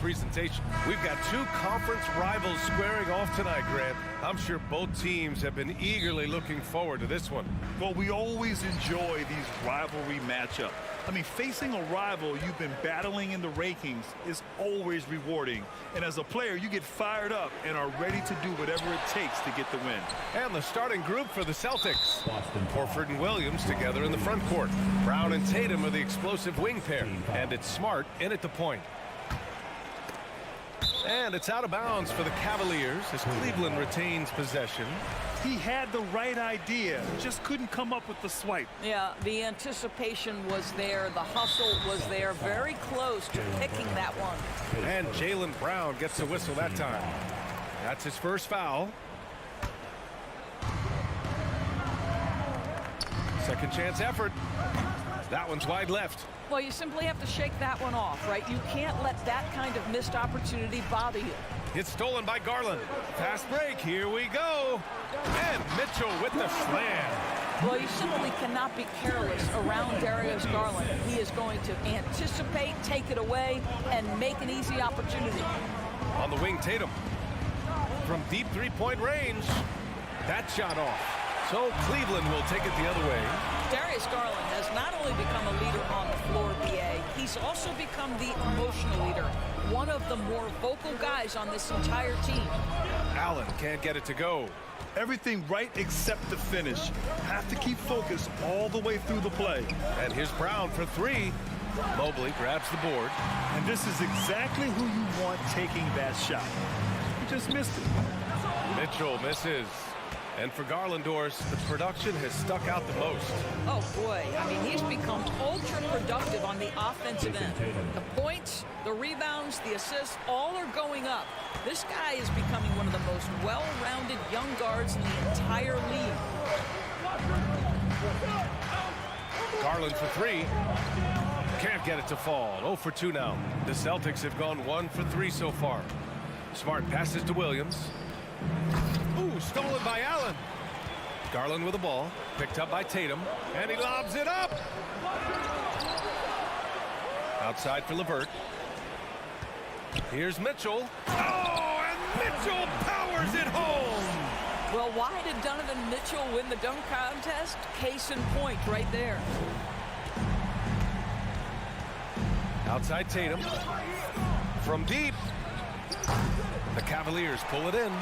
presentation. We've got two conference rivals squaring off tonight, Grant. I'm sure both teams have been eagerly looking forward to this one. Well, we always enjoy these rivalry matchups. I mean, facing a rival you've been battling in the rankings is always rewarding. And as a player, you get fired up and are ready to do whatever it takes to get the win. And the starting group for the Celtics. Horford and Williams together in the front court. Brown and Tatum are the explosive wing pair. And it's Smart in at the point. And it's out of bounds for the Cavaliers as Cleveland retains possession. He had the right idea, just couldn't come up with the swipe. Yeah, the anticipation was there. The hustle was there. Very close to picking that one. And Jaylen Brown gets the whistle that time. That's his first foul. Second chance effort. That one's wide left. Well, you simply have to shake that one off, right? You can't let that kind of missed opportunity bother you. It's stolen by Garland. Fast break. Here we go. And Mitchell with the slam. Well, you simply cannot be careless around Darius Garland. He is going to anticipate, take it away, and make an easy opportunity. On the wing, Tatum. From deep three-point range. That shot off. So Cleveland will take it the other way. Darius Garland has not only become a leader on the floor, BA, he's also become the emotional leader. One of the more vocal guys on this entire team. Allen can't get it to go. Everything right except the finish. Have to keep focused all the way through the play. And here's Brown for three. Mobley grabs the board. And this is exactly who you want taking that shot. You just missed it. Mitchell misses. And for Garlandors, the production has stuck out the most. Oh, boy. I mean, he's become ultra productive on the offensive end. The points, the rebounds, the assists, all are going up. This guy is becoming one of the most well-rounded young guards in the entire league. Garland for three. Can't get it to fall. 0 for 2 now. The Celtics have gone 1 for 3 so far. Smart passes to Williams. Ooh, stolen by Allen. Garland with the ball. Picked up by Tatum. And he lobs it up. Outside for LeVert. Here's Mitchell. Oh, and Mitchell powers it home. Well, why did Donovan Mitchell win the dunk contest? Case in point right there. Outside Tatum. From deep. The Cavaliers pull it in.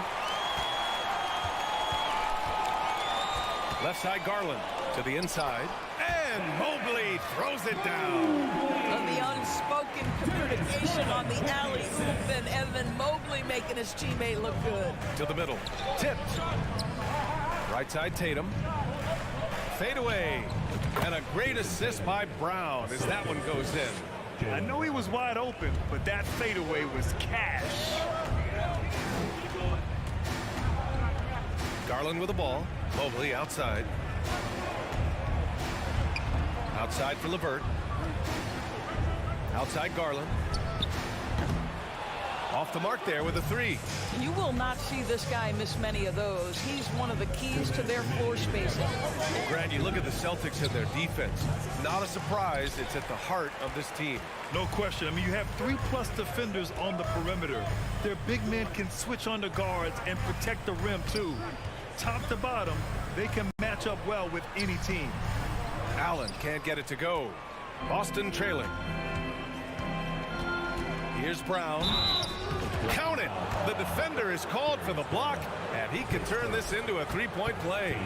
Left side Garland to the inside. And Mobley throws it down. And the unspoken communication on the alley-oop, and Evan Mobley making his teammate look good. To the middle. Tipped. Right side Tatum. Fade away. And a great assist by Brown as that one goes in. I know he was wide open, but that fadeaway was cash. Garland with the ball. Mobley outside. Outside for LeVert. Outside Garland. Off the mark there with a three. You will not see this guy miss many of those. He's one of the keys to their floor spacing. Grant, you look at the Celtics and their defense. Not a surprise. It's at the heart of this team. No question. I mean, you have 3+ defenders on the perimeter. Their big men can switch on the guards and protect the rim, too. Top to bottom, they can match up well with any team. Allen can't get it to go. Boston trailing. Here's Brown. Count it. The defender is called for the block, and he can turn this into a three-point play.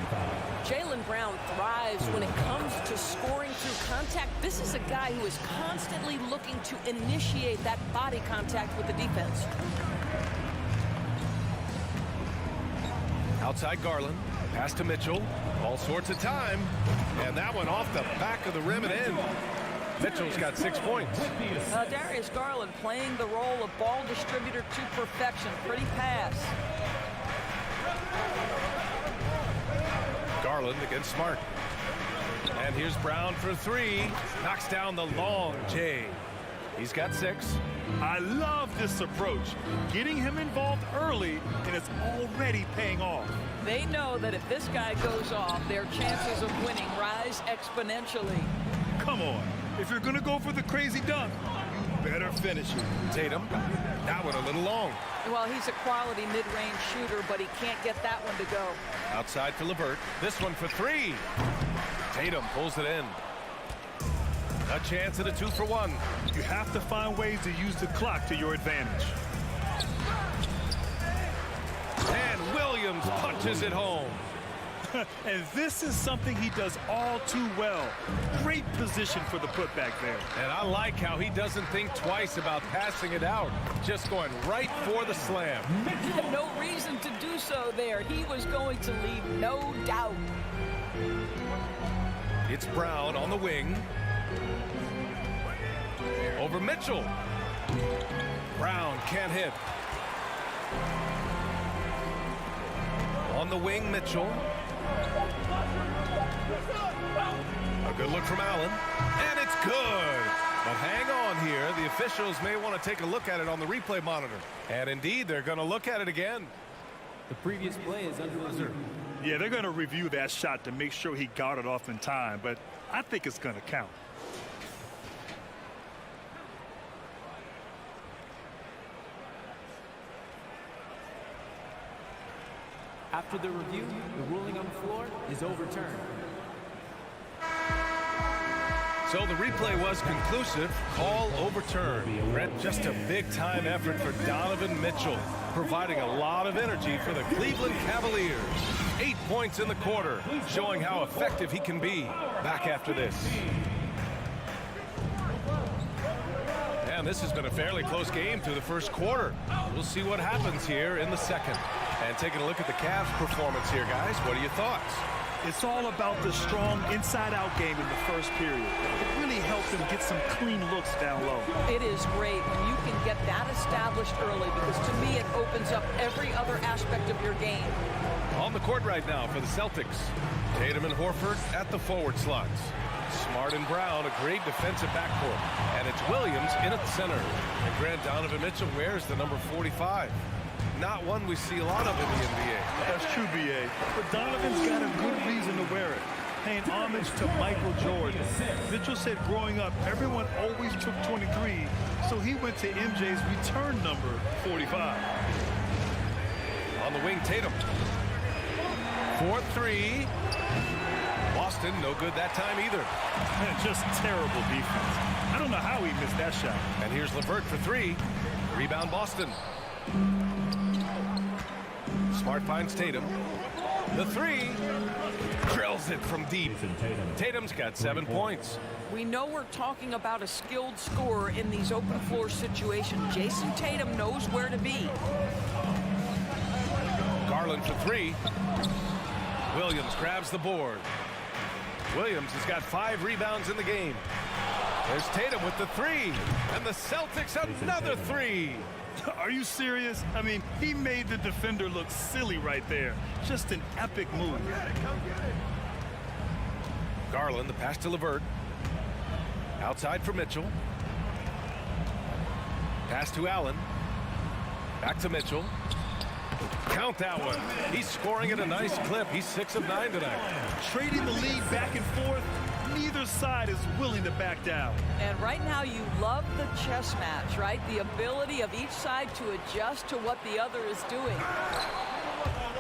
Jaylen Brown thrives when it comes to scoring through contact. This is a guy who is constantly looking to initiate that body contact with the defense. Outside Garland. Pass to Mitchell. All sorts of time. And that one off the back of the rim and in. Mitchell's got 6 points. Darius Garland playing the role of ball distributor to perfection. Pretty pass. Garland against Smart. And here's Brown for three. Knocks down the long J. He's got 6. I love this approach. Getting him involved early, and it's already paying off. They know that if this guy goes off, their chances of winning rise exponentially. Come on. If you're going to go for the crazy dunk, you better finish it. Tatum That one a little long. Well, he's a quality mid-range shooter, but he can't get that one to go. Outside for LeVert. This one for three. Tatum pulls it in. A chance at a 2-for-1. You have to find ways to use the clock to your advantage. And Williams punches it home. And this is something he does all too well. Great position for the putback there. And I like how he doesn't think twice about passing it out. Just going right for the slam. No reason to do so there. He was going to leave no doubt. It's Brown on the wing. Over Mitchell. Brown can't hit. On the wing, Mitchell. A good look from Allen. And it's good. But hang on here. The officials may want to take a look at it on the replay monitor. And indeed, they're going to look at it again. The previous play is under review. Yeah, they're going to review that shot to make sure he got it off in time, but I think it's going to count. After the review, the ruling on the floor is overturned. So the replay was conclusive. Call overturned. Brett, just a big-time effort for Donovan Mitchell, providing a lot of energy for the Cleveland Cavaliers. 8 points in the quarter, showing how effective he can be. Back after this. And this has been a fairly close game through the first quarter. We'll see what happens here in the second. And taking a look at the Cavs' performance here, guys. What are your thoughts? It's all about the strong inside-out game in the first period. It really helped them get some clean looks down low. It is great when you can get that established early, because to me it opens up every other aspect of your game. On the court right now for the Celtics. Tatum and Horford at the forward slots. Smart and Brown, a great defensive backcourt. And it's Williams in at the center. And Grant Donovan Mitchell wears the number 45. Not one we see a lot of in the NBA. That's true, B.A. But Donovan's got a good reason to wear it. Paying homage to Michael Jordan. Mitchell said growing up, everyone always took 23, so he went to MJ's return number, 45. On the wing, Tatum. 4-3. Boston, no good that time either. Man, just terrible defense. I don't know how he missed that shot. And here's LeVert for three. Rebound, Boston. Smart finds Tatum. The three. Drills it from deep. Tatum's got 7 points. We know we're talking about a skilled scorer in these open floor situations. Jason Tatum knows where to be. Garland for three. Williams grabs the board. Williams has got 5 rebounds in the game. There's Tatum with the three. And the Celtics another three. Are you serious? I mean, he made the defender look silly right there. Just an epic move. Garland, the pass to LeVert. Outside for Mitchell. Pass to Allen. Back to Mitchell. Count that one. He's scoring at a nice clip. He's 6 of 9 tonight. Trading the lead back and forth. Neither side is willing to back down. And right now you love the chess match, right? The ability of each side to adjust to what the other is doing.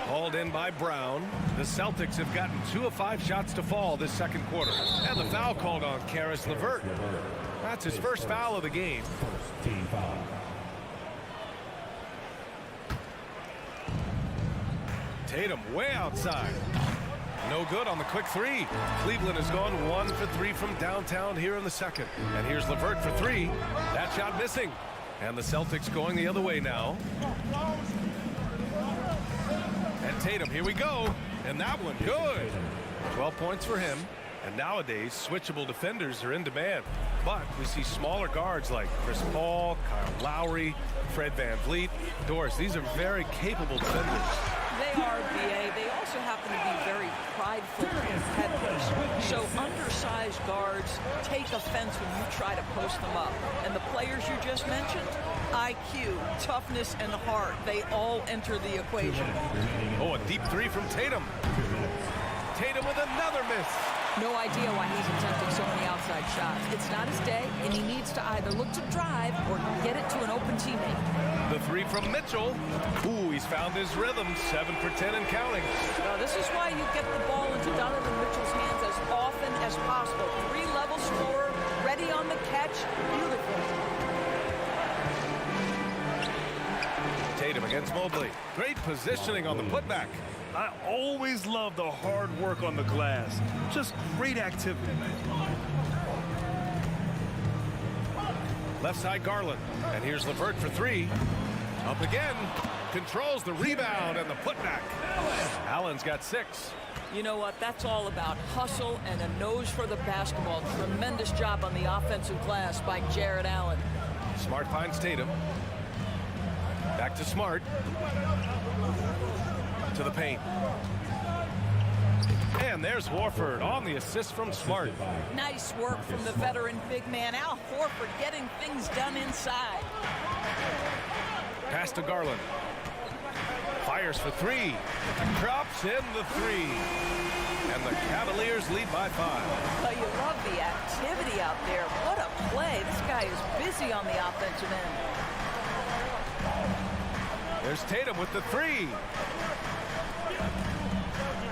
Hauled in by Brown. The Celtics have gotten 2 of 5 shots to fall this second quarter. And the foul called on Karis LeVert. That's his first foul of the game. Tatum way outside. No good on the quick three. Cleveland has gone 1 for 3 from downtown here in the second. And here's LeVert for three. That shot missing. And the Celtics going the other way now. And Tatum, here we go. And that one good. 12 points for him. And nowadays, switchable defenders are in demand. But we see smaller guards like Chris Paul, Kyle Lowry, Fred VanVleet. Doris, these are very capable defenders. They are, B.A. They also happen to be very prideful competitors. So undersized guards take offense when you try to post them up. And the players you just mentioned, IQ, toughness, and heart, they all enter the equation. Oh, a deep three from Tatum. Tatum with another miss. No idea why he's attempting so many outside shots. It's not his day, and he needs to either look to drive or get it to an open teammate. The three from Mitchell. Ooh, he's found his rhythm. 7 for 10 and counting. This is why you get the ball into Donovan Mitchell's hands as often as possible. 3-level scorer, ready on the catch. Beautiful. Tatum against Mobley. Great positioning on the putback. I always love the hard work on the glass. Just great activity. Left side Garland. And here's LeVert for 3. Up again. Controls the rebound and the putback. Allen's got 6. You know what? That's all about hustle and a nose for the basketball. Tremendous job on the offensive glass by Jared Allen. Smart finds Tatum. Back to Smart. To the paint. And there's Horford on the assist from Smart. Nice work from the veteran big man. Al Horford getting things done inside. Pass to Garland. Fires for 3. Drops in the 3. And the Cavaliers lead by 5. Well, you love the activity out there. What a play. This guy is busy on the offensive end. There's Tatum with the 3.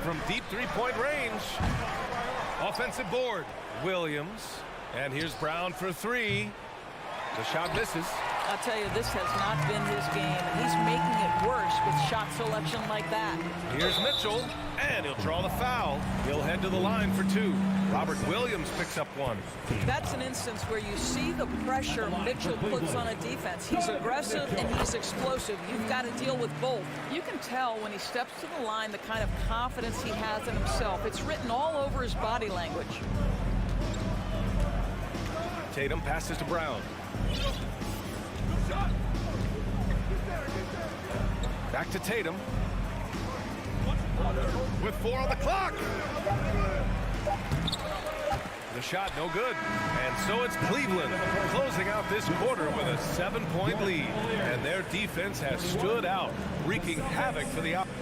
From deep three-point range. Offensive board. Williams. And here's Brown for 3. The shot misses. I'll tell you, this has not been his game, and he's making it worse with shot selection like that. Here's Mitchell, and he'll draw the foul. He'll head to the line for 2. Robert Williams picks up 1. That's an instance where you see the pressure Mitchell puts on a defense. He's aggressive and he's explosive. You've got to deal with both. You can tell when he steps to the line the kind of confidence he has in himself. It's written all over his body language. Tatum passes to Brown. Back to Tatum. With 4 on the clock. The shot no good. And so it's Cleveland closing out this quarter with a 7-point lead. And their defense has stood out, wreaking havoc for the opposition.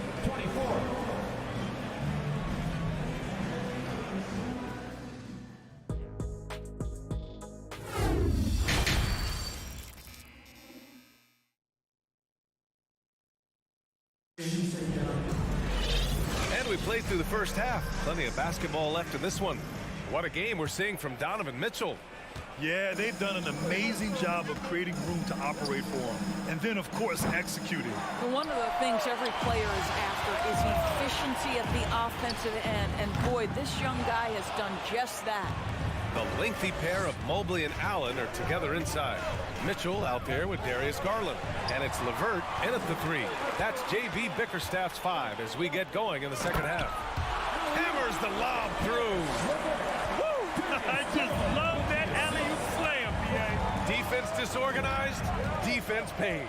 And we played through the first half. Plenty of basketball left in this one. What a game we're seeing from Donovan Mitchell. Yeah, they've done an amazing job of creating room to operate for him. And then, of course, executing. Well, one of the things every player is after is efficiency at the offensive end. And boy, this young guy has done just that. The lengthy pair of Mobley and Allen are together inside. Mitchell out there with Darius Garland. And it's LeVert in at the 3. That's J.B. Bickerstaff's 5 as we get going in the second half. Hammers the lob through. I just love that alley-oop slam, B.A. Defense disorganized, defense pays.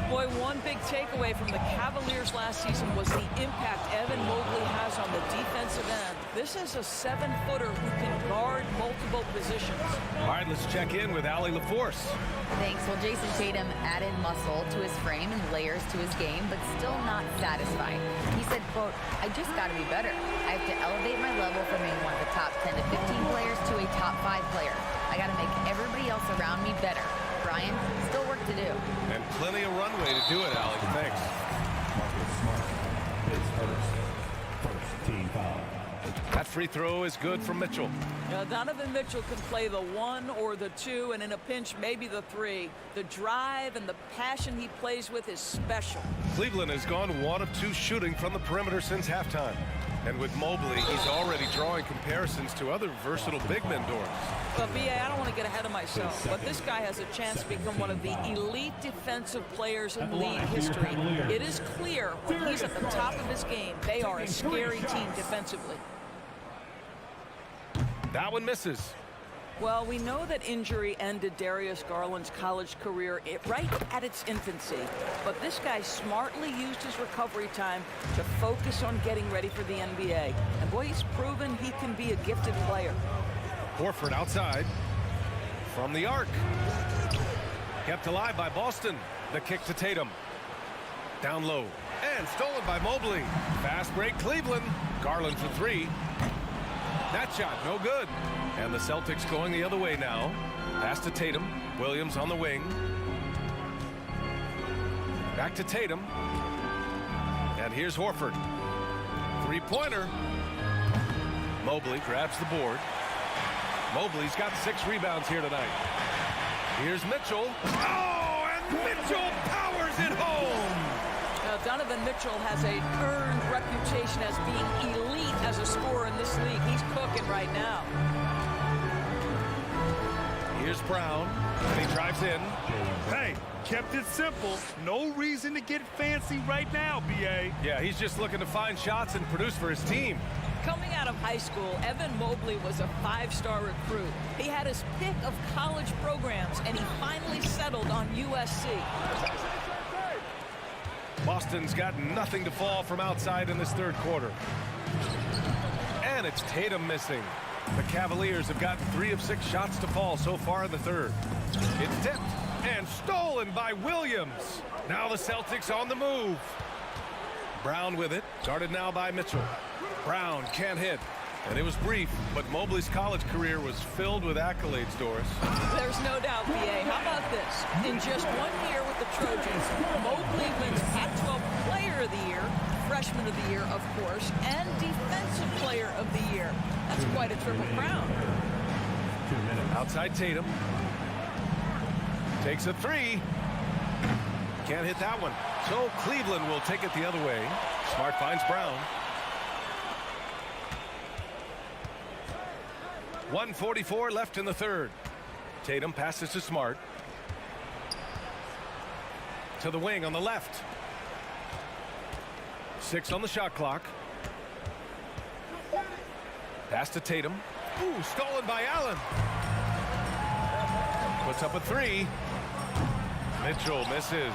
Boy, one big takeaway from the Cavaliers last season was the impact Evan Mobley has on the defensive end. This is a 7-footer who can guard multiple positions. All right, let's check in with Allie LaForce. Thanks. Well, Jason Tatum added muscle to his frame and layers to his game, but still not satisfied. He said, quote, "I just got to be better. I have to elevate my level from being one of the top 10 to 15 players to a top 5 player. I got to make everybody else around me better. Brian, still work to do." And plenty of runway to do it, Allie. Thanks. That free throw is good from Mitchell. Donovan Mitchell can play the 1 or the 2, and in a pinch, maybe the 3. The drive and the passion he plays with is special. Cleveland has gone 1 of 2 shooting from the perimeter since halftime. And with Mobley, he's already drawing comparisons to other versatile big men doors. But, B.A., I don't want to get ahead of myself, but this guy has a chance to become one of the elite defensive players in league history. It is clear when he's at the top of his game, they are a scary team defensively. That one misses. Well, we know that injury ended Darius Garland's college career right at its infancy. But this guy smartly used his recovery time to focus on getting ready for the NBA. And boy, he's proven he can be a gifted player. Horford outside. From the arc. Kept alive by Boston. The kick to Tatum. Down low. And stolen by Mobley. Fast break Cleveland. Garland for 3. That shot no good. And the Celtics going the other way now. Pass to Tatum. Williams on the wing. Back to Tatum. And here's Horford. Three-pointer. Mobley grabs the board. Mobley's got 6 rebounds here tonight. Here's Mitchell. Oh, and Mitchell powers it home. Now, Donovan Mitchell has an earned reputation as being elite as a scorer in this league. He's cooking right now. Here's Brown, and he drives in. Hey, kept it simple. No reason to get fancy right now, B.A. Yeah, he's just looking to find shots and produce for his team. Coming out of high school, Evan Mobley was a 5-star recruit. He had his pick of college programs, and he finally settled on USC. Boston's got nothing to fall from outside in this third quarter. And it's Tatum missing. The Cavaliers have gotten 3 of 6 shots to fall so far in the third. It's tipped and stolen by Williams. Now the Celtics on the move. Brown with it, guarded now by Mitchell. Brown can't hit, and it was brief, but Mobley's college career was filled with accolades, Doris. There's no doubt, B.A. How about this? In just 1 year with the Trojans, Mobley wins Pac-12 Player of the Year, Freshman of the Year, of course, and Defensive Player of the Year. That's quite a triple crown. Outside Tatum. Takes a 3. Can't hit that one. So Cleveland will take it the other way. Smart finds Brown. 1:44 left in the third. Tatum passes to Smart. To the wing on the left. 6 on the shot clock. Pass to Tatum. Ooh, stolen by Allen. Puts up a 3. Mitchell misses.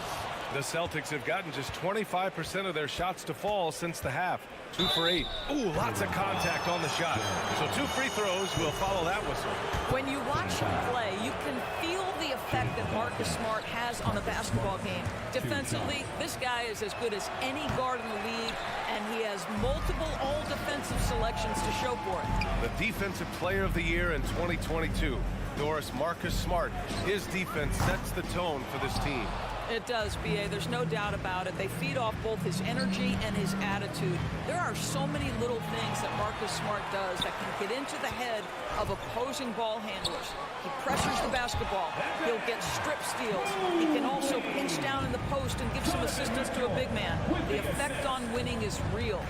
The Celtics have gotten just 25% of their shots to fall since the half. 2 for 8. Ooh, lots of contact on the shot. So 2 free throws will follow that whistle. When you watch him play, you can feel the effect that Marcus Smart has on a basketball game. Defensively, this guy is as good as any guard in the league, and he has multiple all-defensive selections to show for it. The Defensive Player of the Year in 2022. Doris, Marcus Smart. His defense sets the tone for this team. It does, B.A. There's no doubt about it. They feed off both his energy and his attitude. There are so many little things that Marcus Smart does that can get into the head of opposing ball handlers. He pressures the basketball. He'll get strip steals. He can also pinch down in the post and give some assistance to a big man. The effect on winning is real.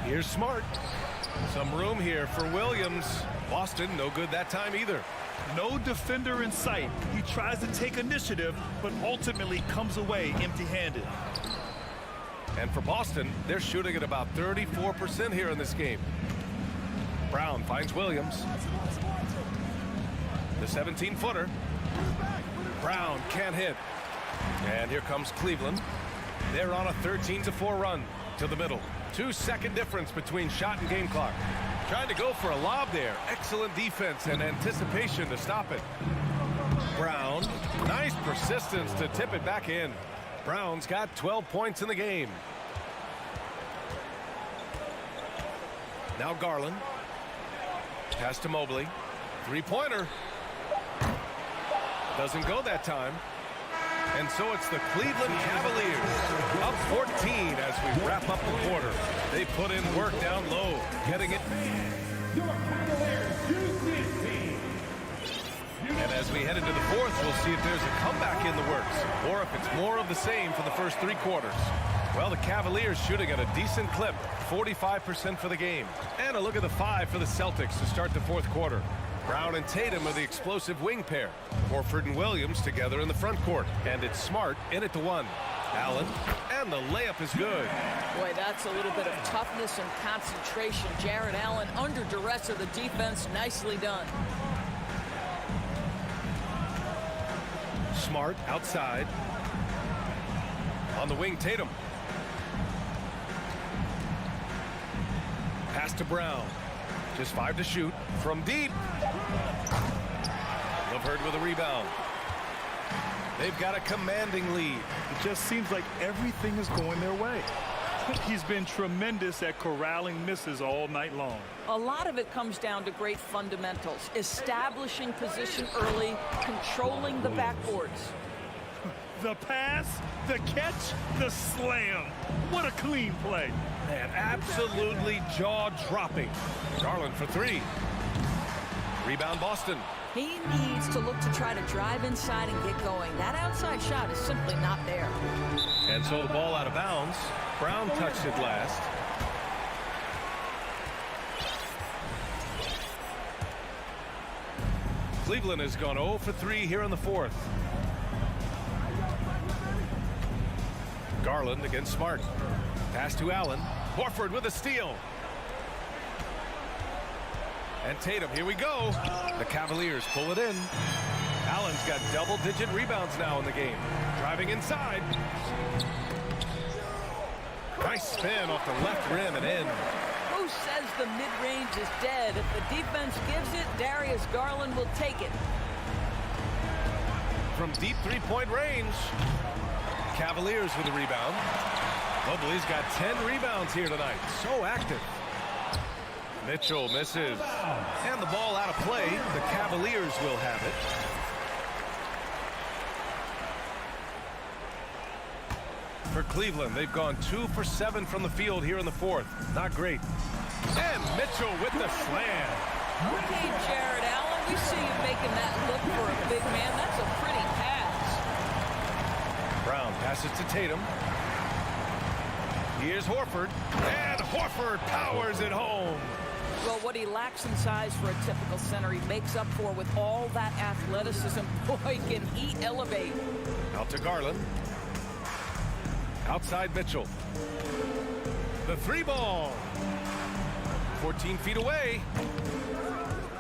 Here's Smart. Some room here for Williams. Boston, no good that time either. No defender in sight. He tries to take initiative, but ultimately comes away empty-handed. And for Boston, they're shooting at about 34% here in this game. Brown finds Williams. The 17-footer. Brown can't hit. And here comes Cleveland. They're on a 13-4 run to the middle. 2-second difference between shot and game clock. Trying to go for a lob there. Excellent defense and anticipation to stop it. Brown, nice persistence to tip it back in. Brown's got 12 points in the game. Now Garland. Pass to Mobley. 3-pointer. Doesn't go that time. And so it's the Cleveland Cavaliers up 14 as we wrap up the quarter. They put in work down low, getting it. And as we head into the fourth, we'll see if there's a comeback in the works or if it's more of the same for the first 3 quarters. Well, the Cavaliers shooting at a decent clip, 45% for the game. And a look at the 5 for the Celtics to start the fourth quarter. Brown and Tatum are the explosive wing pair. Horford and Williams together in the front court. And it's Smart in at the 1. Allen, and the layup is good. Boy, that's a little bit of toughness and concentration. Jarrett Allen under duress of the defense. Nicely done. Smart outside. On the wing, Tatum. Pass to Brown. Just 5 to shoot from deep. LeVert with a rebound. They've got a commanding lead. It just seems like everything is going their way. He's been tremendous at corralling misses all night long. A lot of it comes down to great fundamentals. Establishing position early, controlling the backboards. The pass, the catch, the slam. What a clean play. Man, absolutely jaw-dropping. Garland for three. Rebound Boston. He needs to look to try to drive inside and get going. That outside shot is simply not there. And so the ball out of bounds. Brown touched it last. Cleveland has gone 0 for 3 here in the fourth. Garland against Smart. Pass to Allen. Horford with a steal. And Tatum, here we go. The Cavaliers pull it in. Allen's got double-digit rebounds now in the game. Driving inside. Nice spin off the left rim and in. Who says the mid-range is dead? If the defense gives it, Darius Garland will take it. From deep three-point range. Cavaliers with a rebound. Mobley's got 10 rebounds here tonight. So active. Mitchell misses. And the ball out of play. The Cavaliers will have it. For Cleveland, they've gone 2 for 7 from the field here in the fourth. Not great. And Mitchell with the slam. Okay, Jared Allen, we see you making that look for a big man. That's a pretty pass. Brown passes to Tatum. Here's Horford. And Horford powers it home. Well, what he lacks in size for a typical center, he makes up for with all that athleticism. Boy, can he elevate. Out to Garland. Outside Mitchell. The three ball. 14 feet away.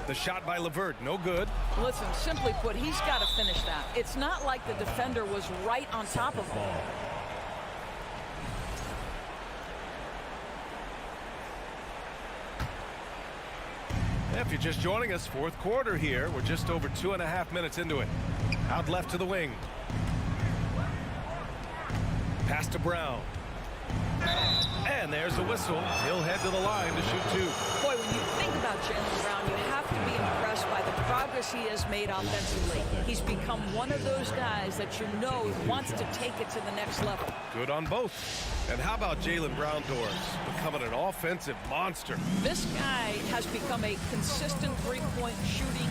The shot by LeVert, no good. Listen, simply put, he's got to finish that. It's not like the defender was right on top of him. If you're just joining us, fourth quarter here. We're just over 2.5 minutes into it. Out left to the wing. Pass to Brown. And there's the whistle. He'll head to the line to shoot two. Boy, when you think about Jaylen Brown, you have to be impressed by the progress he has made offensively. He's become one of those guys that you know wants to take it to the next level. Good on both. And how about Jaylen Brown doors? Becoming an offensive monster. This guy has become a consistent three-point shooting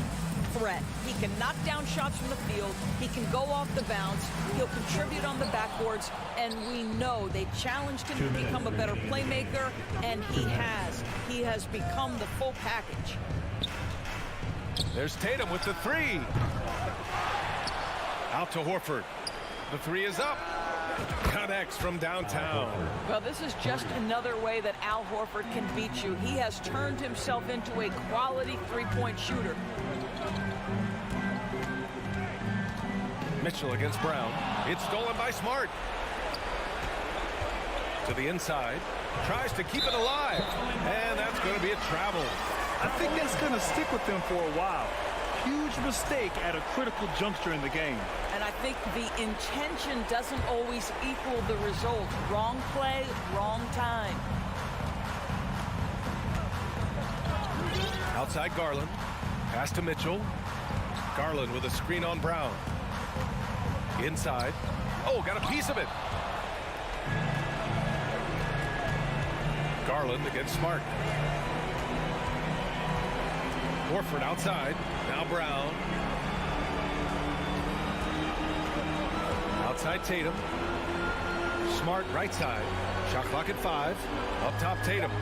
threat. He can knock down shots from the field. He can go off the bounce. He'll contribute on the backboards. And we know they challenged him to become a better playmaker, and he has. He has become the full package. There's Tatum with the three. Out to Horford. The three is up. Connects from downtown. Well, this is just another way that Al Horford can beat you. He has turned himself into a quality three-point shooter. Mitchell against Brown. It's stolen by Smart. To the inside. Tries to keep it alive. And that's going to be a travel. I think that's going to stick with them for a while. Huge mistake at a critical juncture in the game. And I think the intention doesn't always equal the result. Wrong play, wrong time. Outside Garland. Pass to Mitchell. Garland with a screen on Brown. Inside. Oh, got a piece of it. Garland against Smart. Horford outside. Now Brown. Outside Tatum. Smart right side. Shot clock at 5. Up top Tatum.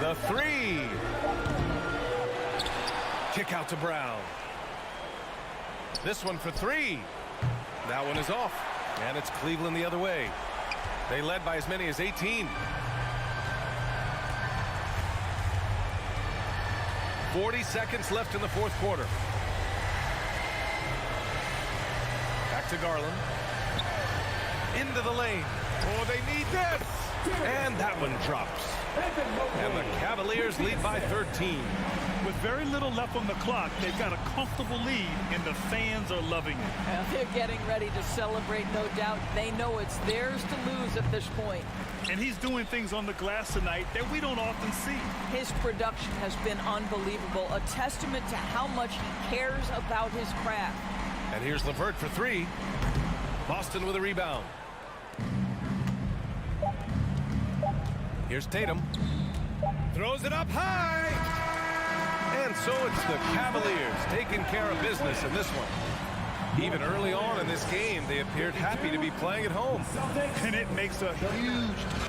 The three. Kick out to Brown. This one for three. That one is off. And it's Cleveland the other way. They led by as many as 18. 40 seconds left in the fourth quarter. Back to Garland. Into the lane. Oh, they need this. And that one drops. And the Cavaliers lead by 13. With very little left on the clock, they've got a comfortable lead, and the fans are loving it. They're getting ready to celebrate, no doubt. They know it's theirs to lose at this point. And he's doing things on the glass tonight that we don't often see. His production has been unbelievable, a testament to how much he cares about his craft. And here's LeVert for three. Boston with a rebound. Here's Tatum. Throws it up high. And so it's the Cavaliers taking care of business in this one. Even early on in this game, they appeared happy to be playing at home. And it makes a huge...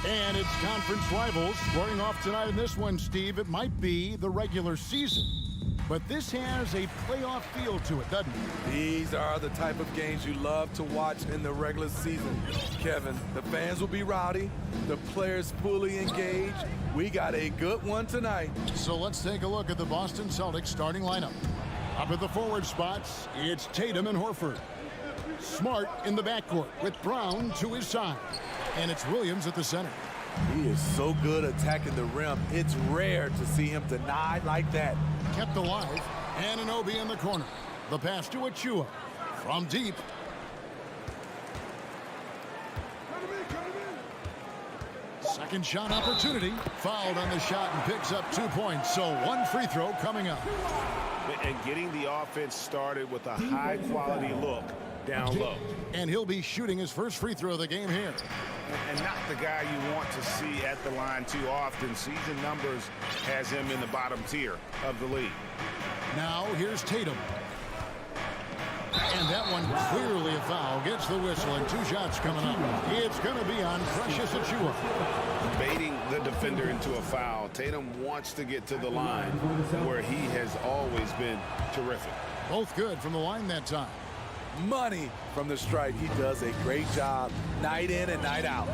And it's conference rivals squaring off tonight in this one, Steve. It might be the regular season, but this has a playoff feel to it, doesn't it? These are the type of games you love to watch in the regular season, Kevin. The fans will be rowdy, the players fully engaged. We got a good one tonight. So let's take a look at the Boston Celtics starting lineup. Up at the forward spots, it's Tatum and Horford. Smart in the backcourt with Brown to his side. And it's Williams at the center. He is so good attacking the rim. It's rare to see him denied like that. Kept alive. Anunoby in the corner. The pass to Achua. From deep. Second shot opportunity. Fouled on the shot and picks up 2 points. So one free throw coming up. And getting the offense started with a high-quality look down low. And he'll be shooting his first free throw of the game here. And not the guy you want to see at the line too often. Season numbers has him in the bottom tier of the league. Now here's Tatum. And that one clearly a foul. Gets the whistle and 2 shots coming up. It's going to be on Precious Achua. Baiting the defender into a foul. Tatum wants to get to the line where he has always been terrific. Both good from the line that time. Money from the stripe. He does a great job night in and night out.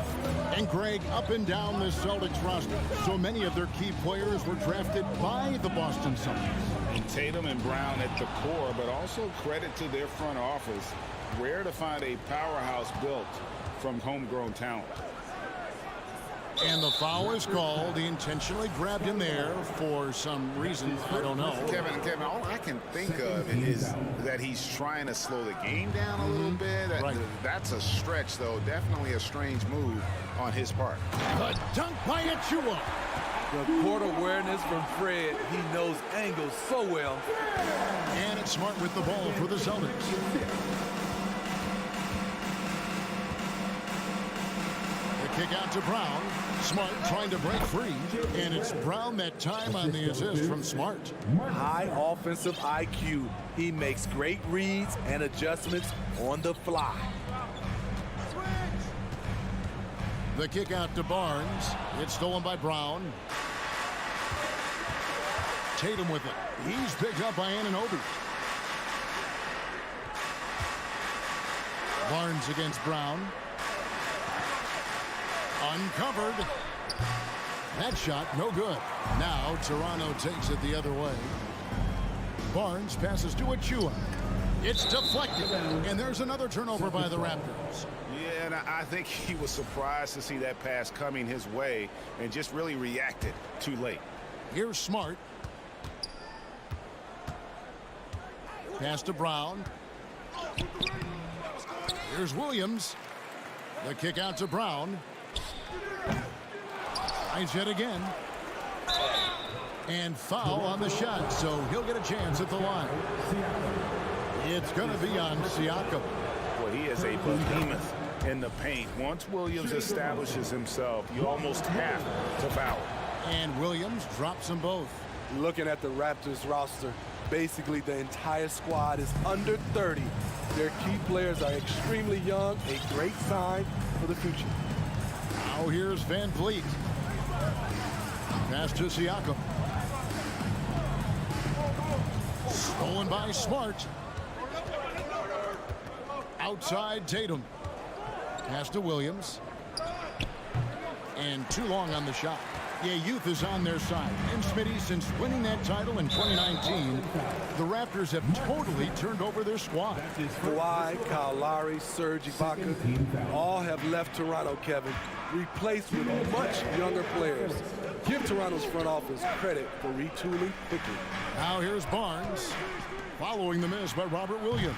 And Greg, up and down the Celtics roster, so many of their key players were drafted by the Boston Celtics. And Tatum and Brown at the core, but also credit to their front office. Rare to find a powerhouse built from homegrown talent. And the foul is called. He intentionally grabbed him there for some reason. I don't know. Kevin, all I can think of is that he's trying to slow the game down a little bit. Right. That's a stretch, though. Definitely a strange move on his part. The dunk by Achua. The court awareness from Fred. He knows angles so well. And it's Smart with the ball for the Celtics. Kick out to Brown. Smart trying to break free. And it's Brown that time on the assist from Smart. High offensive IQ. He makes great reads and adjustments on the fly. The kick out to Barnes. It's stolen by Brown. Tatum with it. He's picked up by Anunoby. Barnes against Brown. Uncovered. That shot no good. Now Toronto takes it the other way. Barnes passes to Achua. It's deflected. And there's another turnover by the Raptors. Yeah, and I think he was surprised to see that pass coming his way and just really reacted too late. Here's Smart. Pass to Brown. Here's Williams. The kick out to Brown. Tries yet again. And foul on the shot, so he'll get a chance at the line. It's going to be on Siakam. Well, he is a behemoth in the paint. Once Williams establishes himself, you almost have to foul. And Williams drops them both. Looking at the Raptors roster, basically the entire squad is under 30. Their key players are extremely young, a great sign for the future. Now here's Van Vliet. Pass to Siakam. Stolen by Smart. Outside Tatum. Pass to Williams. And too long on the shot. Yeah, youth is on their side. And Smitty, since winning that title in 2019, the Raptors have totally turned over their squad. Kawhi, Kyle Lowry, Serge Ibaka, all have left Toronto, Kevin, replaced with much younger players. Give Toronto's front office credit for retooling quickly. Now here's Barnes, following the miss by Robert Williams.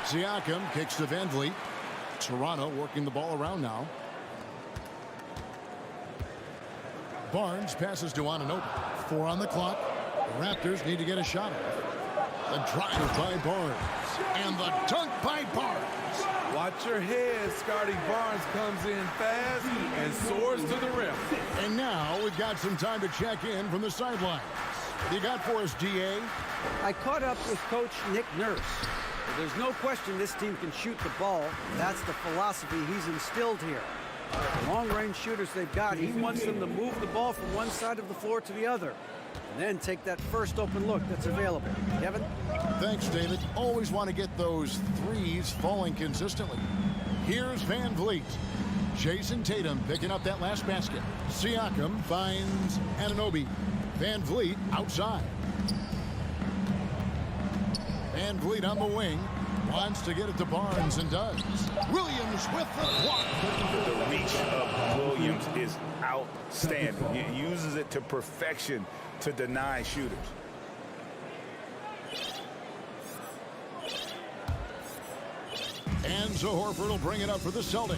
Siakam kicks to Van Vliet. Toronto working the ball around now. Barnes passes to Anunoby. 4 on the clock. The Raptors need to get a shot off. The drive by Barnes. And the dunk by Barnes. Watch your head. Scotty Barnes comes in fast and soars to the rim. And now we've got some time to check in from the sidelines. What do you got for us, DA? I caught up with Coach Nick Nurse. There's no question this team can shoot the ball. That's the philosophy he's instilled here. The long-range shooters they've got, he wants them to move the ball from one side of the floor to the other. And then take that first open look that's available. Kevin? Thanks, David. Always want to get those threes falling consistently. Here's Van Vliet. Jason Tatum picking up that last basket. Siakam finds Anunoby. Van Vliet outside. Van Vliet on the wing. Wants to get it to Barnes and does. Williams with the block. The reach of Williams is outstanding. He uses it to perfection to deny shooters. And so Horford will bring it up for the Celtics.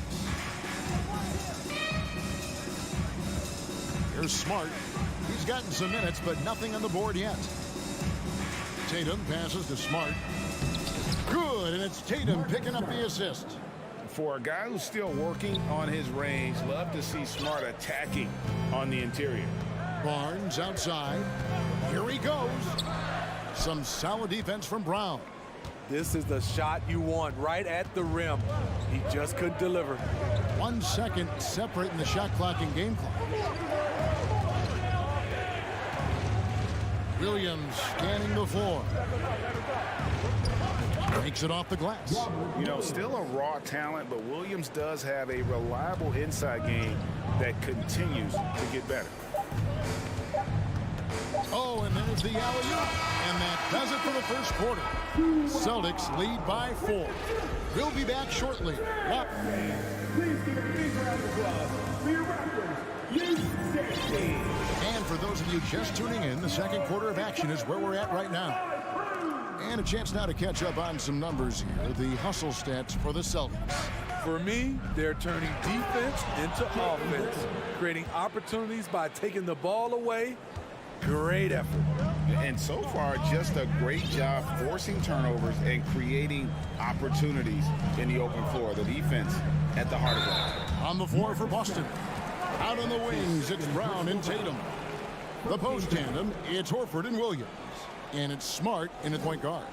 Here's Smart. He's gotten some minutes, but nothing on the board yet. Tatum passes to Smart. Good, and it's Tatum picking up the assist. For a guy who's still working on his range, love to see Smart attacking on the interior. Barnes outside. Here he goes. Some solid defense from Brown. This is the shot you want right at the rim. He just couldn't deliver. 1 second separating the shot clock and game clock. Williams scanning the floor. Breaks it off the glass. You know, still a raw talent, but Williams does have a reliable inside game that continues to get better. Oh, and there's the alley-oop. And that does it for the first quarter. Celtics lead by 4. We'll be back shortly. Please give a big round of applause for your Raptors. And for those of you just tuning in, the second quarter of action is where we're at right now. And a chance now to catch up on some numbers here. The hustle stats for the Celtics. For me, they're turning defense into offense, creating opportunities by taking the ball away. Great effort. And so far, just a great job forcing turnovers and creating opportunities in the open floor. The defense at the heart of it. On the floor for Boston. Out on the wings, it's Brown and Tatum. The post tandem, it's Horford and Williams. And it's Smart in the point guard.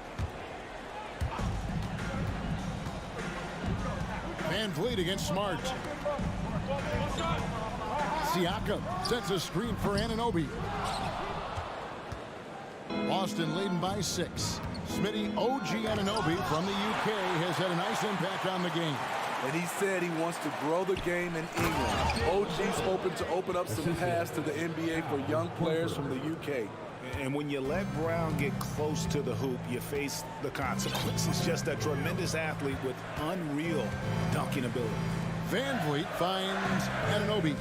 Van Vliet against Smart. Siakam sets a screen for Anunoby. Boston leading by 6. Smitty OG Anunoby from the UK has had a nice impact on the game. And he said he wants to grow the game in England. OG's hoping to open up some paths to the NBA for young players from the UK. And when you let Brown get close to the hoop, you face the consequences. Just a tremendous athlete with unreal dunking ability. Van Vliet finds Anunoby.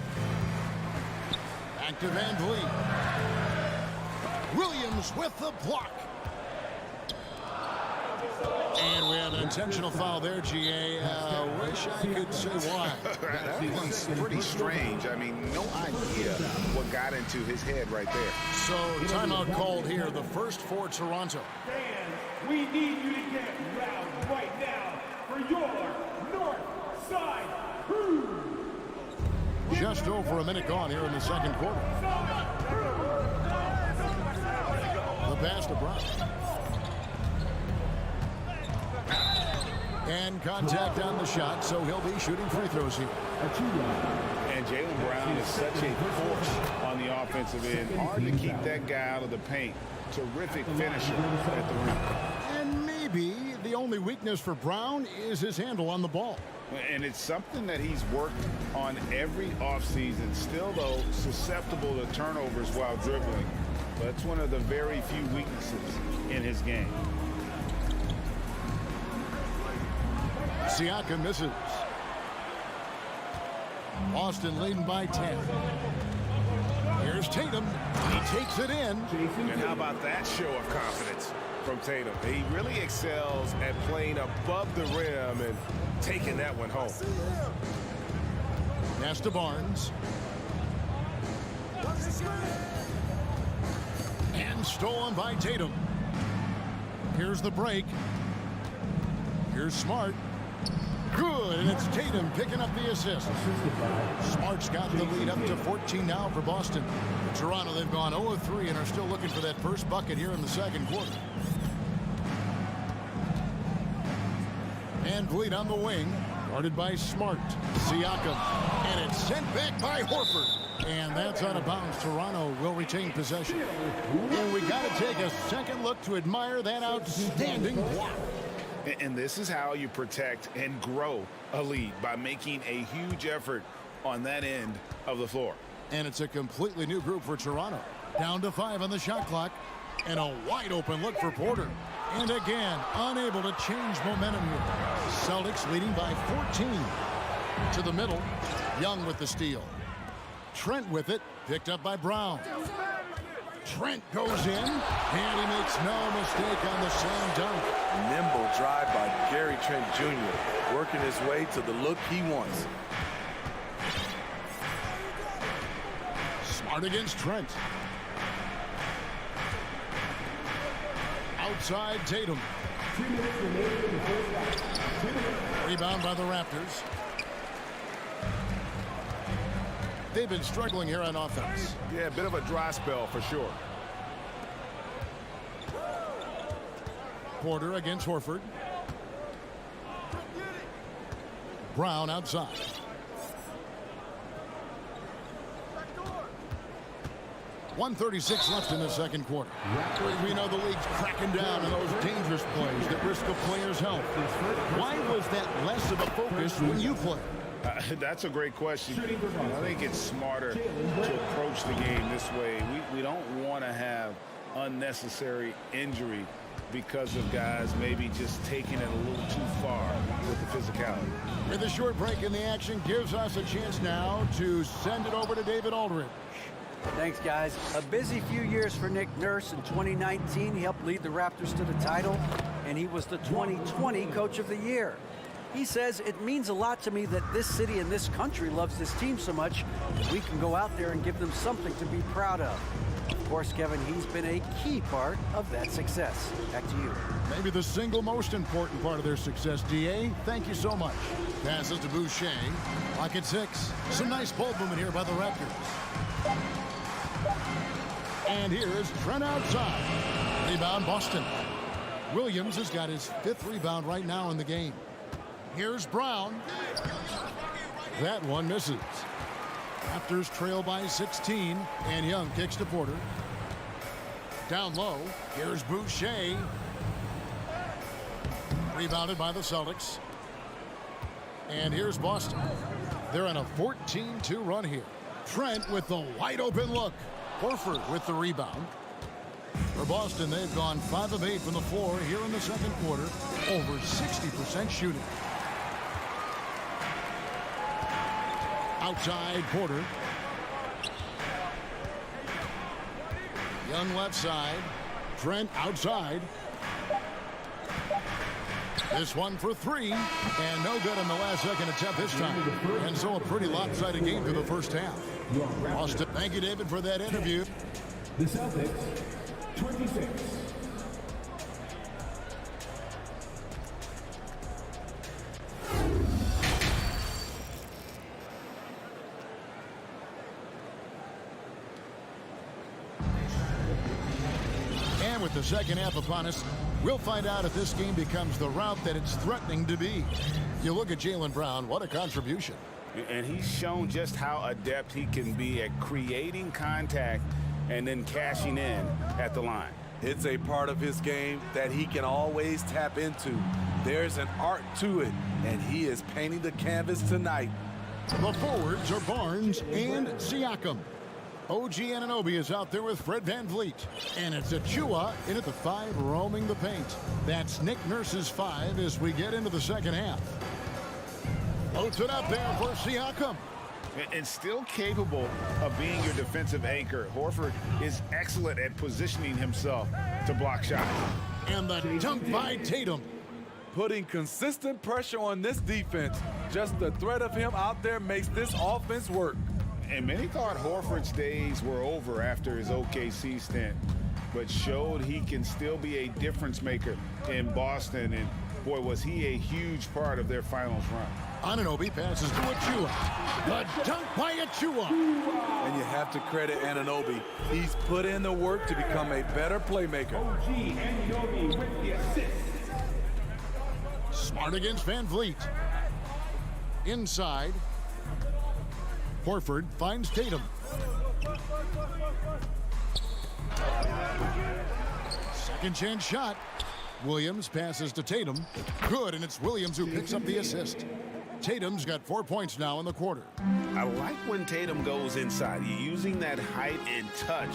Back to Van Vliet. Williams with the block. And we have an intentional foul there, GA. Wish I could say why. That one's pretty strange. I mean, no idea what got into his head right there. So, timeout called here, the first for Toronto. Fans, we need you to get loud right now for your North Side Crew. Just over a minute gone here in the second quarter. The pass to Brown. And contact on the shot, so he'll be shooting free throws here. And Jaylen Brown is such a force on the offensive end. Hard to keep that guy out of the paint. Terrific finisher at the rim. And maybe the only weakness for Brown is his handle on the ball. And it's something that he's worked on every offseason. Still, though, susceptible to turnovers while dribbling. But it's one of the very few weaknesses in his game. Siakam misses. Boston leading by 10. Here's Tatum. He takes it in. And how about that show of confidence from Tatum? He really excels at playing above the rim and taking that one home. Pass to Barnes. And stolen by Tatum. Here's the break. Here's Smart. Good, and it's Tatum picking up the assist. Smart's got the lead up to 14 now for Boston. For Toronto, they've gone 0-3 and are still looking for that first bucket here in the second quarter. Van Vliet on the wing. Guarded by Smart. Siakam. And it's sent back by Horford. And that's out of bounds. Toronto will retain possession. And we got to take a second look to admire that outstanding block. And this is how you protect and grow a lead, by making a huge effort on that end of the floor. And it's a completely new group for Toronto. Down to 5 on the shot clock. And a wide open look for Porter. And again, unable to change momentum here. Celtics leading by 14. To the middle. Young with the steal. Trent with it. Picked up by Brown. Trent goes in. And he makes no mistake on the slam dunk. Nimble drive by Gary Trent Jr. Working his way to the look he wants. Smart against Trent. Outside Tatum. Rebound by the Raptors. They've been struggling here on offense. Yeah, a bit of a dry spell for sure. Porter against Horford. Brown outside. .136 left in the second quarter. We know the league's cracking down on those dangerous plays that risk a player's health. Why was that less of a focus when you play? That's a great question. I think it's smarter to approach the game this way. We don't want to have unnecessary injury because of guys maybe just taking it a little too far with the physicality. With a short break in the action gives us a chance now to send it over to David Aldridge. Thanks, guys. A busy few years for Nick Nurse. In 2019, he helped lead the Raptors to the title, and he was the 2020 Coach of the Year. He says, it means a lot to me that this city and this country loves this team so much that we can go out there and give them something to be proud of. Of course, Kevin, he's been a key part of that success. Back to you. Maybe the single most important part of their success, D.A. Thank you so much. Passes to Boucher. Clock at 6. Some nice ball movement here by the Raptors. And here's Trent outside. Rebound, Boston. Williams has got his 5th rebound right now in the game. Here's Brown. That one misses. Raptors trail by 16, and Young kicks to Porter. Down low, here's Boucher. Rebounded by the Celtics. And here's Boston. They're on a 14-2 run here. Trent with the wide open look. Horford with the rebound. For Boston, they've gone 5 of 8 from the floor here in the second quarter. Over 60% shooting. Outside Porter. Young left side. Trent outside. This one for 3. And no good on the last second attempt this time. And so a pretty lopsided game for the first half. Boston, thank you, David, for that interview. The Celtics, 26. And with the second half upon us, we'll find out if this game becomes the route that it's threatening to be. You look at Jaylen Brown, what a contribution. And he's shown just how adept he can be at creating contact and then cashing in at the line. It's a part of his game that he can always tap into. There's an art to it, and he is painting the canvas tonight. The forwards are Barnes and Siakam. OG Anunoby is out there with Fred VanVleet. And it's Achua in at the 5 roaming the paint. That's Nick Nurse's 5 as we get into the second half. Floats it up there for Siakam. And still capable of being your defensive anchor. Horford is excellent at positioning himself to block shots. And the dunk by Tatum. Putting consistent pressure on this defense. Just the threat of him out there makes this offense work. And many thought Horford's days were over after his OKC stint, but showed he can still be a difference maker in Boston. And boy, was he a huge part of their finals run. Anunoby passes to Achua. The dunk by Achua. And you have to credit Anunoby. He's put in the work to become a better playmaker. OG Anunoby with the assist. Smart against VanVleet. Inside. Horford finds Tatum. Second chance shot. Williams passes to Tatum. Good, and it's Williams who picks up the assist. Tatum's got 4 points now in the quarter. I like when Tatum goes inside. He's using that height and touch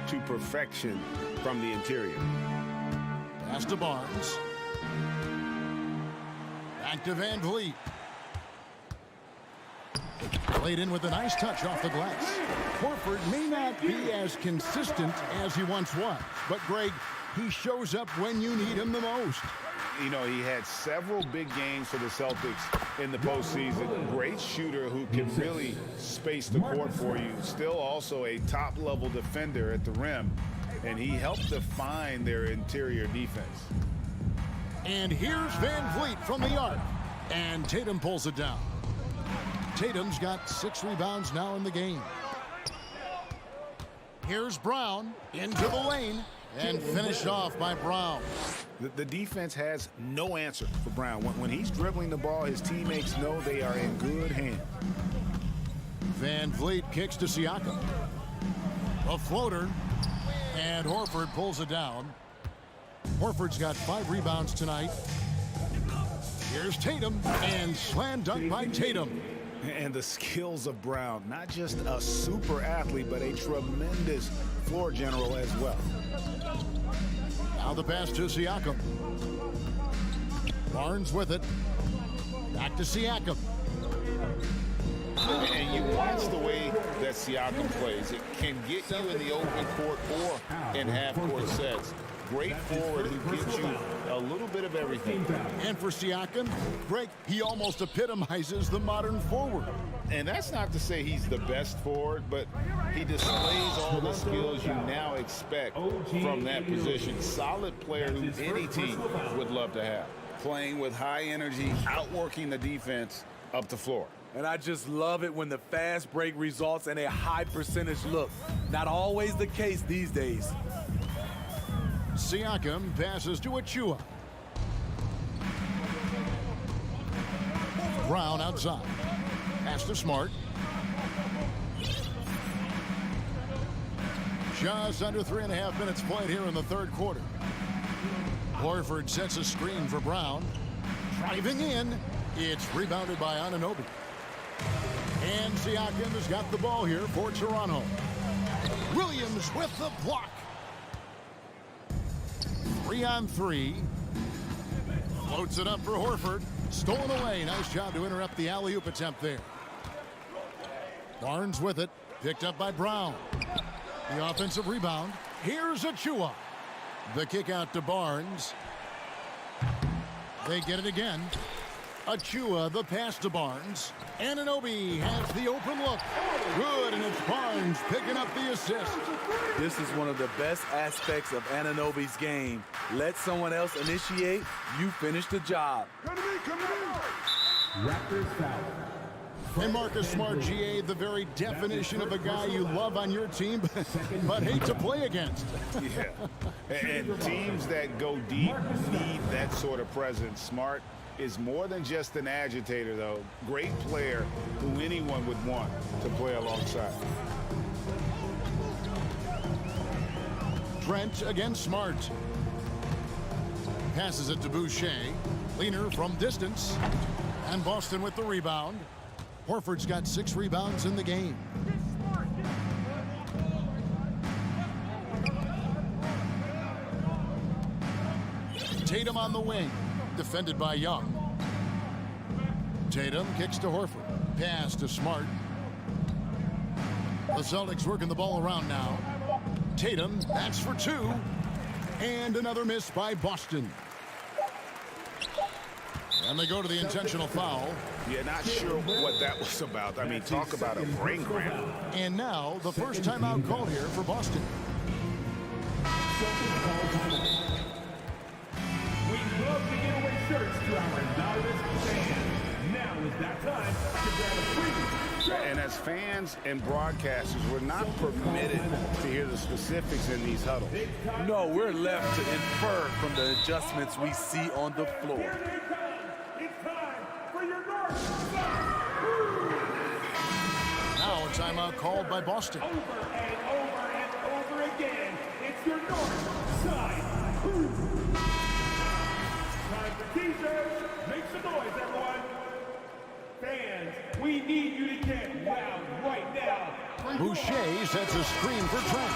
to perfection from the interior. Pass to Barnes. Back to Van Vliet. Played in with a nice touch off the glass. Horford may not be as consistent as he once was, but Greg, he shows up when you need him the most. You know, he had several big games for the Celtics in the postseason. Great shooter who can really space the court for you. Still also a top-level defender at the rim, and he helped define their interior defense. And here's Van Vliet from the arc, and Tatum pulls it down. Tatum's got 6 rebounds now in the game. Here's Brown into the lane and finished off by Brown. The defense has no answer for Brown. When he's dribbling the ball, his teammates know they are in good hands. Van Vliet kicks to Siakam. A floater, and Horford pulls it down. Horford's got 5 rebounds tonight. Here's Tatum, and slam dunk by Tatum. And the skills of Brown, not just a super athlete, but a tremendous floor general as well. Now the pass to Siakam. Barnes with it. Back to Siakam. And you watch the way that Siakam plays. It can get you in the open court or in half-court sets. Great forward who gives you a little bit of everything. And for Siakam, Greg, he almost epitomizes the modern forward. And that's not to say he's the best forward, but he displays all the skills you now expect from that position. Solid player who any team would love to have. Playing with high energy, outworking the defense up the floor. And I just love it when the fast break results in a high percentage look. Not always the case these days. Siakam passes to Achua. Brown outside. Pass to Smart. Just under 3.5 minutes played here in the third quarter. Horford sets a screen for Brown. Driving in. It's rebounded by Anunoby. And Siakam has got the ball here for Toronto. Williams with the block. 3-on-3. Floats it up for Horford. Stolen away. Nice job to interrupt the alley-oop attempt there. Barnes with it. Picked up by Brown. The offensive rebound. Here's Achua. The kick out to Barnes. They get it again. Achua, the pass to Barnes. Anunoby has the open look. Good, and it's Barnes picking up the assist. This is one of the best aspects of Anunoby's game. Let someone else initiate, you finish the job. Raptors foul. And Marcus Smart, GA, the very definition of a guy you love on your team, but hate to play against. Yeah, and teams that go deep need that sort of presence. Smart is more than just an agitator, though. Great player who anyone would want to play alongside. Trent against Smart. Passes it to Boucher. Leaner from distance. And Boston with the rebound. Horford's got 6 rebounds in the game. Tatum on the wing. Defended by Young. Tatum kicks to Horford. Pass to Smart. The Celtics working the ball around now. Tatum, that's for 2. And another miss by Boston. And they go to the intentional foul. Yeah, not sure what that was about. I mean, talk about a brain cramp. And now the first timeout called here for Boston. We love to give away shirts to our loudest fans. Now is that time to grab a free shirt. And as fans and broadcasters, we're not permitted to hear the specifics in these huddles. No, we're left to infer from the adjustments we see on the floor. It's time for your North Side Timeout called by Boston. Over and over and over again, it's your north side crew. Time for t-shirts. Make some noise, everyone. Fans, we need you to get loud right now. Boucher sets a screen for Trent.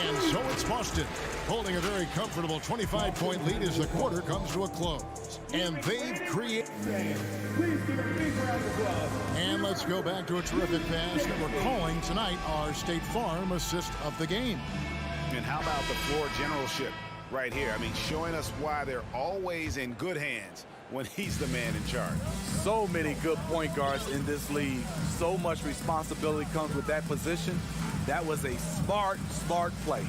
And so it's Boston, holding a very comfortable 25-point lead as the quarter comes to a close. And they've created... Please give a big round of applause. And let's go back to a terrific pass that we're calling tonight our State Farm assist of the game. And how about the floor generalship right here? I mean, showing us why they're always in good hands when he's the man in charge. So many good point guards in this league. So much responsibility comes with that position. That was a smart play.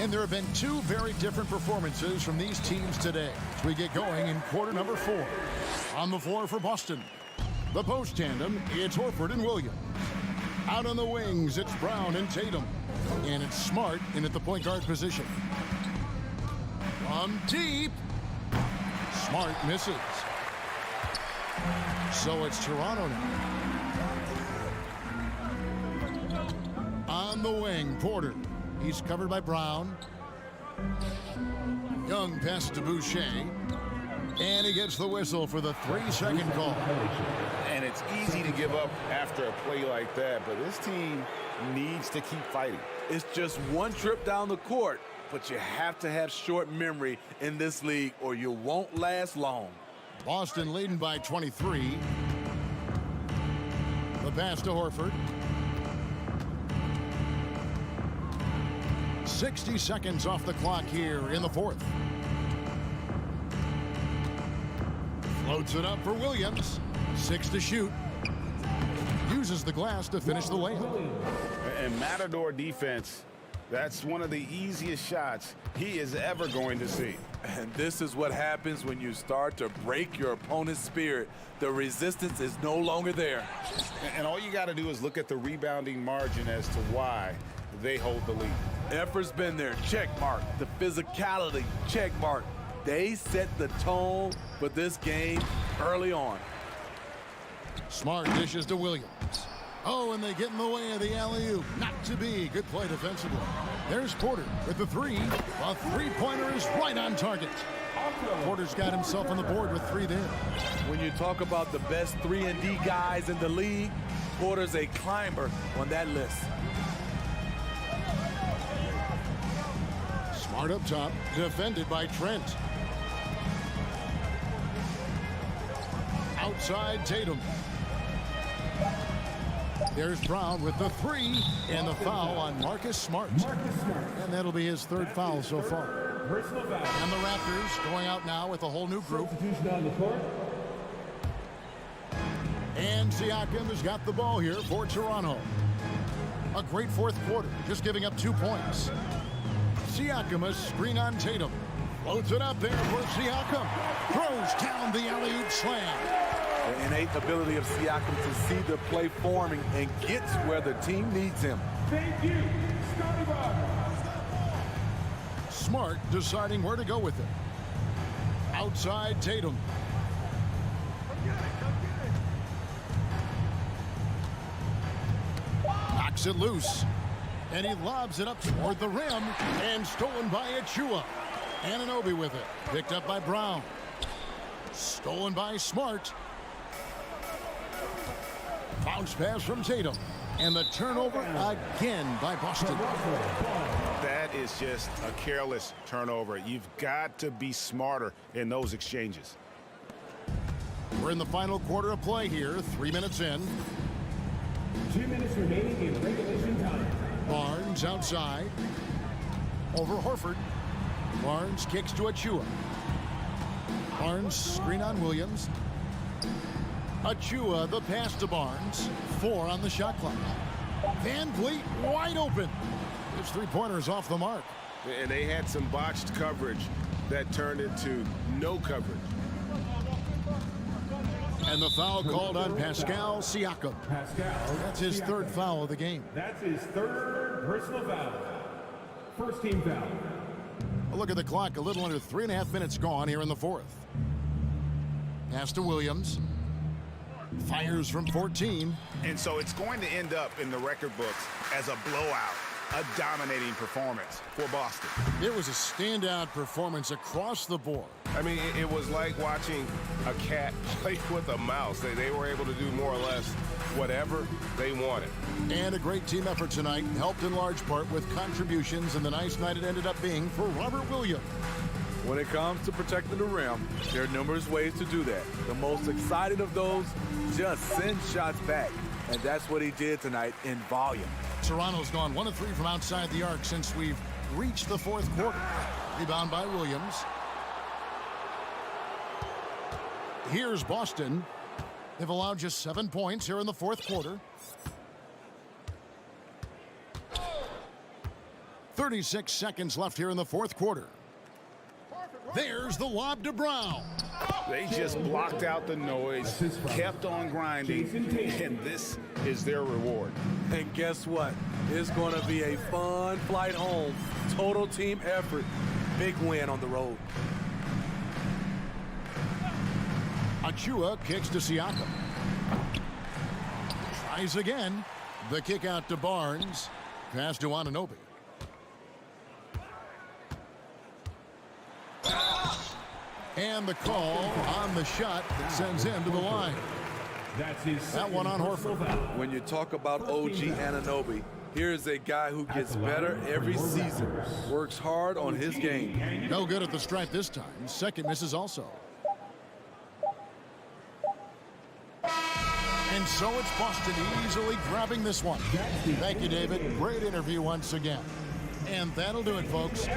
And there have been two very different performances from these teams today as we get going in quarter number 4. On the floor for Boston, the post tandem, it's Horford and Williams. Out on the wings, it's Brown and Tatum. And it's Smart in at the point guard position. From deep, Smart misses. So it's Toronto now. On the wing, Porter. He's covered by Brown. Young passes to Boucher. And he gets the whistle for the 3-second call. And it's easy to give up after a play like that, but this team needs to keep fighting. It's just one trip down the court, but you have to have short memory in this league or you won't last long. Boston leading by 23. The pass to Horford. 60 seconds off the clock here in the fourth. Floats it up for Williams. 6 to shoot. Uses the glass to finish the layup. And Matador defense, that's one of the easiest shots he is ever going to see. And this is what happens when you start to break your opponent's spirit. The resistance is no longer there. And all you got to do is look at the rebounding margin as to why they hold the lead. Effort's been there, check mark. The physicality, check mark. They set the tone for this game early on. Smart dishes to Williams. Oh, and they get in the way of the alley-oop. Not to be. Good play defensively. There's Porter with the 3. A three-pointer is right on target. Porter's got himself on the board with 3 there. When you talk about the best 3-and-D guys in the league, Porter's a climber on that list. Smart up top, defended by Trent. Outside Tatum. There's Brown with the 3 and the foul on Marcus Smart. And that'll be his 3rd foul so far. And the Raptors going out now with a whole new group. And Siakam has got the ball here for Toronto. A great fourth quarter, just giving up 2 points. Siakam, a screen on Tatum. Floats it up there for Siakam. Throws down the alley-oop slam. The innate ability of Siakam to see the play forming and gets where the team needs him. Thank you, Scotty Bob. Smart deciding where to go with it. Outside Tatum. Knocks it loose. And he lobs it up toward the rim. And stolen by Achua. Anunoby with it. Picked up by Brown. Stolen by Smart. Bounce pass from Tatum. And the turnover again by Boston. That is just a careless turnover. You've got to be smarter in those exchanges. We're in the final quarter of play here. 3 minutes in. 2 minutes remaining in regulation time. Barnes outside. Over Horford. Barnes kicks to Achua. Barnes screen on Williams. Achua, the pass to Barnes. 4 on the shot clock. Van Vliet wide open. His three-pointer is off the mark. And they had some botched coverage that turned into no coverage. And the foul called on Pascal Siakam. Pascal. That's his 3rd foul of the game. That's his 3rd personal foul. First team foul. A look at the clock. A little under 3.5 minutes gone here in the 4th. Pass to Williams. Fires from 14. And so it's going to end up in the record books as a blowout, a dominating performance for Boston. It was a standout performance across the board. I mean, it was like watching a cat play with a mouse. They were able to do more or less whatever they wanted. And a great team effort tonight, helped in large part with contributions, and the nice night it ended up being for Robert Williams. When it comes to protecting the rim, there are numerous ways to do that. The most exciting of those, just send shots back. And that's what he did tonight in volume. Toronto's gone 1 of 3 from outside the arc since we've reached the fourth quarter. Rebound by Williams. Here's Boston. They've allowed just 7 points here in the fourth quarter. 36 seconds left here in the fourth quarter. There's the lob to Brown. They just blocked out the noise, kept on grinding, and this is their reward. And guess what? It's going to be a fun flight home. Total team effort. Big win on the road. Achua kicks to Siakam. Tries again. The kick out to Barnes. Pass to Anunoby. And the call on the shot that sends him to the line. That one on Horford. When you talk about OG Anunoby, here's a guy who gets better every season. Works hard on his game. No good at the stripe this time. Second misses also. And so it's Boston easily grabbing this one. Thank you, David. Great interview once again. And that'll do it, folks.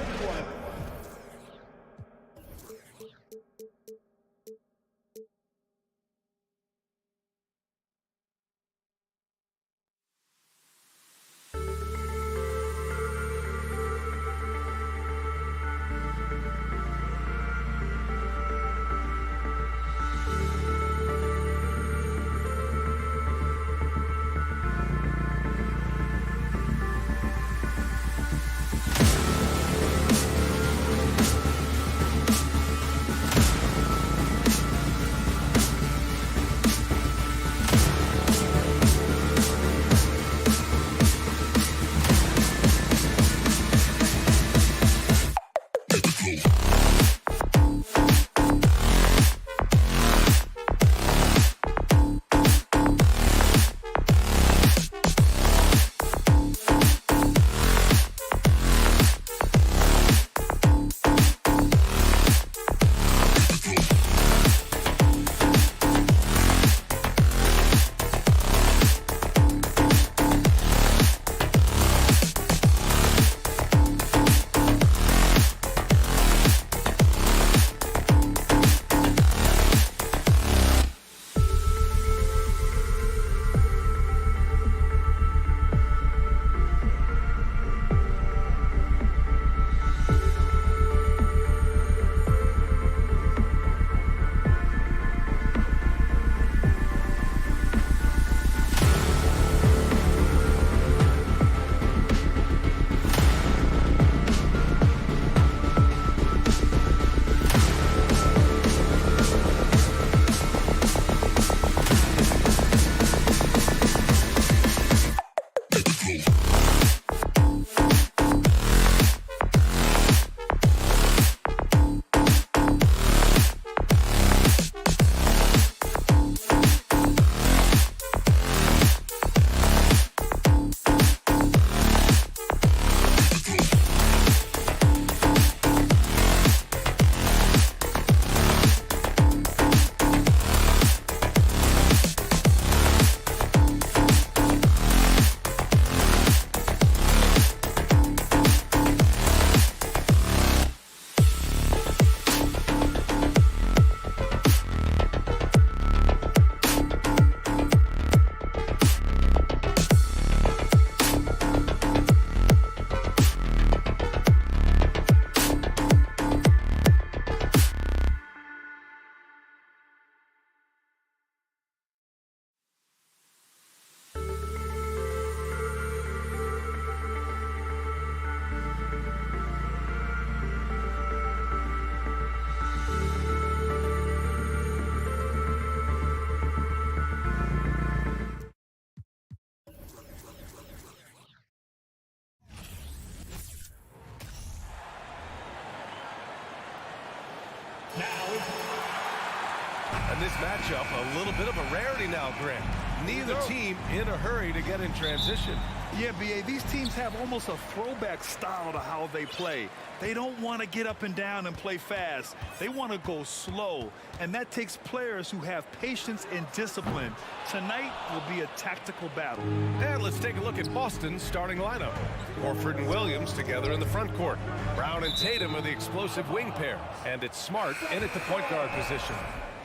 matchup a little bit of a rarity now, Grant. Neither team in a hurry to get in transition. Yeah, B.A., these teams have almost a throwback style to how they play. They don't want to get up and down and play fast. They want to go slow, and that takes players who have patience and discipline. Tonight will be a tactical battle. And let's take a look at Boston's starting lineup. Horford and Williams together in the front court. Brown and Tatum are the explosive wing pair, and it's Smart in at the point guard position.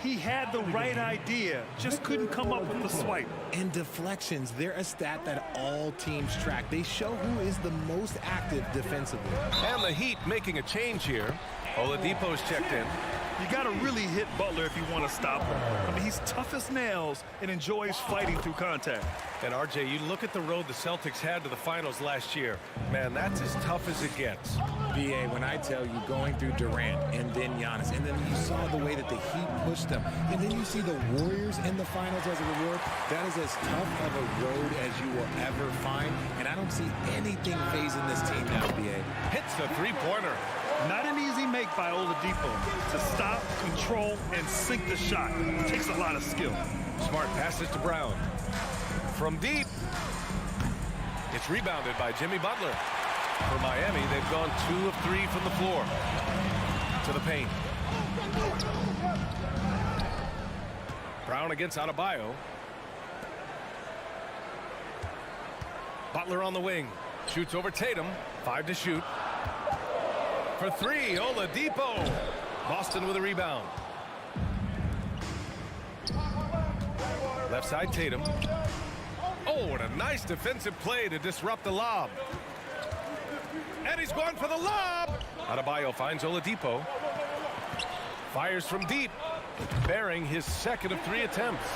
He had the right idea, just couldn't come up with the swipe. And deflections, they're a stat that all teams track. They show who is the most active defensively. And the Heat making a change here. Oladipo's checked in. You got to really hit Butler if you want to stop him. I mean, he's tough as nails and enjoys fighting through contact. And RJ, you look at the road the Celtics had to the finals last year. Man, that's as tough as it gets. BA, when I tell you going through Durant and then Giannis, and then you saw the way that the Heat pushed them, and then you see the Warriors in the finals as a reward, that is as tough of a road as you will ever find. And I don't see anything phasing this team now, BA. Hits the three-pointer. Not an easy make by Oladipo to stop, control, and sink the shot. It takes a lot of skill. Smart passes to Brown. From deep. It's rebounded by Jimmy Butler. For Miami, they've gone 2 of 3 from the floor. To the paint. Brown against Adebayo. Butler on the wing. Shoots over Tatum. 5 to shoot. For 3, Oladipo. Boston with a rebound. Left side, Tatum. Oh, and a nice defensive play to disrupt the lob. And he's going for the lob. Adebayo finds Oladipo. Fires from deep. Bearing his second of 3 attempts.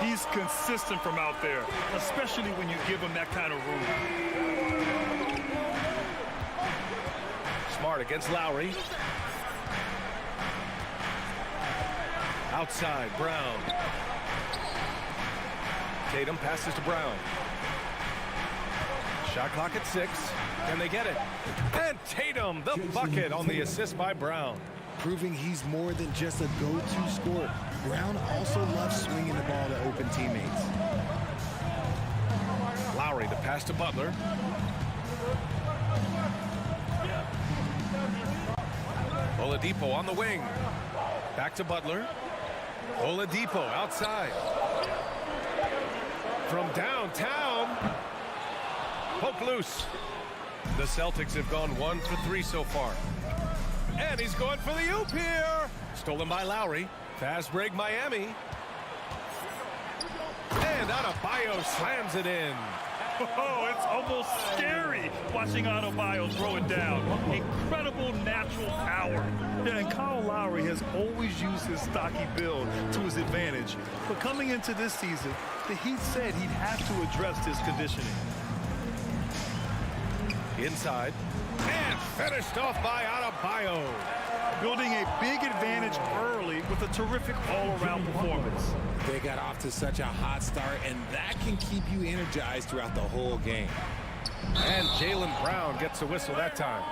He's consistent from out there, especially when you give him that kind of room. Smart against Lowry. Outside, Brown. Tatum passes to Brown. Shot clock at 6. Can they get it? And Tatum, the bucket on the assist by Brown. Proving he's more than just a go-to scorer. Brown also loves swinging the ball to open teammates. Lowry, the pass to Butler. Oladipo on the wing. Back to Butler. Oladipo outside. From downtown. Poke loose. The Celtics have gone 1 for 3 so far. And he's going for the oop here. Stolen by Lowry. Fast break Miami. And Adebayo slams it in. Oh, it's almost scary watching Adebayo throw it down. Incredible natural power. Yeah, and Kyle Lowry has always used his stocky build to his advantage. But coming into this season, the Heat said he'd have to address his conditioning. Inside. And finished off by Adebayo. Building a big advantage early with a terrific all-around performance. They got off to such a hot start, and that can keep you energized throughout the whole game. And Jaylen Brown gets a whistle that time.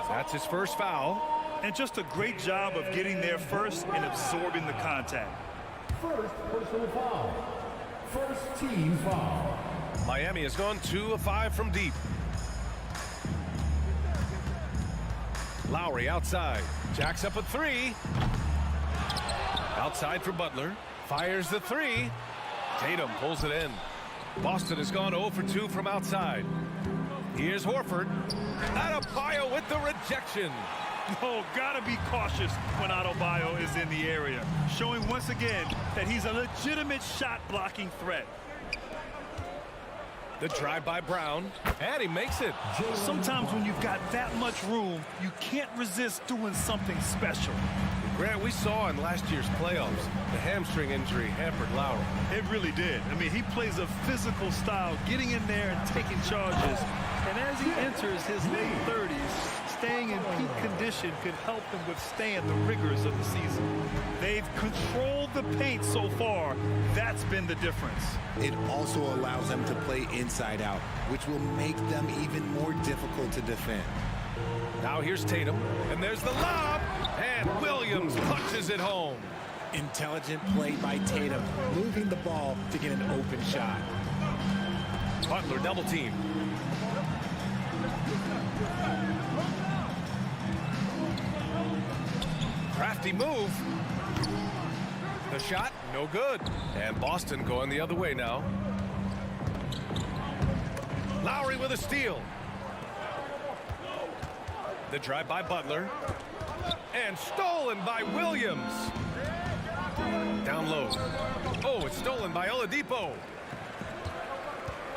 That's his first foul. And just a great job of getting there first and absorbing the contact. First personal foul. First team foul. Miami has gone 2 of 5 from deep. Lowry outside. Jacks up a 3. Outside for Butler. Fires the 3. Tatum pulls it in. Boston has gone 0 for 2 from outside. Here's Horford. Adebayo with the rejection. Oh, gotta be cautious when Adebayo is in the area. Showing once again that he's a legitimate shot blocking threat. The drive by Brown. And he makes it. Sometimes when you've got that much room, you can't resist doing something special. Grant, we saw in last year's playoffs, the hamstring injury hampered Lowry. It really did. I mean, he plays a physical style, getting in there and taking charges. And as he enters his late 30s, staying in peak condition could help him withstand the rigors of the season. They've controlled the paint so far. That's been the difference. It also allows them to play inside out, which will make them even more difficult to defend. Now here's Tatum, and there's the lob, and Williams punches it home. Intelligent play by Tatum, moving the ball to get an open shot. Butler double team. Crafty move. The shot, no good. And Boston going the other way now. Lowry with a steal. The drive by Butler. And stolen by Williams. Down low. Oh, it's stolen by Oladipo.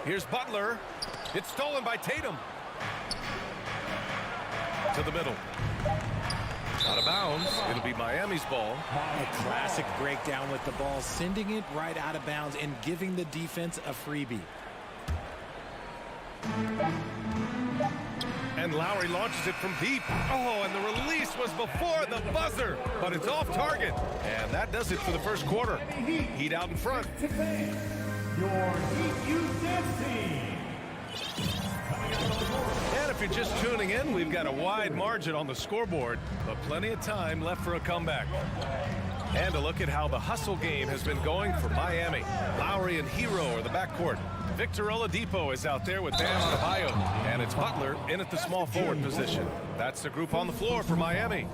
Here's Butler. It's stolen by Tatum. To the middle. Out of bounds. It'll be Miami's ball. A classic breakdown with the ball, sending it right out of bounds and giving the defense a freebie. And Lowry launches it from deep. Oh, and the release was before the buzzer, but it's off target. And that does it for the first quarter. Heat out in front. Your Heat U10 team. And if you're just tuning in, we've got a wide margin on the scoreboard, but plenty of time left for a comeback. And a look at how the hustle game has been going for Miami. Lowry and Hero are the backcourt. Victor Oladipo is out there with Bam Adebayo, and it's Butler in at the small forward position. That's the group on the floor for Miami.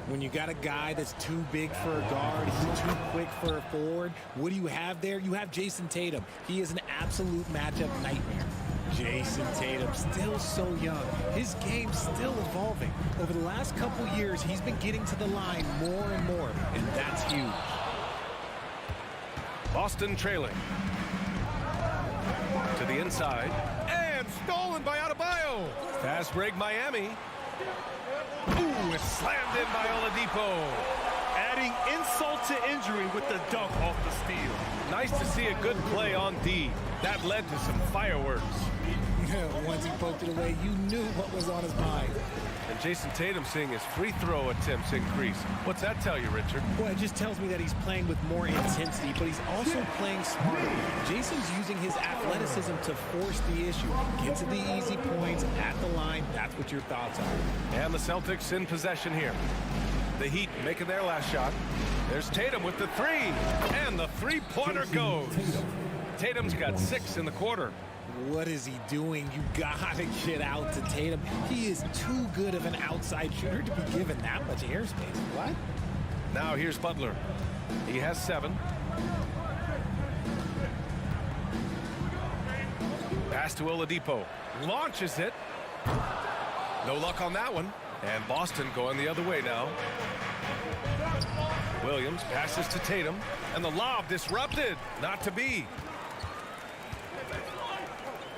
When you got a guy that's too big for a guard, he's too quick for a forward, what do you have there? You have Jason Tatum. He is an absolute matchup nightmare. Jason Tatum, still so young. His game's still evolving. Over the last couple years, he's been getting to the line more and more, and that's huge. Boston trailing. To the inside. And stolen by Adebayo. Fast break Miami. Ooh, it's slammed in by Oladipo. Adding insult to injury with the dunk off the steal. Nice to see a good play on D. That led to some fireworks. Once he poked it away, you knew what was on his mind. And Jason Tatum seeing his free throw attempts increase. What's that tell you, Richard? Well, it just tells me that he's playing with more intensity, but he's also playing smarter. Jason's using his athleticism to force the issue. Get to the easy points at the line. That's what your thoughts are. And the Celtics in possession here. The Heat making their last shot. There's Tatum with the three. And the three-pointer goes. Tatum's got 6 in the quarter. What is he doing? You gotta get out to Tatum. He is too good of an outside shooter to be given that much airspace. What? Now here's Butler. He has 7. Pass to Oladipo. Launches it. No luck on that one. And Boston going the other way now. Williams passes to Tatum. And the lob disrupted. Not to be.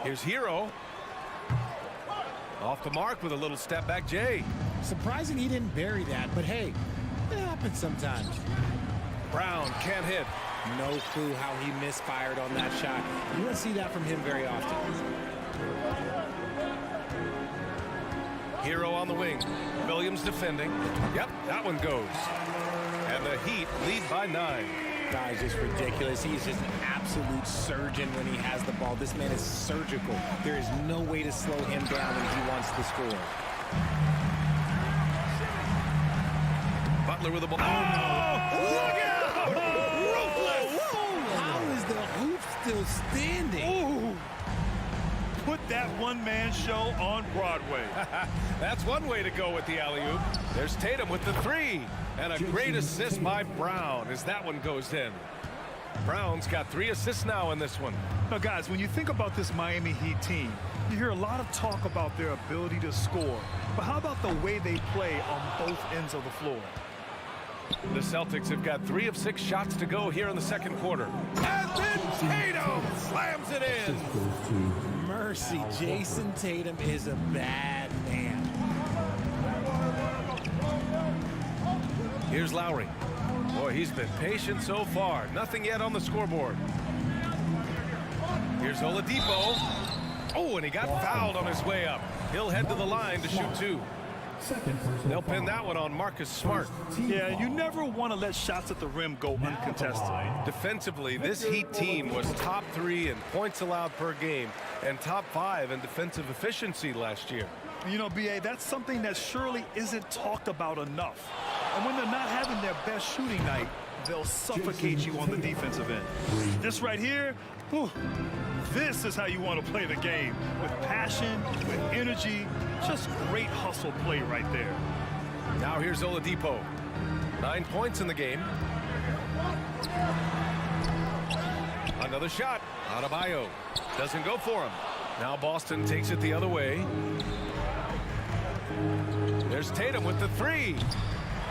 Here's Hero. Off the mark with a little step back Jay. Surprising he didn't bury that, but hey, it happens sometimes. Brown can't hit. No clue how he misfired on that shot. You don't see that from him very often. Hero on the wing. Williams defending. Yep, that one goes. And the Heat lead by 9. Guy's just ridiculous. He's just an absolute surgeon when he has the ball. This man is surgical. There is no way to slow him down when he wants to score. Butler with the ball. Oh, no! Look out! Ruthless! How is the hoop still standing? Ooh. Put that one-man show on Broadway. That's one way to go with the alley-oop. There's Tatum with the 3. And a great assist by Brown as that one goes in. Brown's got 3 assists now in this one. Now, guys, when you think about this Miami Heat team, you hear a lot of talk about their ability to score. But how about the way they play on both ends of the floor? The Celtics have got 3 of 6 shots to go here in the second quarter. And then Tatum slams it in. Mercy, Jason Tatum is a bad man. Here's Lowry. Boy, he's been patient so far. Nothing yet on the scoreboard. Here's Oladipo. Oh, and he got fouled on his way up. He'll head to the line to shoot 2. They'll pin that one on Marcus Smart. Yeah, you never want to let shots at the rim go uncontested. Defensively, this Heat team was top 3 in points allowed per game and top 5 in defensive efficiency last year. You know, B.A., that's something that surely isn't talked about enough. And when they're not having their best shooting night, they'll suffocate you on the defensive end. This right here, whew, this is how you want to play the game. With passion, with energy, just great hustle play right there. Now here's Oladipo. 9 points in the game. Another shot. Adebayo doesn't go for him. Now Boston takes it the other way. There's Tatum with the three.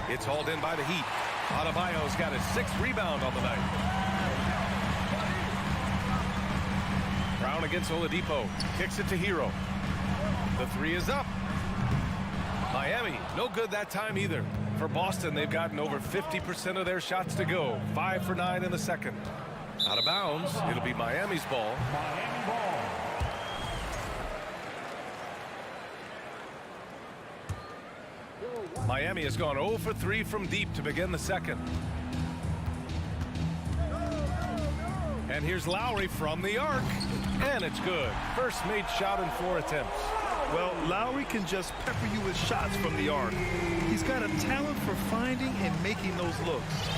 It's hauled in by the Heat. Adebayo's got his 6th rebound on the night. Brown against Oladipo. Kicks it to Hero. The three is up. Miami, no good that time either. For Boston, they've gotten over 50% of their shots to go. 5 for 9 in the second. Out of bounds. It'll be Miami's ball. Miami ball. Miami has gone 0 for 3 from deep to begin the second. And here's Lowry from the arc. And it's good. First made shot in 4 attempts. Well, Lowry can just pepper you with shots from the arc. He's got a talent for finding and making those looks.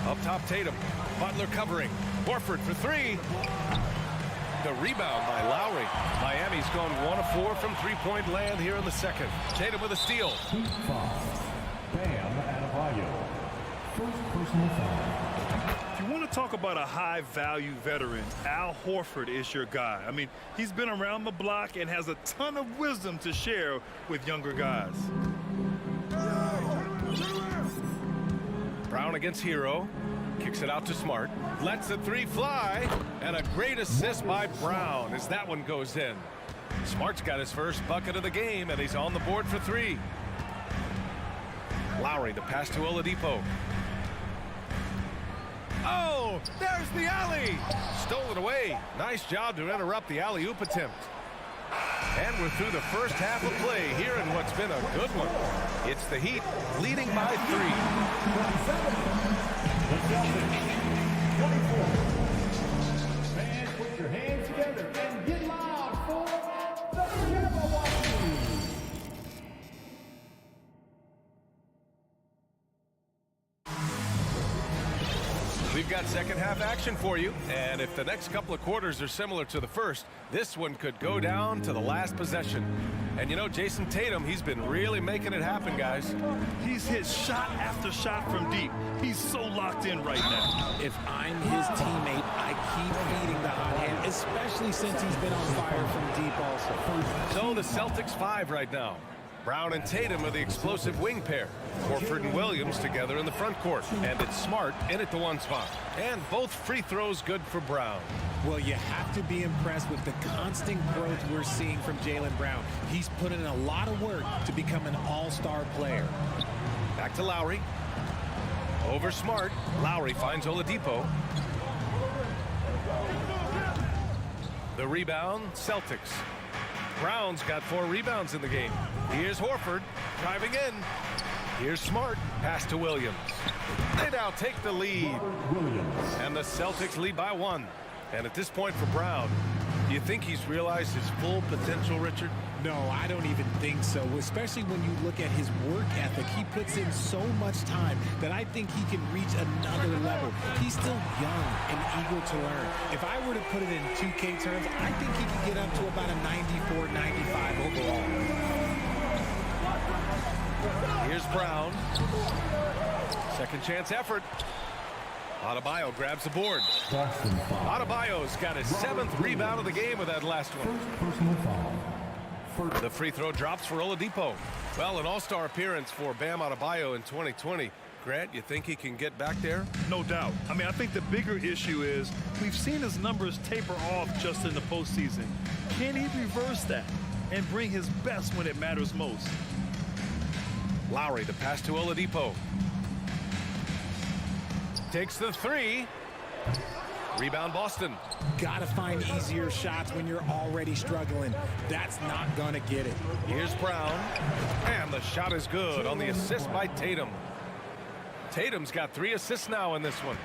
Up top, Tatum. Butler covering. Horford for 3. The rebound by Lowry. Miami's gone 1 of 4 from three-point land here in the second. Tatum with a steal. Heat foul. Bam Adebayo. First personal foul. If you want to talk about a high-value veteran, Al Horford is your guy. I mean, he's been around the block and has a ton of wisdom to share with younger guys. Brown against Hero. Kicks it out to Smart. Lets the three fly. And a great assist by Brown as that one goes in. Smart's got his first bucket of the game, and he's on the board for 3. Lowry, the pass to Oladipo. Oh, there's the alley. Stolen away. Nice job to interrupt the alley-oop attempt. And we're through the first half of play here in what's been a good one. It's the Heat leading by 3. The Celtics, 24. Fans, put your hands together and get loud for the Cavaliers. We've got second half action for you, and if the next couple of quarters are similar to the first, this one could go down to the last possession. And you know, Jason Tatum, he's been really making it happen, guys. He's hit shot after shot from deep. He's so locked in right now. If I'm his teammate, I keep feeding the hot hand, especially since he's been on fire from deep also. So the Celtics 5 right now. Brown and Tatum are the explosive wing pair. Horford and Williams together in the front court. And it's Smart in at the 1 spot. And both free throws good for Brown. Well, you have to be impressed with the constant growth we're seeing from Jaylen Brown. He's put in a lot of work to become an all-star player. Back to Lowry. Over Smart. Lowry finds Oladipo. The rebound, Celtics. Brown's got 4 rebounds in the game. Here's Horford driving in. Here's Smart. Pass to Williams. They now take the lead. And the Celtics lead by 1. And at this point for Brown, do you think he's realized his full potential, Richard? No, I don't even think so, especially when you look at his work ethic. He puts in so much time that I think he can reach another level. He's still young and eager to learn. If I were to put it in 2K terms, I think he could get up to about a 94, 95 overall. Here's Brown. Second chance effort. Adebayo grabs the board. Adebayo's got his 7th rebound of the game with that last one. Personal foul. The free throw drops for Oladipo. Well, an all-star appearance for Bam Adebayo in 2020. Grant, you think he can get back there? No doubt. I mean, I think the bigger issue is we've seen his numbers taper off just in the postseason. Can he reverse that and bring his best when it matters most? Lowry, the pass to Oladipo. Takes the 3. Rebound Boston. Gotta find easier shots when you're already struggling. That's not gonna get it. Here's Brown. And the shot is good on the assist by Tatum. Tatum's got 3 assists now in this one.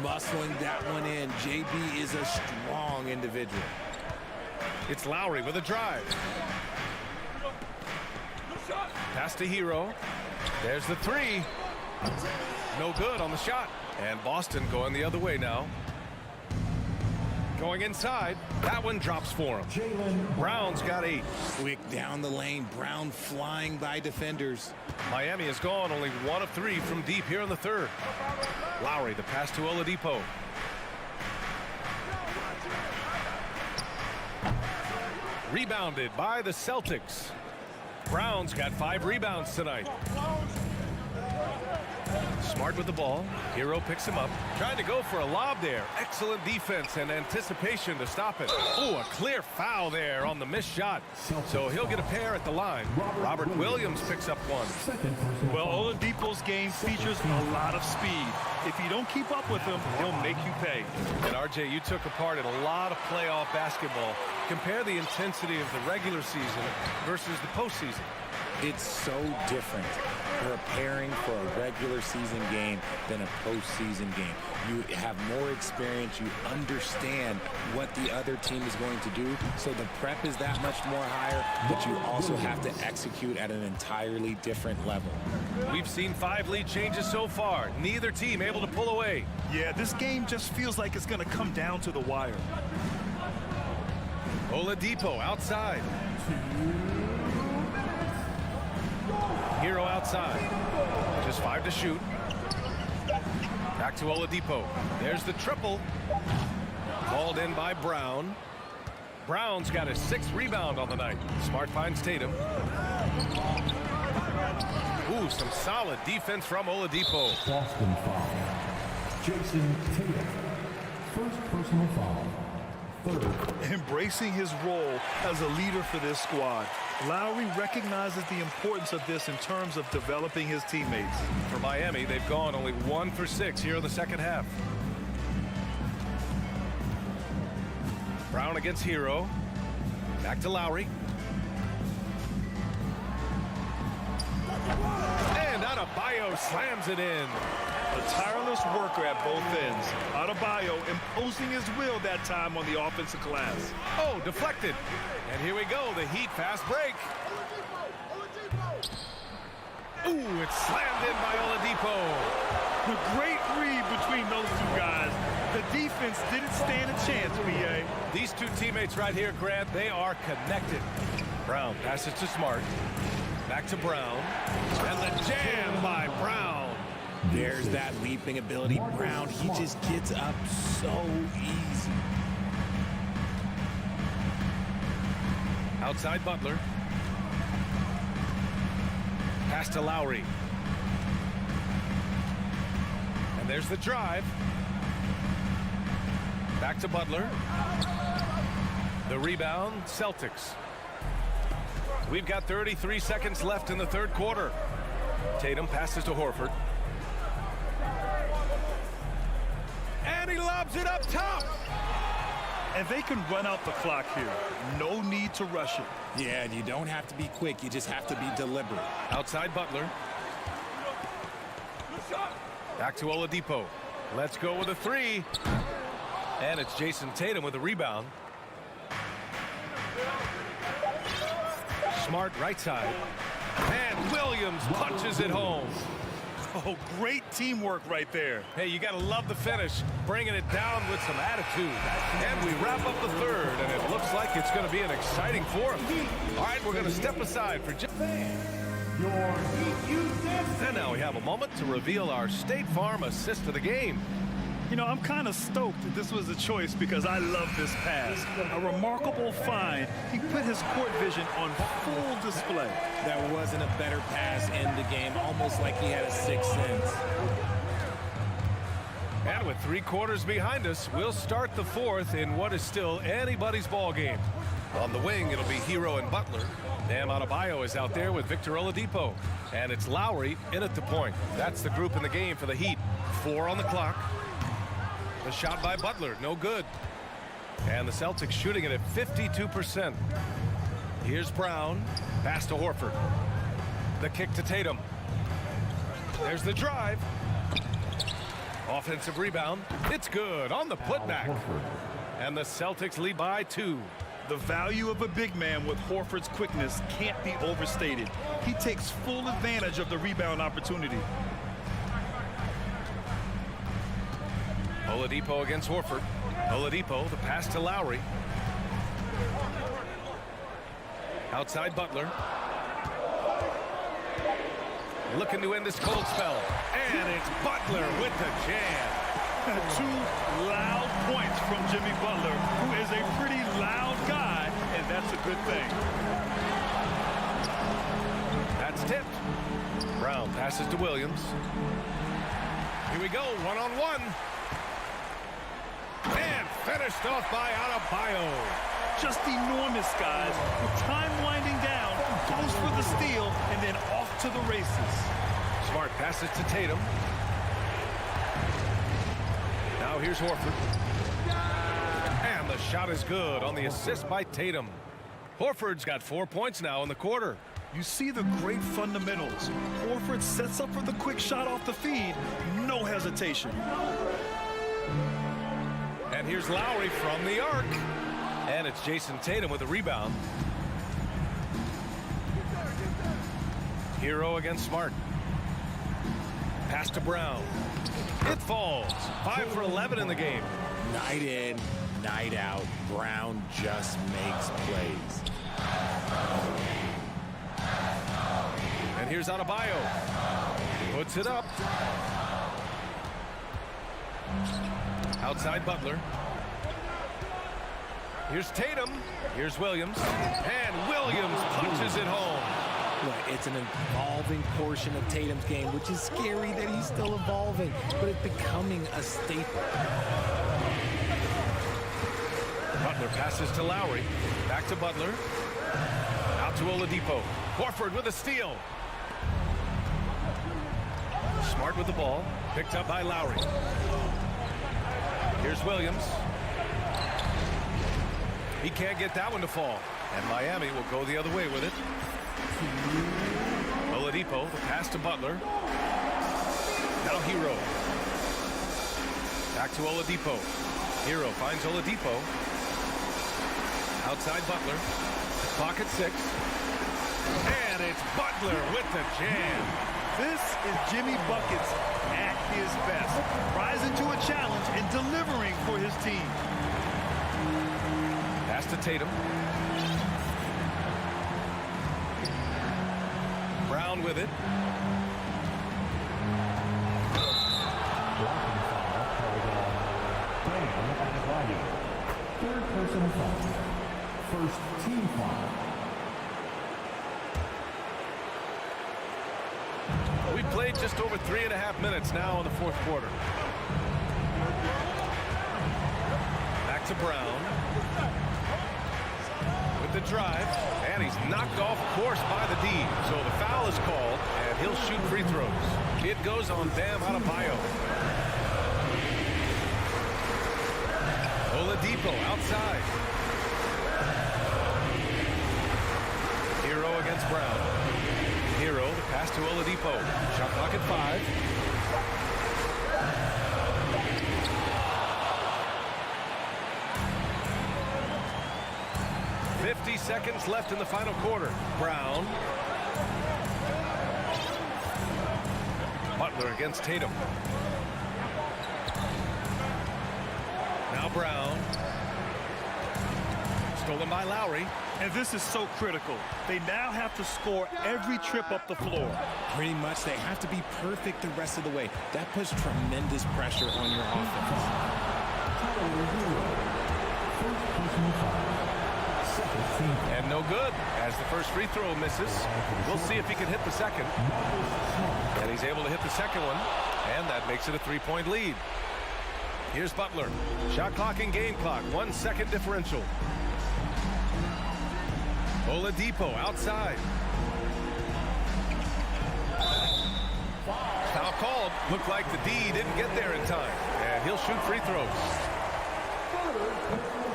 Muscling that one in. JB is a strong individual. It's Lowry with a drive. Pass to Hero. There's the three. No good on the shot. And Boston going the other way now. Going inside. That one drops for him. Brown's got 8. Quick down the lane. Brown flying by defenders. Miami has gone only 1 of 3 from deep here in the third. Lowry, the pass to Oladipo. Rebounded by the Celtics. Brown's got 5 rebounds tonight. Smart with the ball. Hero picks him up. Trying to go for a lob there. Excellent defense and anticipation to stop it. Oh, a clear foul there on the missed shot. So he'll get a pair at the line. Robert Williams picks up 1. Well, Oladipo's game features a lot of speed. If you don't keep up with him, he'll make you pay. And RJ, you took a part in a lot of playoff basketball. Compare the intensity of the regular season versus the postseason. It's so different preparing for a regular season game than a postseason game. You have more experience. You understand what the other team is going to do. So the prep is that much more higher, but you also have to execute at an entirely different level. We've seen 5 lead changes so far. Neither team able to pull away. Yeah, this game just feels like it's going to come down to the wire. Oladipo outside. Hero outside. Just 5 to shoot. Back to Oladipo. There's the triple. Called in by Brown. Brown's got his 6th rebound on the night. Smart finds Tatum. Ooh, some solid defense from Oladipo. Boston foul. Jason Tatum. First personal foul. Embracing his role as a leader for this squad. Lowry recognizes the importance of this in terms of developing his teammates. For Miami, they've gone only 1 for 6 here in the second half. Brown against Hero. Back to Lowry. And Adebayo slams it in. A tireless worker at both ends. Adebayo imposing his will that time on the offensive glass. Oh, deflected. And here we go, the Heat fast break. Ooh, it's slammed in by Oladipo. The great read between those two guys. The defense didn't stand a chance, B.A. These two teammates right here, Grant, they are connected. Brown passes to Smart. Back to Brown. And the jam by Brown. There's that leaping ability. Brown, he just gets up so easy. Outside Butler. Pass to Lowry. And there's the drive. Back to Butler. The rebound, Celtics. We've got 33 seconds left in the third quarter. Tatum passes to Horford. And he lobs it up top. And they can run out the clock here. No need to rush it. Yeah, you don't have to be quick. You just have to be deliberate. Outside Butler. Back to Oladipo. Let's go with a 3. And it's Jason Tatum with a rebound. Smart right side. And Williams punches it home. Oh, great teamwork right there. Hey, you got to love the finish. Bringing it down with some attitude. And we wrap up the third, and it looks like it's going to be an exciting fourth. All right, we're going to step aside for just... And now we have a moment to reveal our State Farm assist of the game. You know, I'm kind of stoked that this was a choice because I love this pass. A remarkable find. He put his court vision on full display. There wasn't a better pass in the game, almost like he had a sixth sense. And with 3 quarters behind us, we'll start the fourth in what is still anybody's ball game. On the wing, it'll be Hero and Butler. Bam Adebayo is out there with Victor Oladipo. And it's Lowry in at the point. That's the group in the game for the Heat. 4 on the clock. The shot by Butler, no good. And the Celtics shooting it at 52%. Here's Brown. Pass to Horford. The kick to Tatum. There's the drive. Offensive rebound. It's good on the putback. And the Celtics lead by 2. The value of a big man with Horford's quickness can't be overstated. He takes full advantage of the rebound opportunity. Oladipo against Horford. Oladipo, the pass to Lowry. Outside Butler. Looking to end this cold spell. And it's Butler with the jam. 2 loud points from Jimmy Butler, who is a pretty loud guy, and that's a good thing. That's tipped. Brown passes to Williams. Here we go, one-on-one. And finished off by Adebayo. Just enormous, guys. With time winding down, goes for the steal, and then off to the races. Smart passes to Tatum. Now here's Horford. And the shot is good on the assist by Tatum. Horford's got 4 points now in the quarter. You see the great fundamentals. Horford sets up for the quick shot off the feed. No hesitation. And here's Lowry from the arc. And it's Jason Tatum with a rebound. Hero against Smart. Pass to Brown. It falls. 5 for 11 in the game. Night in, night out, Brown just makes plays. And here's Adebayo. Puts it up. Outside Butler. Here's Tatum. Here's Williams. And Williams punches it home. Look, it's an evolving portion of Tatum's game, which is scary that he's still evolving, but it's becoming a staple. Butler passes to Lowry. Back to Butler. Out to Oladipo. Horford with a steal. Smart with the ball. Picked up by Lowry. Here's Williams. He can't get that one to fall. And Miami will go the other way with it. Oladipo, the pass to Butler. Now Hero. Back to Oladipo. Hero finds Oladipo. Outside Butler. Pocket 6. And it's Butler with the jam. This is Jimmy Buckets at his best. Rising to a challenge and delivering for his team. Pass to Tatum. Brown with it. Third personal foul. First team foul. We've played just over 3.5 minutes now in the fourth quarter. Back to Brown. With the drive. And he's knocked off course by the D. So the foul is called, and he'll shoot free throws. It goes on Bam Adebayo. Oladipo outside. Hero against Brown. Hero, the pass to Oladipo. Shot clock at 5. $50 seconds left in the final quarter. Brown. Butler against Tatum. Now Brown. Stolen by Lowry. And this is so critical. They now have to score every trip up the floor. Pretty much, they have to be perfect the rest of the way. That puts tremendous pressure on your offense. And no good as the first free throw misses. We'll see if he can hit the second. And he's able to hit the second one. And that makes it a 3-point lead. Here's Butler. Shot clock and game clock. 1 second differential. Oladipo outside. Foul called. Looked like the D didn't get there in time. And he'll shoot free throws.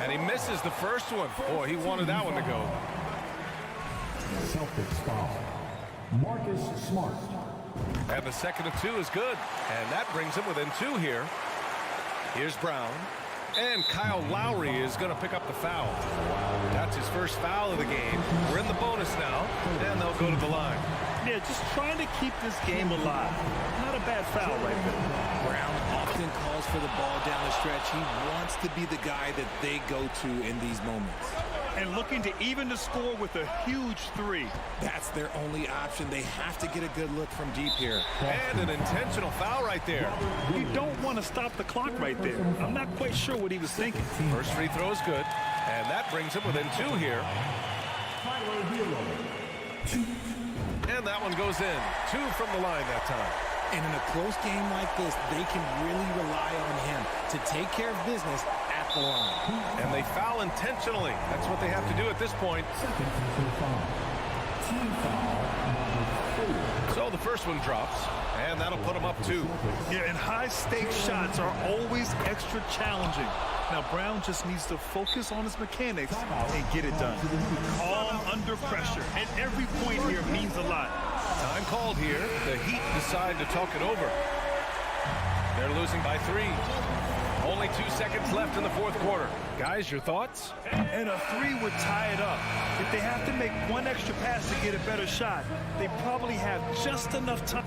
And he misses the first one. Boy, he wanted that one to go. Celtics foul. Marcus Smart. And the second of 2 is good. And that brings him within 2 here. Here's Brown. And Kyle Lowry is going to pick up the foul. That's his first foul of the game. We're in the bonus now, and they'll go to the line. Yeah, just trying to keep this game alive. Not a bad foul right there. Brown often calls for the ball down the stretch. He wants to be the guy that they go to in these moments. And looking to even the score with a huge three. That's their only option. They have to get a good look from deep here. And an intentional foul right there. You don't want to stop the clock right there. I'm not quite sure what he was thinking. First free throw is good, and that brings him within 2 here. And that one goes in. 2 from the line that time. And in a close game like this, they can really rely on him to take care of business at the line. And they foul intentionally. That's what they have to do at this point. So the first one drops, and that'll put them up 2. Yeah, and high-stakes shots are always extra challenging. Now, Brown just needs to focus on his mechanics and get it done. Calm under pressure, and every point here means a lot. Time called here. The Heat decide to talk it over. They're losing by 3. Only 2 seconds left in the fourth quarter. Guys, your thoughts? And a 3 would tie it up. If they have to make one extra pass to get a better shot, they probably have just enough time.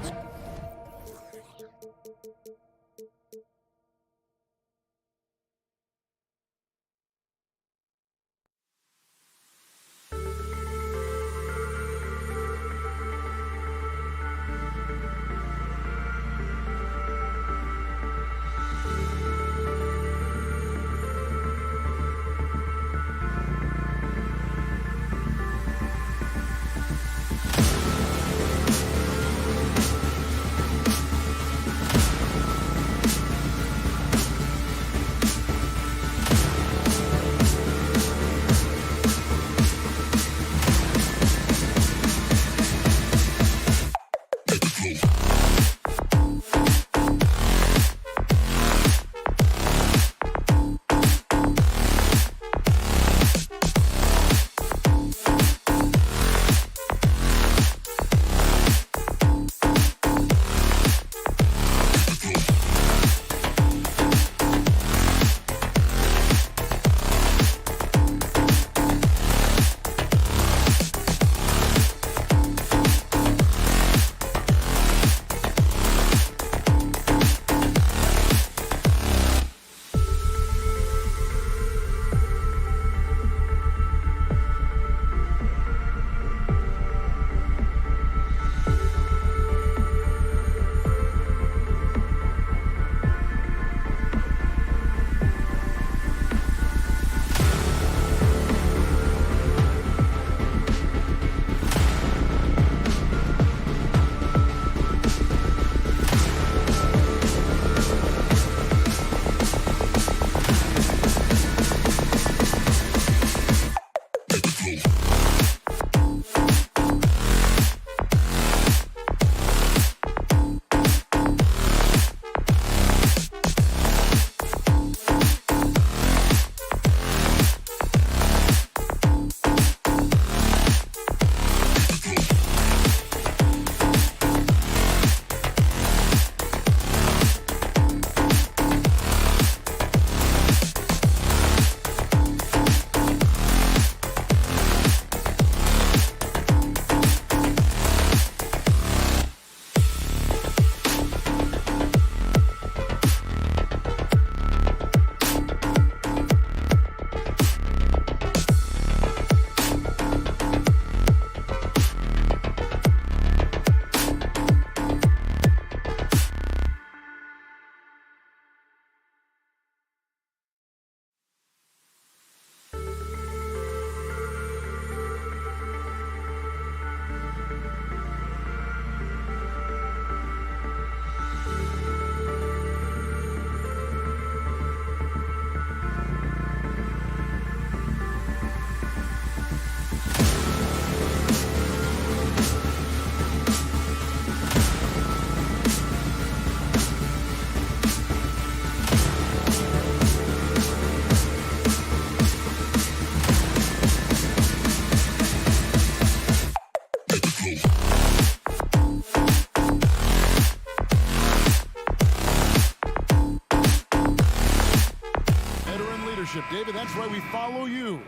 why we follow you.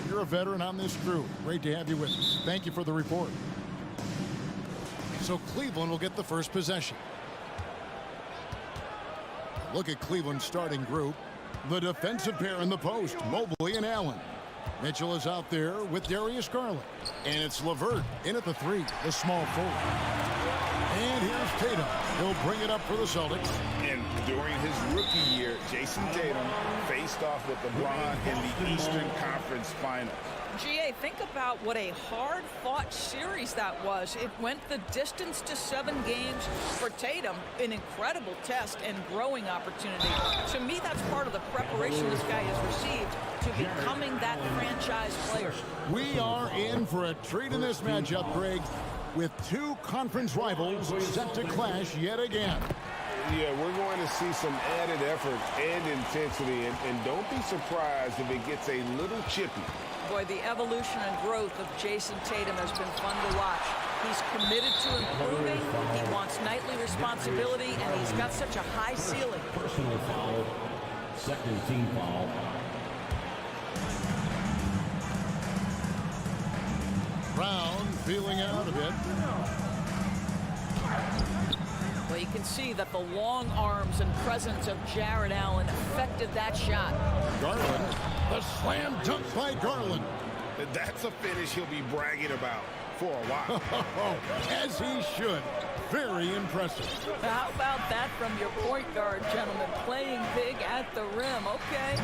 You're a veteran on this crew. Great to have you with us. Thank you for the report. So Cleveland will get the first possession. Look at Cleveland's starting group. The defensive pair in the post, Mobley and Allen. Mitchell is out there with Darius Garland. And it's LeVert in at the 3, the small forward. And here's Tatum. He'll bring it up for the Celtics. And during his rookie year, Jason Tatum faced off with LeBron in the Eastern Conference Final. GA, think about what a hard-fought series that was. It went the distance to 7 games for Tatum. An incredible test and growing opportunity. To me, that's part of the preparation this guy has received to becoming that franchise player. We are in for a treat in this matchup, Greg, with 2 conference rivals set to clash yet again. Yeah, we're going to see some added effort and intensity, and don't be surprised if it gets a little chippy. Boy, the evolution and growth of Jason Tatum has been fun to watch. He's committed to improving, he wants nightly responsibility, and he's got such a high ceiling. Personal foul. Second team foul. Brown feeling out a bit. Well, you can see that the long arms and presence of Jared Allen affected that shot. Garland, the slam dunk by Garland. That's a finish he'll be bragging about for a while. As he should. Very impressive. How about that from your point guard, gentlemen? Playing big at the rim. Okay.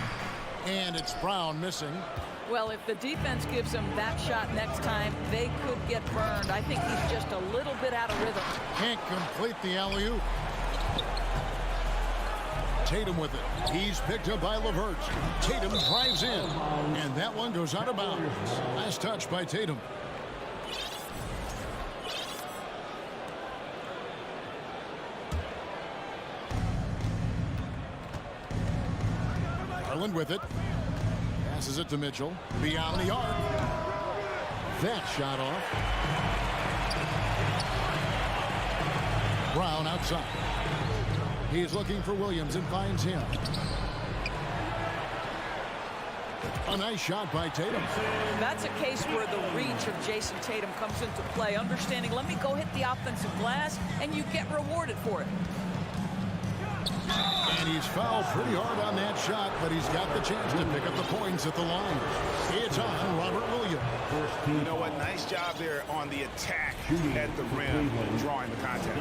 And it's Brown missing. Well, if the defense gives him that shot next time, they could get burned. I think he's just a little bit out of rhythm. Can't complete the alley-oop. Tatum with it. He's picked up by LeVert. Tatum drives in. And that one goes out of bounds. Nice touch by Tatum. Garland with it. Passes it to Mitchell. Beyond the arc. That shot off. Brown outside. He's looking for Williams and finds him. A nice shot by Tatum. That's a case where the reach of Jason Tatum comes into play. Understanding, let me go hit the offensive glass, and you get rewarded for it. And he's fouled pretty hard on that shot, but he's got the chance to pick up the points at the line. It's on Robert Williams. You know what? Nice job there on the attack at the rim, drawing the contact.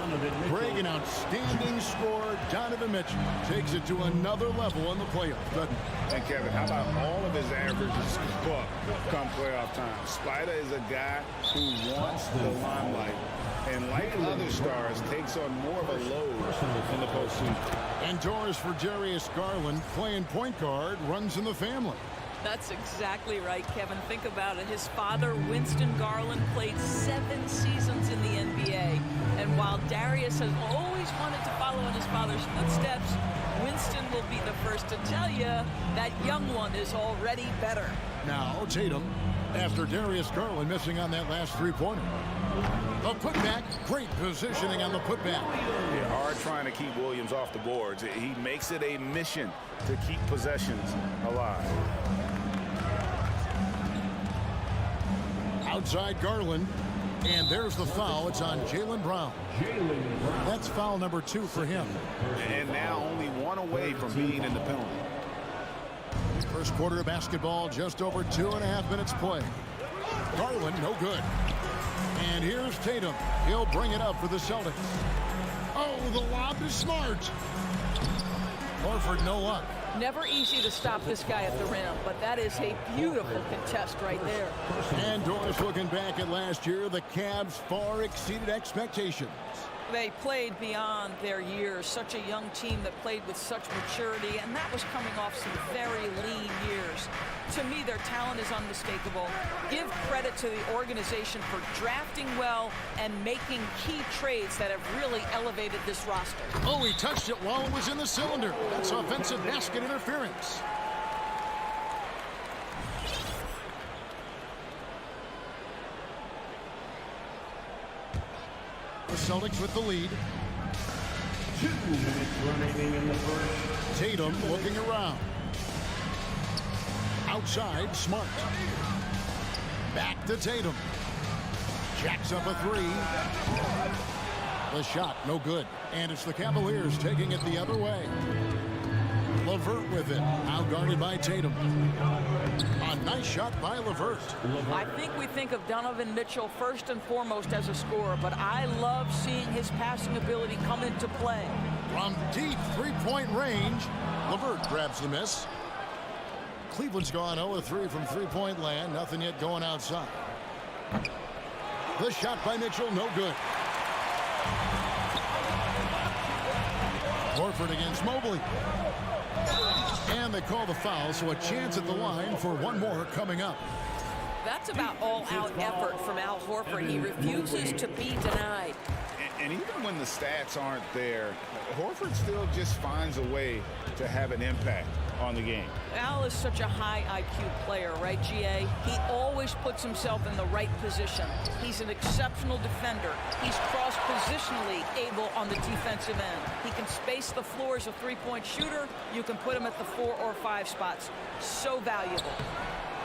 Greg, an outstanding scorer. Donovan Mitchell takes it to another level in the playoffs, doesn't he? And Kevin, how about all of his averages come playoff time? Spider is a guy who wants the limelight, and like other stars, takes on more of a load in the postseason. Indoors for Darius Garland, playing point guard, runs in the family. That's exactly right, Kevin. Think about it. His father, Winston Garland, played 7 seasons in the NBA. And while Darius has always wanted to follow in his father's footsteps, Winston will be the first to tell you that young one is already better. Now Tatum, after Darius Garland missing on that last 3-pointer. A putback, great positioning on the putback. Yeah, hard trying to keep Williams off the boards. He makes it a mission to keep possessions alive. Outside Garland, and there's the foul. It's on Jaylen Brown. That's foul number 2 for him. And now only one away from being in the penalty. First quarter of basketball, just over 2.5 minutes play. Garland, no good. And here's Tatum. He'll bring it up for the Celtics. Oh, the lob is smart. Horford, no luck. Never easy to stop this guy at the rim, but that is a beautiful contest right there. And Doris, looking back at last year, the Cavs far exceeded expectations. They played beyond their years. Such a young team that played with such maturity, and that was coming off some very lean years. To me, their talent is unmistakable. Give credit to the organization for drafting well and making key trades that have really elevated this roster. Oh, he touched it while it was in the cylinder. That's offensive basket interference. The Celtics with the lead. 2 minutes remaining in the first. Tatum looking around. Outside, Smart. Back to Tatum. Jacks up a three. The shot, no good. And it's the Cavaliers taking it the other way. LeVert with it. Now guarded by Tatum. A nice shot by LeVert. I think we think of Donovan Mitchell first and foremost as a scorer, but I love seeing his passing ability come into play. From deep three-point range, LeVert grabs the miss. Cleveland's gone 0-3 from three-point land. Nothing yet going outside. The shot by Mitchell, no good. Horford against Mobley. And they call the foul, so a chance at the line for one more coming up. That's about all-out effort from Al Horford. He refuses to be denied. And even when the stats aren't there, Horford still just finds a way to have an impact on the game. Al is such a high IQ player, right, GA? He always puts himself in the right position. He's an exceptional defender. He's cross-positionally able on the defensive end. He can space the floor as a three-point shooter. You can put him at the 4 or 5 spots. So valuable.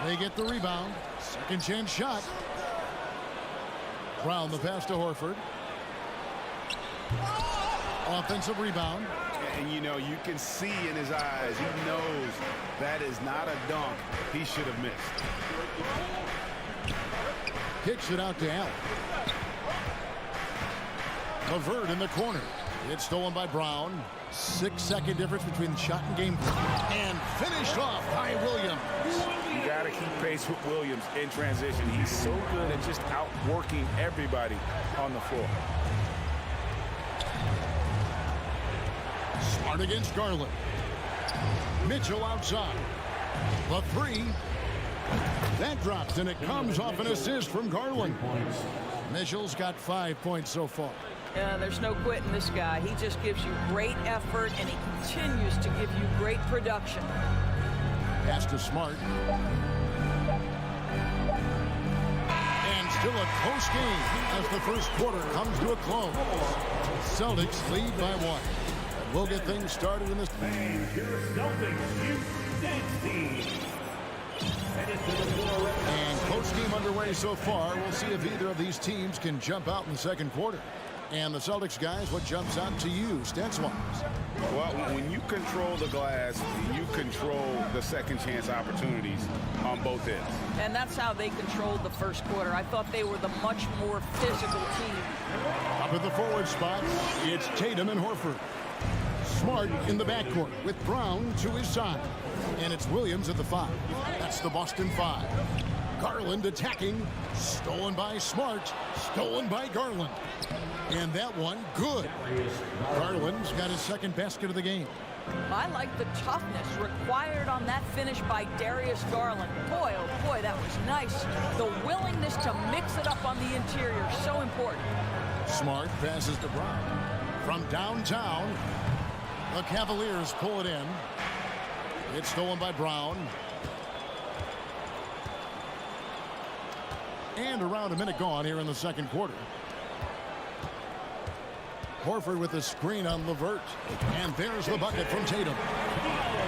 They get the rebound. Second chance shot. Brown the pass to Horford. Offensive rebound. And, you know, you can see in his eyes, he knows that is not a dunk he should have missed. Kicks it out to Allen. LeVert in the corner. It's stolen by Brown. 6-second difference between the shot and game. And finished off by Williams. You got to keep pace with Williams in transition. He's so good at just outworking everybody on the floor. Smart against Garland. Mitchell outside. The three. That drops, and it comes off an assist from Garland. Mitchell's got 5 points so far. Yeah, there's no quitting this guy. He just gives you great effort, and he continues to give you great production. Pass to Smart. And still a close game as the first quarter comes to a close. Celtics lead by 1. We'll get things started in this. And close game underway so far. We'll see if either of these teams can jump out in the second quarter. And the Celtics guys, what jumps out to you, stats-wise? Well, when you control the glass, you control the second chance opportunities on both ends. And that's how they controlled the first quarter. I thought they were the much more physical team. Up at the forward spot, it's Tatum and Horford. Smart in the backcourt with Brown to his side. And it's Williams at the 5. That's the Boston 5. Garland attacking. Stolen by Smart. Stolen by Garland. And that one, good. Garland's got his second basket of the game. I like the toughness required on that finish by Darius Garland. Boy, oh boy, that was nice. The willingness to mix it up on the interior, so important. Smart passes to Brown. From downtown, the Cavaliers pull it in. It's stolen by Brown. And around a minute gone here in the second quarter. Horford with the screen on LeVert. And there's the bucket from Tatum.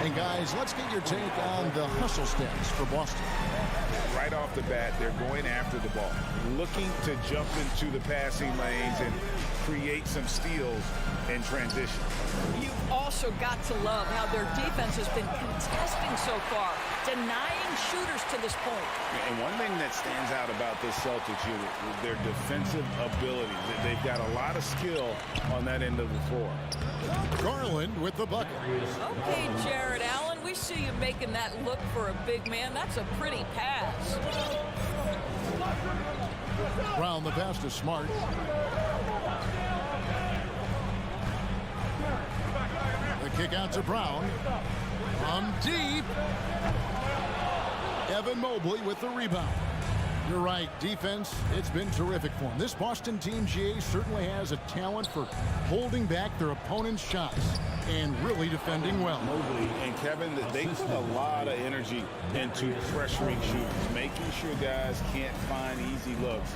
And guys, let's get your take on the hustle stats for Boston. Right off the bat, they're going after the ball, looking to jump into the passing lanes and create some steals in transition. You've also got to love how their defense has been contesting so far, denying shooters to this point. And one thing that stands out about this Celtics unit is their defensive ability. They've got a lot of skill on that end of the floor. Garland with the bucket. Okay, Jared Allen, we see you making that look for a big man. That's a pretty pass. Brown the pass to Smart. The kick out to Brown. From deep. Evan Mobley with the rebound. You're right, defense, it's been terrific for him. This Boston team, GA, certainly has a talent for holding back their opponent's shots and really defending well. And Kevin, they put a lot of energy into pressuring shooters, making sure guys can't find easy looks.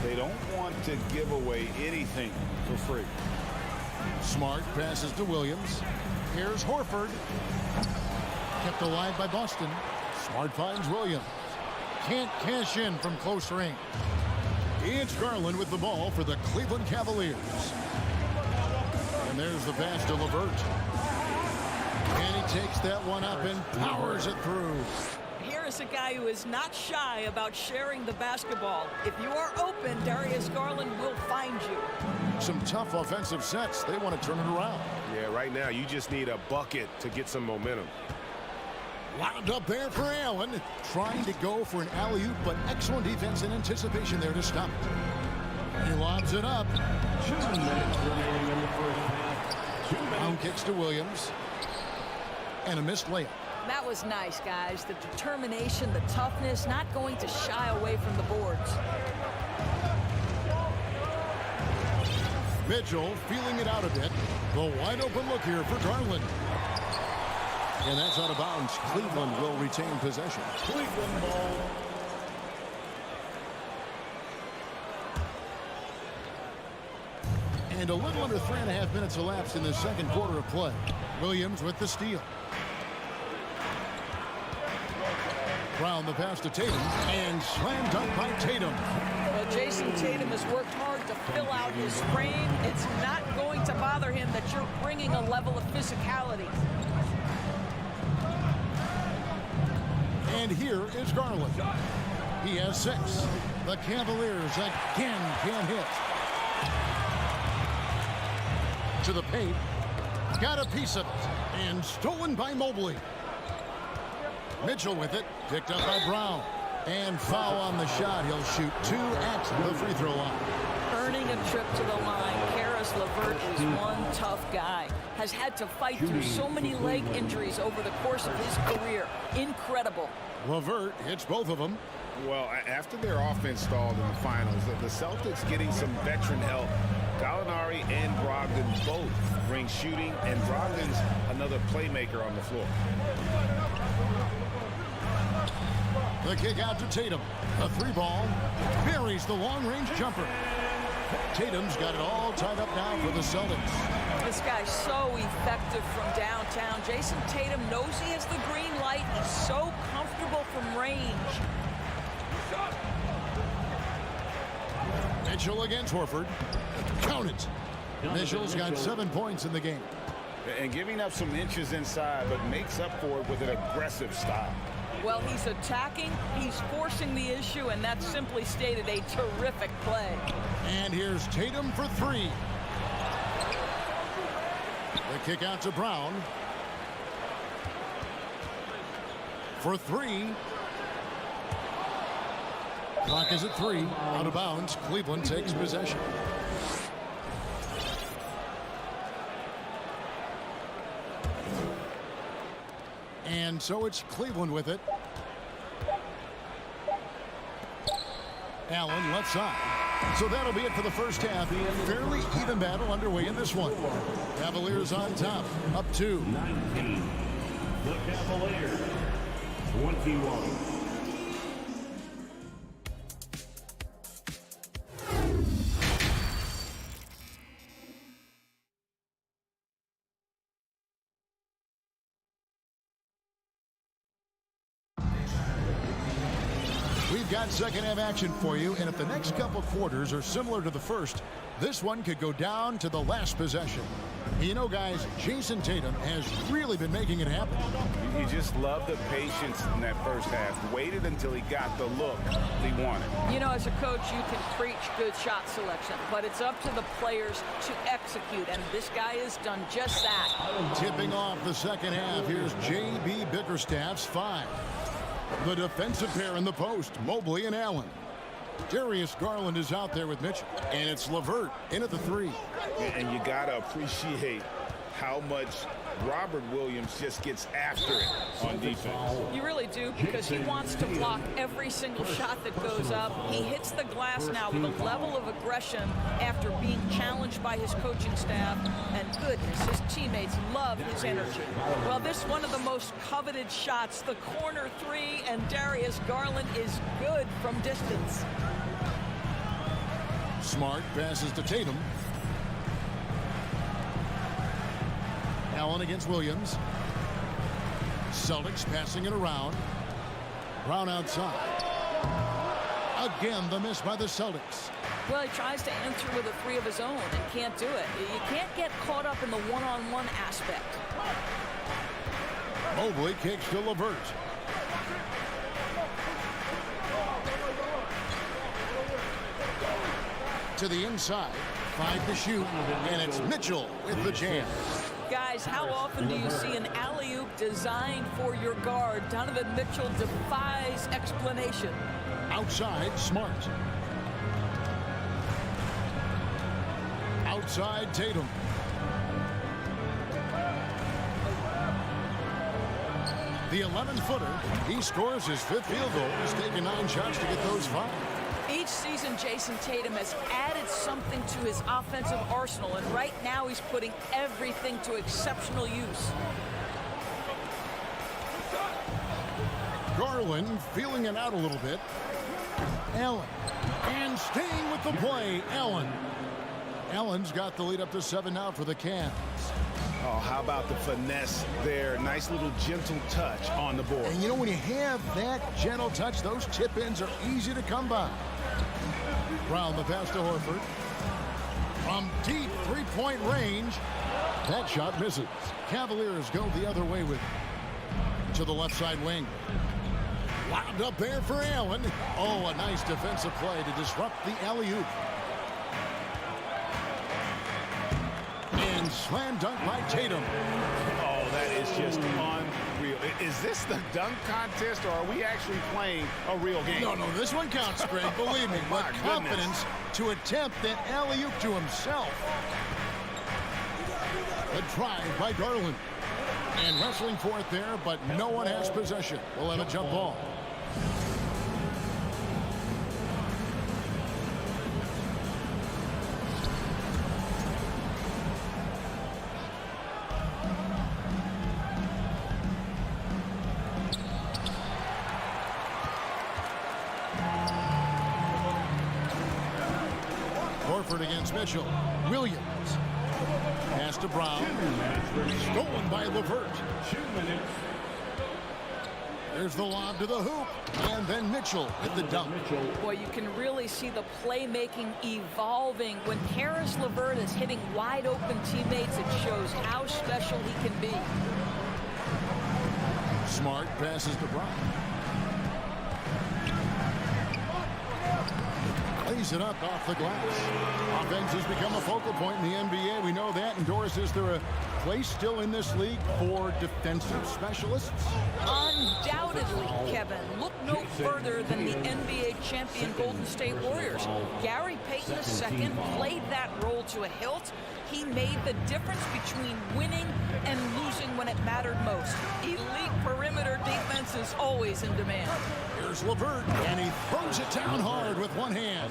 They don't want to give away anything for free. Smart passes to Williams. Here's Horford. Kept alive by Boston. Smart finds Williams. Can't cash in from close range. It's Garland with the ball for the Cleveland Cavaliers. And there's the pass to LeVert. And he takes that one up and powers it through. Here is a guy who is not shy about sharing the basketball. If you are open, Darius Garland will find you. Some tough offensive sets. They want to turn it around. Yeah, right now you just need a bucket to get some momentum. Wound up there for Allen. Trying to go for an alley-oop, but excellent defense and anticipation there to stop it. He lobs it up. 2 minutes remaining in the first half. Brown kicks to Williams. And a missed layup. That was nice, guys. The determination, the toughness, not going to shy away from the boards. Mitchell feeling it out a bit. The wide open look here for Garland. And that's out of bounds. Cleveland will retain possession. Cleveland ball. And a little under 3.5 minutes elapsed in the second quarter of play. Williams with the steal. Brown the pass to Tatum, and slam dunk by Tatum. Well, Jason Tatum has worked hard to fill out his frame. It's not going to bother him that you're bringing a level of physicality. And here is Garland. He has 6. The Cavaliers again can't hit. To the paint. Got a piece of it. And stolen by Mobley. Mitchell with it. Picked up by Brown. And foul on the shot. He'll shoot 2 at the free throw line. Earning a trip to the line. Karis LeVert is one tough guy. Has had to fight through so many leg injuries over the course of his career. Incredible. LeVert hits both of them. Well, after their offense stalled in the finals, the Celtics getting some veteran help. Gallinari and Brogdon both bring shooting, and Brogdon's another playmaker on the floor. The kick out to Tatum. A 3-ball. Buries the long-range jumper. Tatum's got it all tied up now for the Celtics. This guy's so effective from downtown. Jason Tatum knows he has the green light. He's so comfortable from range. Mitchell against Horford. Count it. Mitchell's got 7 points in the game. And giving up some inches inside, but makes up for it with an aggressive style. Well, he's attacking, he's forcing the issue, and that's simply stated a terrific play. And here's Tatum for 3. The kick out to Brown. For 3. Clock is at 3. Out of bounds. Cleveland takes possession. And so it's Cleveland with it. Allen left side. So that'll be it for the first half. Fairly even battle underway in this one. Cavaliers on top, up 2. 19. The Cavaliers. 21. We've got second half action for you, and if the next couple quarters are similar to the first, this one could go down to the last possession. You know, guys, Jason Tatum has really been making it happen. You just love the patience in that first half. Waited until he got the look he wanted. You know, as a coach, you can preach good shot selection, but it's up to the players to execute, and this guy has done just that. Tipping off the second half, here's J.B. Bickerstaff's 5. The defensive pair in the post, Mobley and Allen. Darius Garland is out there with Mitchell, and it's LeVert in at the 3. And you got to appreciate how much Robert Williams just gets after it on defense. You really do, because he wants to block every single shot that goes up. He hits the glass now with a level of aggression after being challenged by his coaching staff, and goodness, his teammates love his energy. Well, this one of the most coveted shots, the corner 3, and Darius Garland is good from distance. Smart passes to Tatum. Allen against Williams. Celtics passing it around. Brown outside. Again, the miss by the Celtics. Well, he tries to answer with a three of his own and can't do it. You can't get caught up in the one-on-one aspect. Mobley kicks to LeVert. To the inside. 5 to shoot. And it's Mitchell with the jam. Guys, how often do you see an alley-oop designed for your guard? Donovan Mitchell defies explanation. Outside, Smart. Outside, Tatum. The 11-footer, he scores his 5th field goal. He's taken 9 shots to get those 5. Each season, Jason Tatum has added something to his offensive arsenal, and right now he's putting everything to exceptional use. Garland feeling it out a little bit. Allen. And staying with the play, Allen. Allen's got the lead up to 7 now for the Cavs. Oh, how about the finesse there? Nice little gentle touch on the board. And you know, when you have that gentle touch, those chip-ins are easy to come by. Brown the pass to Horford. From deep three-point range. That shot misses. Cavaliers go the other way with it. To the left side wing. Wound up there for Allen. Oh, a nice defensive play to disrupt the alley-oop. And slam dunk by Tatum. Oh, that is just unreal. Is this the dunk contest, or are we actually playing a real game? No, this one counts, Greg, believe me. But confidence to attempt that alley-oop to himself. The drive by Garland. And wrestling for it there, but no one has possession. We'll have a jump ball. Horford against Mitchell. Williams. Pass to Brown. Stolen by LeVert. 2 minutes. There's the lob to the hoop. And then Mitchell with the dunk. Boy, you can really see the playmaking evolving. When Karis LeVert is hitting wide open teammates, it shows how special he can be. Smart passes to Brown. Lays it up off the glass. Offense has become a focal point in the NBA. We know that. And Doris, is there a place still in this league for defensive specialists? Undoubtedly, Kevin. Look no further than the NBA champion Golden State Warriors. Gary Payton II played that role to a hilt. He made the difference between winning and losing when it mattered most. Elite perimeter defense is always in demand. Here's LeVert, and he throws it down hard with one hand.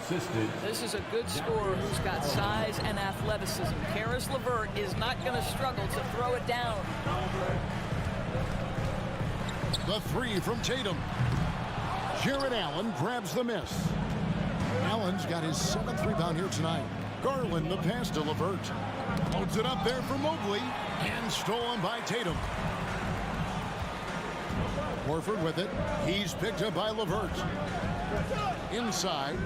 This is a good scorer who's got size and athleticism. Karis LeVert is not going to struggle to throw it down. The 3 from Tatum. Jared Allen grabs the miss. Allen's got his 7th rebound here tonight. Garland the pass to LeVert. Loads it up there for Mobley. And stolen by Tatum. Horford with it. He's picked up by LeVert. Inside.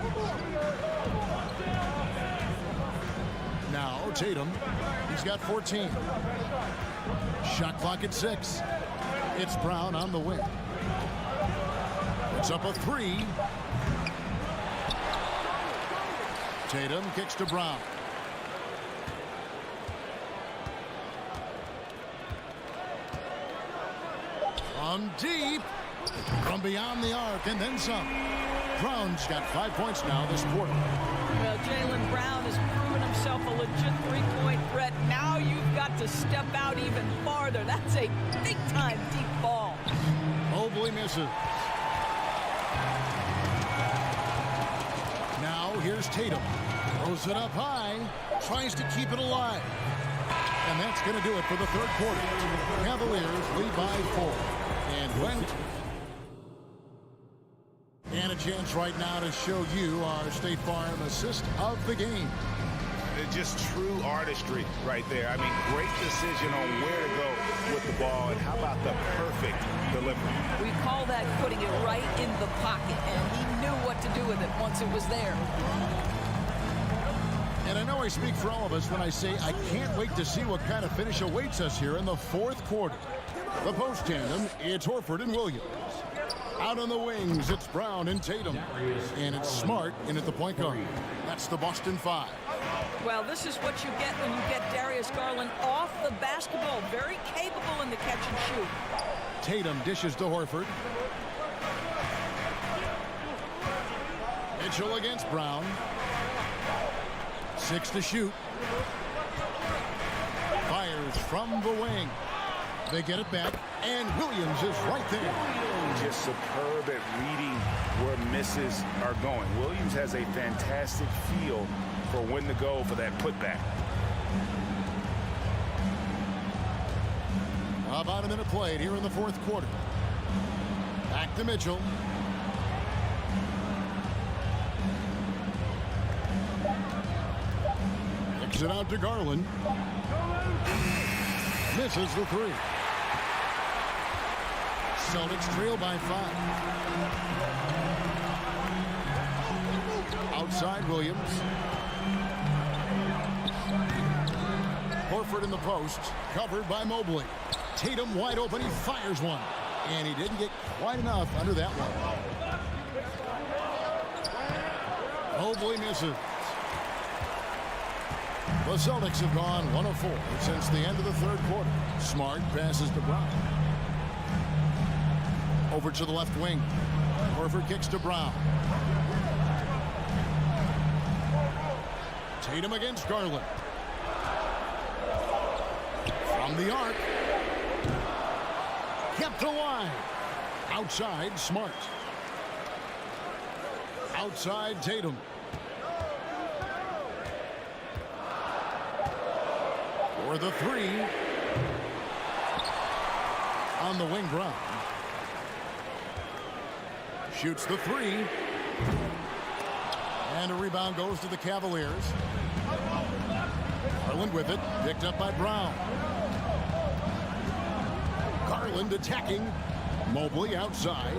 Now Tatum. He's got 14. Shot clock at 6. It's Brown on the wing. It's up a 3. Tatum kicks to Brown. From deep. From beyond the arc and then some. Brown's got 5 points now this quarter. Well, Jaylen Brown has proven himself a legit three-point threat. Now you've got to step out even farther. That's a big-time deep ball. Mobley misses. Now here's Tatum. Throws it up high. Tries to keep it alive. And that's going to do it for the third quarter. Cavaliers lead by 4. And when... And a chance right now to show you our State Farm assist of the game. just true artistry right there. I mean, great decision on where to go with the ball, and how about the perfect delivery? We call that putting it right in the pocket, and he knew what to do with it once it was there. And I know I speak for all of us when I say I can't wait to see what kind of finish awaits us here in the fourth quarter. The post tandem, it's Horford and Williams. Out on the wings, it's Brown and Tatum. And it's Smart in at the point guard. That's the Boston Five. Well, this is what you get when you get Darius Garland off the basketball. Very capable in the catch and shoot. Tatum dishes to Horford. Mitchell against Brown. 6 to shoot. Fires from the wing. They get it back, and Williams is right there. Just superb at reading where misses are going. Williams has a fantastic feel for when to go for that putback. About a minute played here in the fourth quarter. Back to Mitchell. Kicks it out to Garland. Misses the three. Celtics trail by 5. Outside Williams. Horford in the post, covered by Mobley. Tatum wide open, he fires one. And he didn't get quite enough under that one. Mobley misses. The Celtics have gone 1 of 4 since the end of the third quarter. Smart passes to Brown. Over to the left wing. Horford kicks to Brown. Tatum against Garland. From the arc. Kept alive. Outside, Smart. Outside, Tatum. For the three. On the wing, Brown. Shoots the three. And a rebound goes to the Cavaliers. Garland with it. Picked up by Brown. Garland attacking. Mobley outside.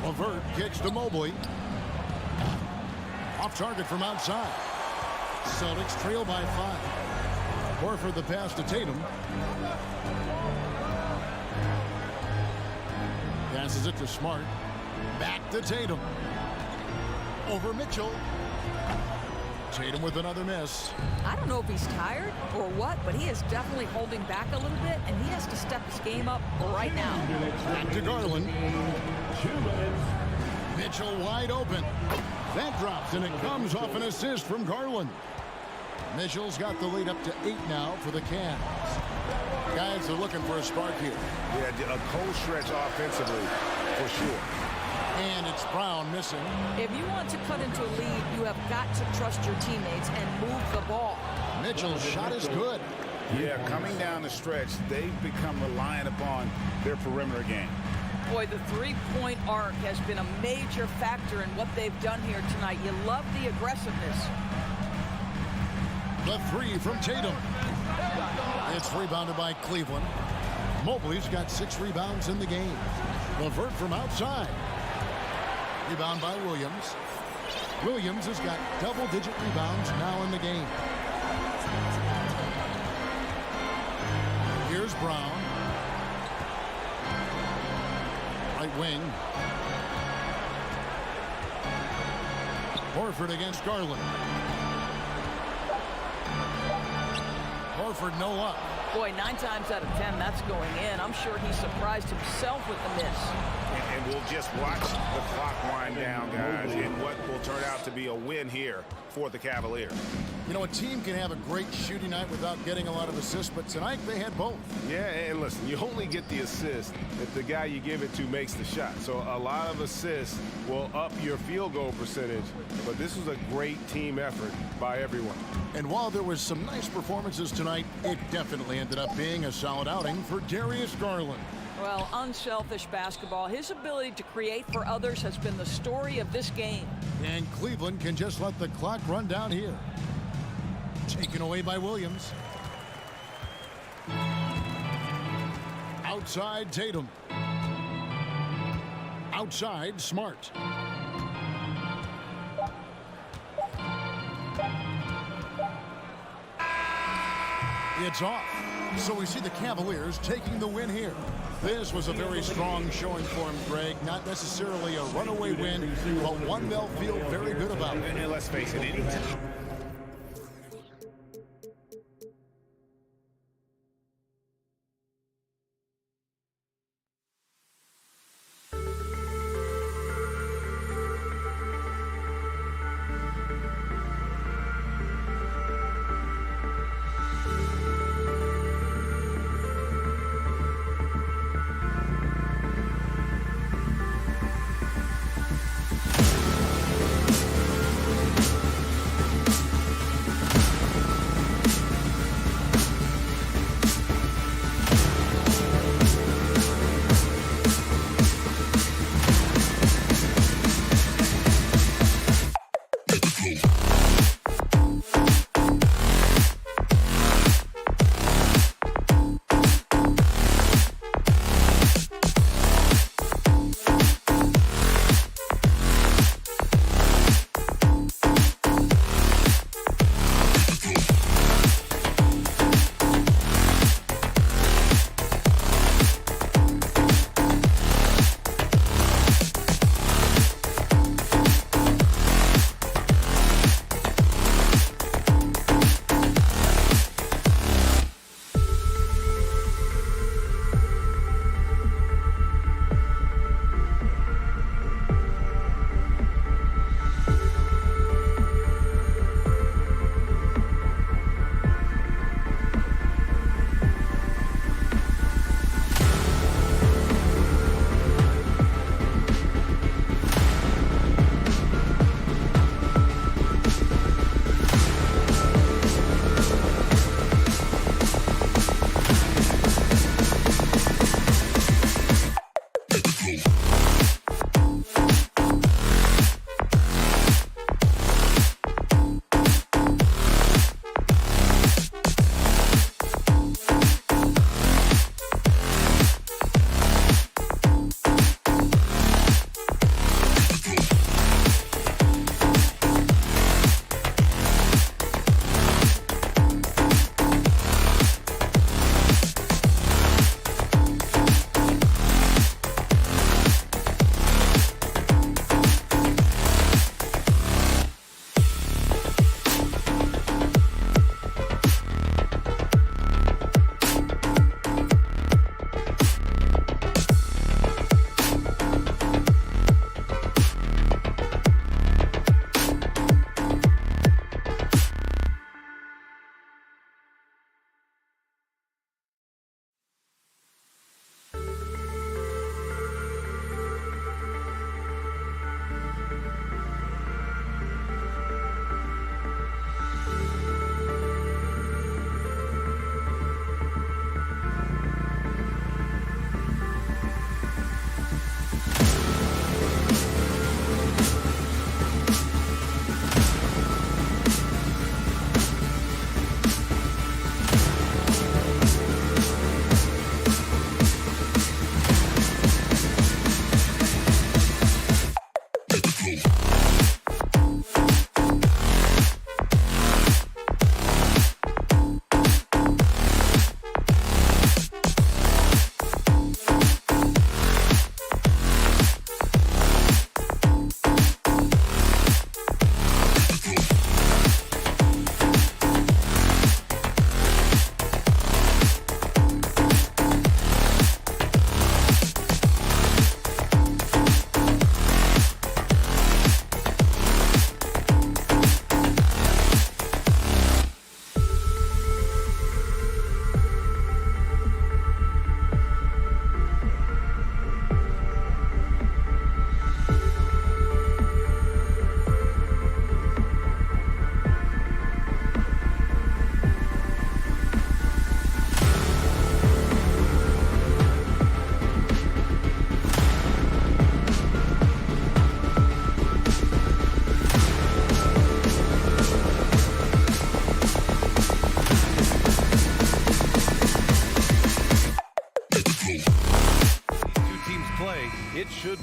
LeVert kicks to Mobley. Off target from outside. Celtics trail by 5. Horford the pass to Tatum. Passes it to Smart. Back to Tatum. Over Mitchell. Tatum with another miss. I don't know if he's tired or what, but he is definitely holding back a little bit, and he has to step his game up right now. Back to Garland. Mitchell wide open. That drops, and it comes off an assist from Garland. Mitchell's got the lead up to 8 now for the Cavs. Guys are looking for a spark here. Yeah, a cold stretch offensively, for sure. And it's Brown missing. If you want to cut into a lead, you have got to trust your teammates and move the ball. Mitchell's shot is good. Yeah, coming down the stretch, they've become reliant upon their perimeter game. Boy, the three-point arc has been a major factor in what they've done here tonight. You love the aggressiveness. The three from Tatum. It's rebounded by Cleveland. Mobley's got 6 rebounds in the game. LeVert from outside. Rebound by Williams. Williams has got double-digit rebounds now in the game. Here's Brown. Right wing. Horford against Garland. Horford no luck. Boy, 9 times out of 10, that's going in. I'm sure he surprised himself with the miss. And we'll just watch the clock wind down, guys, in what will turn out to be a win here for the Cavaliers. You know, a team can have a great shooting night without getting a lot of assists, but tonight they had both. Yeah, and listen, you only get the assist if the guy you give it to makes the shot. So a lot of assists will up your field goal percentage, but this was a great team effort by everyone. And while there was some nice performances tonight, it definitely ended up being a solid outing for Darius Garland. Well, unselfish basketball. His ability to create for others has been the story of this game. And Cleveland can just let the clock run down here. Taken away by Williams. Outside Tatum. Outside Smart. It's off. So we see the Cavaliers taking the win here. This was a very strong showing for him, Greg. Not necessarily a runaway win, but one they'll feel very good about. And let's face it, anytime.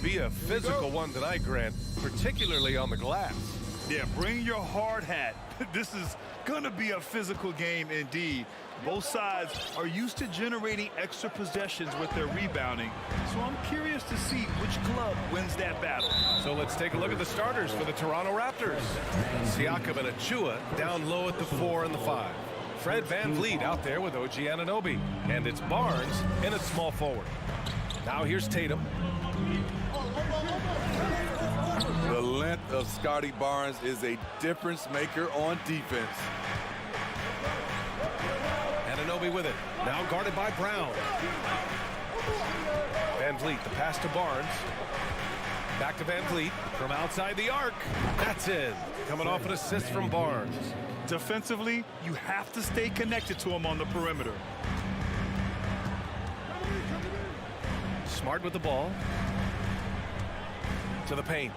be a physical one tonight, Grant, particularly on the glass. Yeah, bring your hard hat. This is going to be a physical game indeed. Both sides are used to generating extra possessions with their rebounding, so I'm curious to see which club wins that battle. So let's take a look at the starters for the Toronto Raptors. Siakam and Achua down low at the 4 and the 5. Fred VanVleet out there with OG Anunoby. And it's Barnes in at small forward. Now here's Tatum. The length of Scotty Barnes is a difference maker on defense. Anunoby with it. Now guarded by Brown. VanVleet, the pass to Barnes. Back to VanVleet from outside the arc. That's in. Coming off an assist from Barnes. Defensively, you have to stay connected to him on the perimeter. Smart with the ball. To the paint.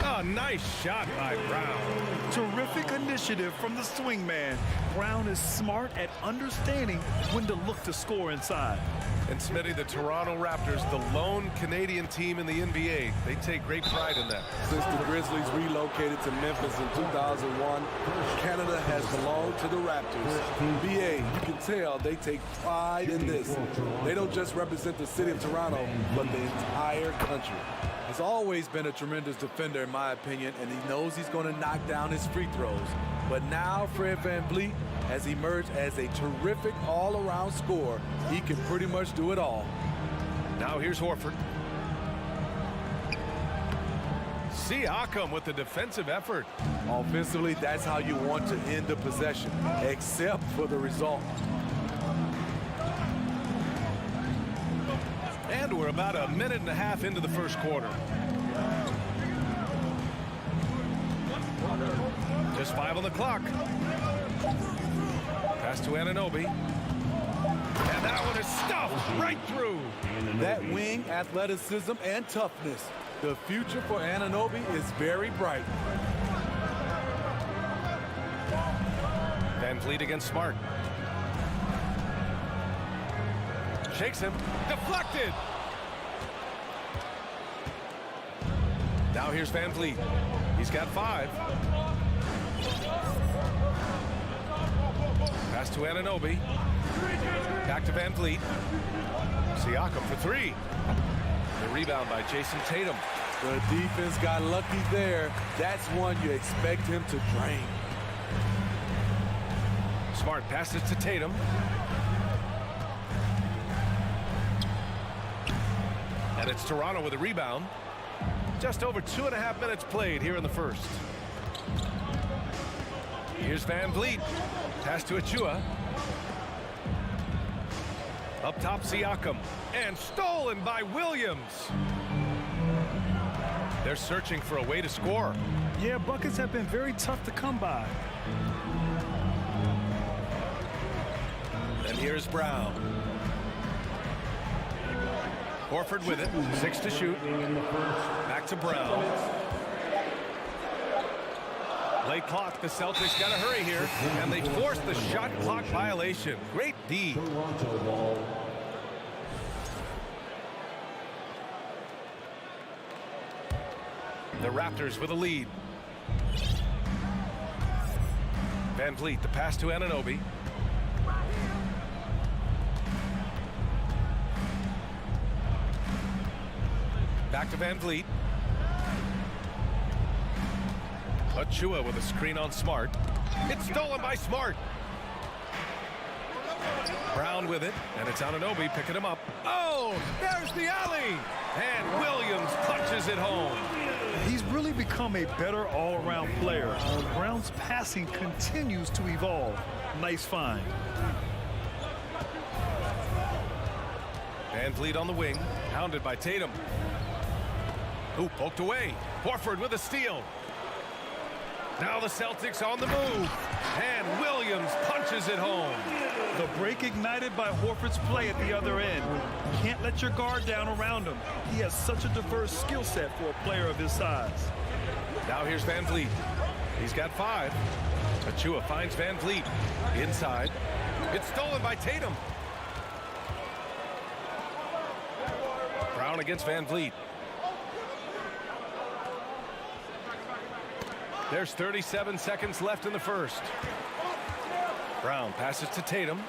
Oh, nice shot by Brown. Terrific initiative from the swing man. Brown is smart at understanding when to look to score inside. And Smitty, the Toronto Raptors, the lone Canadian team in the NBA. They take great pride in that. Since the Grizzlies relocated to Memphis in 2001, Canada has belonged to the Raptors. BA, you can tell they take pride in this. They don't just represent the city of Toronto, but the entire country. He's always been a tremendous defender, in my opinion, and he knows he's going to knock down his free throws. But now Fred VanVleet has emerged as a terrific all-around scorer. He can pretty much do it all. Now here's Horford. Siakam with the defensive effort. Offensively, that's how you want to end the possession, except for the result. And we're about a minute and a half into the first quarter. Just 5 on the clock. Pass to Anunoby. And that one is stuffed right through. That wing athleticism and toughness. The future for Anunoby is very bright. VanVleet against Smart. Shakes him. Deflected. Now here's VanVleet. He's got 5. Pass to Anunoby. Back to VanVleet. Siakam for 3. The rebound by Jason Tatum. The defense got lucky there. That's one you expect him to drain. Smart passes to Tatum. And it's Toronto with a rebound. Just over 2.5 minutes played here in the first. Here's VanVleet. Pass to Achua. Up top, Siakam. And stolen by Williams. They're searching for a way to score. Yeah, buckets have been very tough to come by. And here's Brown. Horford with it. 6 to shoot. Back to Brown. Late clock. The Celtics got to hurry here. And they forced the shot clock violation. Great D. The Raptors with a lead. VanVleet, the pass to Anunoby. Back to VanVleet. Achua with a screen on Smart. It's stolen by Smart. Brown with it, and it's Anunoby picking him up. Oh, there's the alley! And Williams punches it home. He's really become a better all-around player. Brown's passing continues to evolve. Nice find. VanVleet on the wing, hounded by Tatum. Ooh, poked away. Horford with a steal. Now the Celtics on the move. And Williams punches it home. The break ignited by Horford's play at the other end. Can't let your guard down around him. He has such a diverse skill set for a player of his size. Now here's VanVleet. He's got 5. Achua finds VanVleet. Inside. It's stolen by Tatum. Brown against VanVleet. There's 37 seconds left in the first. Brown passes to Tatum.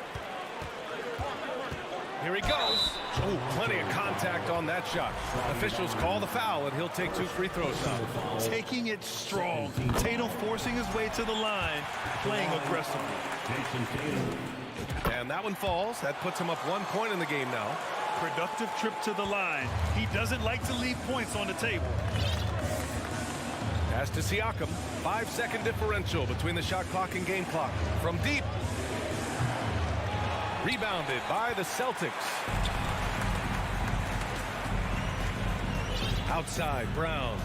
Here he goes. Oh, plenty of contact on that shot. Officials call the foul, and he'll take 2 free throws now. Taking it strong. Tatum forcing his way to the line, playing aggressively. And that one falls. That puts him up 1 point in the game now. Productive trip to the line. He doesn't like to leave points on the table. Pass to Siakam. 5-second differential between the shot clock and game clock. From deep. Rebounded by the Celtics. Outside, Brown.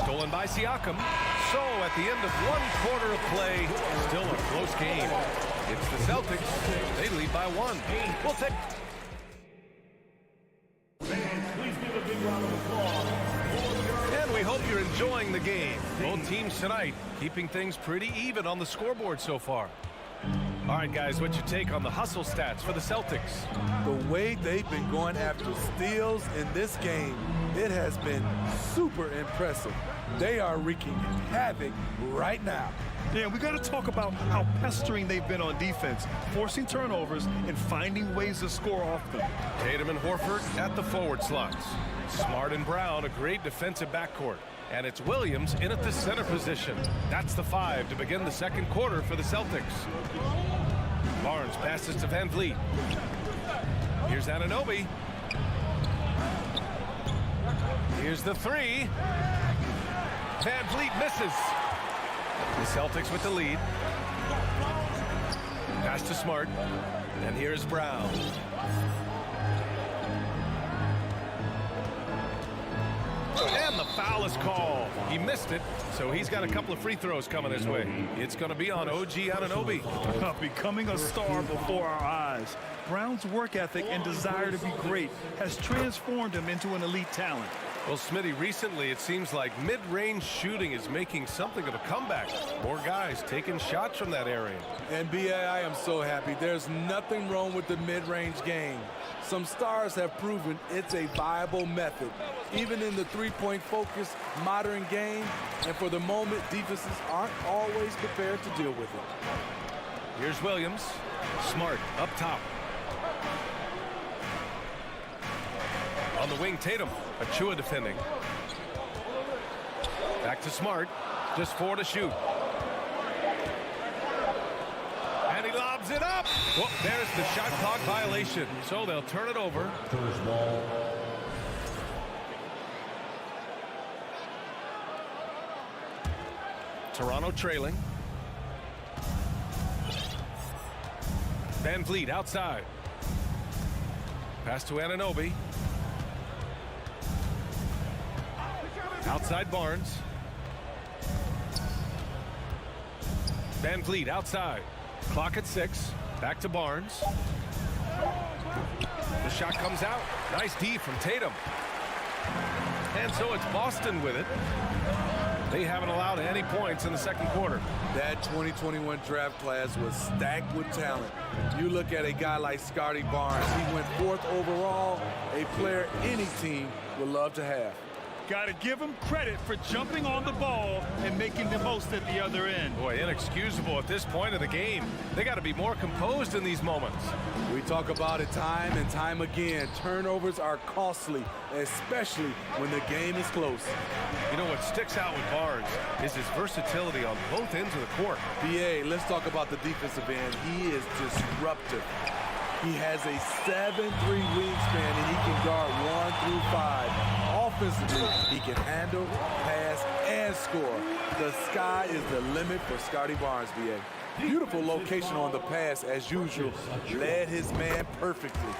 Stolen by Siakam. So at the end of 1 quarter of play, still a close game. It's the Celtics. They lead by 1. We'll take... Please give a big round of applause. And we hope you're enjoying the game. Both teams tonight keeping things pretty even on the scoreboard so far. All right, guys, what's your take on the hustle stats for the Celtics? The way they've been going after steals in this game, it has been super impressive. They are wreaking havoc right now. Yeah, we got to talk about how pestering they've been on defense, forcing turnovers and finding ways to score off them. Tatum and Horford at the forward slots. Smart and Brown, a great defensive backcourt. And it's Williams in at the center position. That's the 5 to begin the second quarter for the Celtics. Barnes passes to Van Vliet. Here's Anunoby. Here's the 3. Van Vliet misses. The Celtics with the lead. Pass to Smart. And here's Brown. And the foul is called. He missed it, so he's got a couple of free throws coming his way. It's going to be on OG Anunoby. Becoming a star before our eyes. Brown's work ethic and desire to be great has transformed him into an elite talent. Well, Smitty, recently it seems like mid-range shooting is making something of a comeback. More guys taking shots from that area. And B.A., I am so happy. There's nothing wrong with the mid-range game. Some stars have proven it's a viable method, even in the three-point focused modern game. And for the moment, defenses aren't always prepared to deal with it. Here's Williams. Smart up top. On the wing, Tatum. Achua defending. Back to Smart. Just 4 to shoot. And he lobs it up. Well, there's the shot clock violation. So they'll turn it over. First ball. Toronto trailing. Van Vliet outside. Pass to Anunoby. Outside Barnes. Van Vliet outside. Clock at 6. Back to Barnes. The shot comes out. Nice D from Tatum. And so it's Boston with it. They haven't allowed any points in the second quarter. That 2021 draft class was stacked with talent. You look at a guy like Scotty Barnes. He went 4th overall, a player any team would love to have. Got to give him credit for jumping on the ball and making the most at the other end. Boy, inexcusable at this point of the game. They got to be more composed in these moments. We talk about it time and time again. Turnovers are costly, especially when the game is close. You know what sticks out with Barnes is his versatility on both ends of the court. BA, let's talk about the defensive end. He is disruptive. He has a 7'3" wingspan and he can guard 1 through 5. Offensively, he can handle, pass, and score. The sky is the limit for Scotty Barnes, BA. Beautiful location on the pass as usual. Led his man perfectly.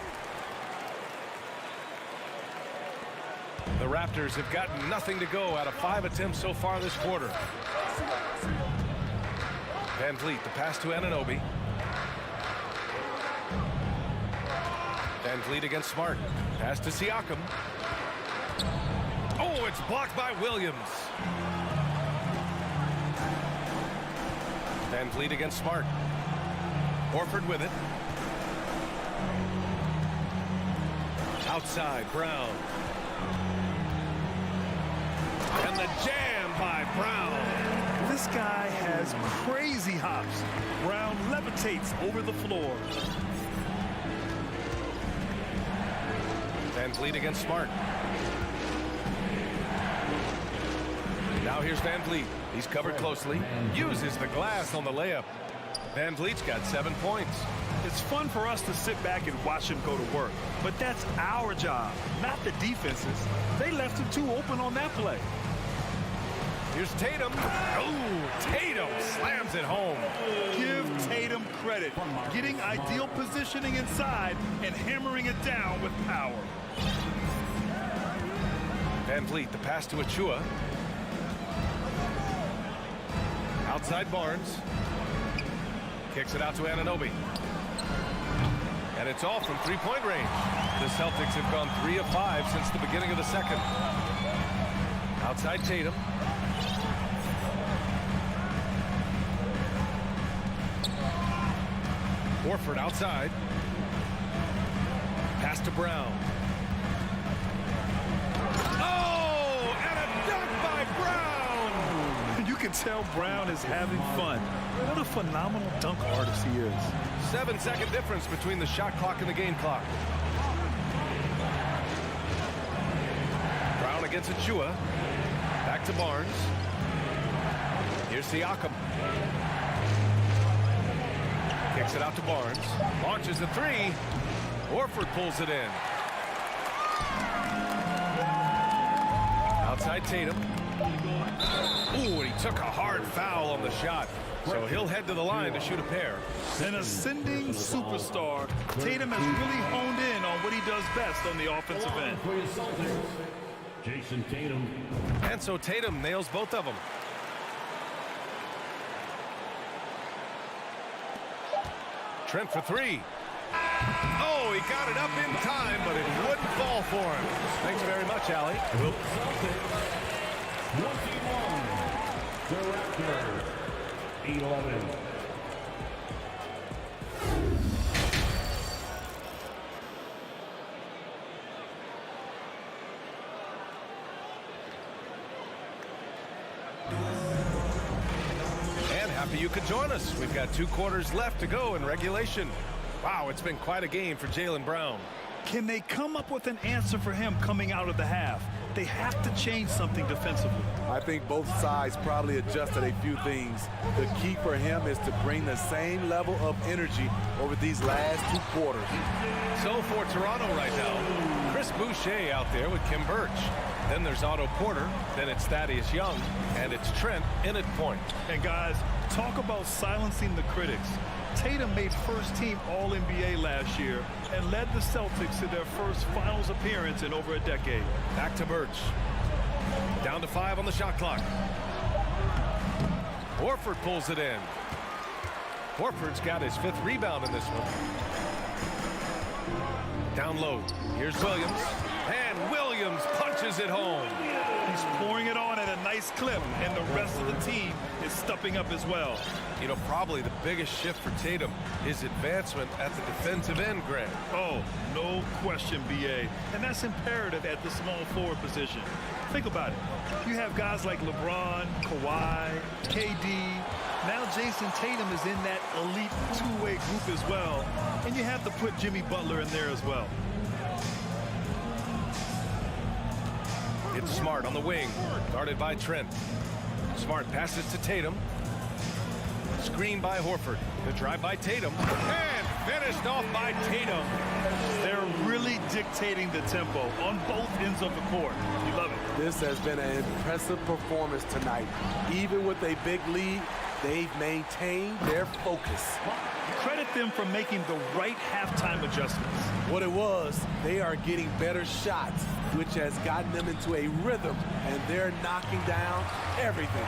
The Raptors have gotten nothing to go out of 5 attempts so far this quarter. Van Vliet, the pass to Anunoby. Van Vliet against Smart. Pass to Siakam. Oh, it's blocked by Williams. Van Vliet against Smart. Horford with it. Outside, Brown. And the jam by Brown. This guy has crazy hops. Brown levitates over the floor. Van Vliet against Smart. Now here's Van Vliet. He's covered closely. Uses the glass on the layup. Van Vliet's got 7 points. It's fun for us to sit back and watch him go to work. But that's our job, not the defense's. They left him too open on that play. Here's Tatum. Oh, Tatum slams it home. Give Tatum credit. Getting ideal positioning inside and hammering it down with power. Van Vliet, the pass to Achua. Outside Barnes. Kicks it out to Anunoby. And it's all from three-point range. The Celtics have gone 3 of 5 since the beginning of the second. Outside Tatum. Horford outside. Pass to Brown. Oh, and a dunk by Brown! You can tell Brown is having fun. What a phenomenal dunk artist he is. 7-second difference between the shot clock and the game clock. Brown against Achua. Back to Barnes. Here's Siakam. Kicks it out to Barnes. Launches the three. Horford pulls it in. Outside Tatum. Ooh, and he took a hard foul on the shot. So he'll head to the line to shoot a pair. An ascending superstar. Tatum has really honed in on what he does best on the offensive end. Jason Tatum. And so Tatum nails both of them. Trent for three. Oh, he got it up in time, but it wouldn't fall for him. Thanks very much, Allie. Celtics 21. The Raptors 11. And happy you could join us. We've got 2 quarters left to go in regulation. Wow, it's been quite a game for Jaylen Brown. Can they come up with an answer for him coming out of the half? They have to change something defensively. I think both sides probably adjusted a few things. The key for him is to bring the same level of energy over these last 2 quarters. So for Toronto right now, Chris Boucher out there with Kim Birch. Then there's Otto Porter, then it's Thaddeus Young, and it's Trent in at point. And guys, talk about silencing the critics. Tatum made first-team All-NBA last year and led the Celtics to their first finals appearance in over a decade. Back to Birch. Down to 5 on the shot clock. Horford pulls it in. Horford's got his 5th rebound in this one. Down low. Here's Williams. And Williams punches it home. He's pouring it on at a nice clip, and the rest of the team is stepping up as well. You know, probably the biggest shift for Tatum is advancement at the defensive end, Grant. Oh, no question, B.A. And that's imperative at the small forward position. Think about it. You have guys like LeBron, Kawhi, KD. Now Jason Tatum is in that elite 2-way group as well. And you have to put Jimmy Butler in there as well. It's Smart on the wing, guarded by Trent. Smart passes to Tatum. Screen by Horford. The drive by Tatum. And finished off by Tatum. They're really dictating the tempo on both ends of the court. You love it. This has been an impressive performance tonight. Even with a big lead, they've maintained their focus. Credit them for making the right halftime adjustments. What it was, they are getting better shots, which has gotten them into a rhythm, and they're knocking down everything.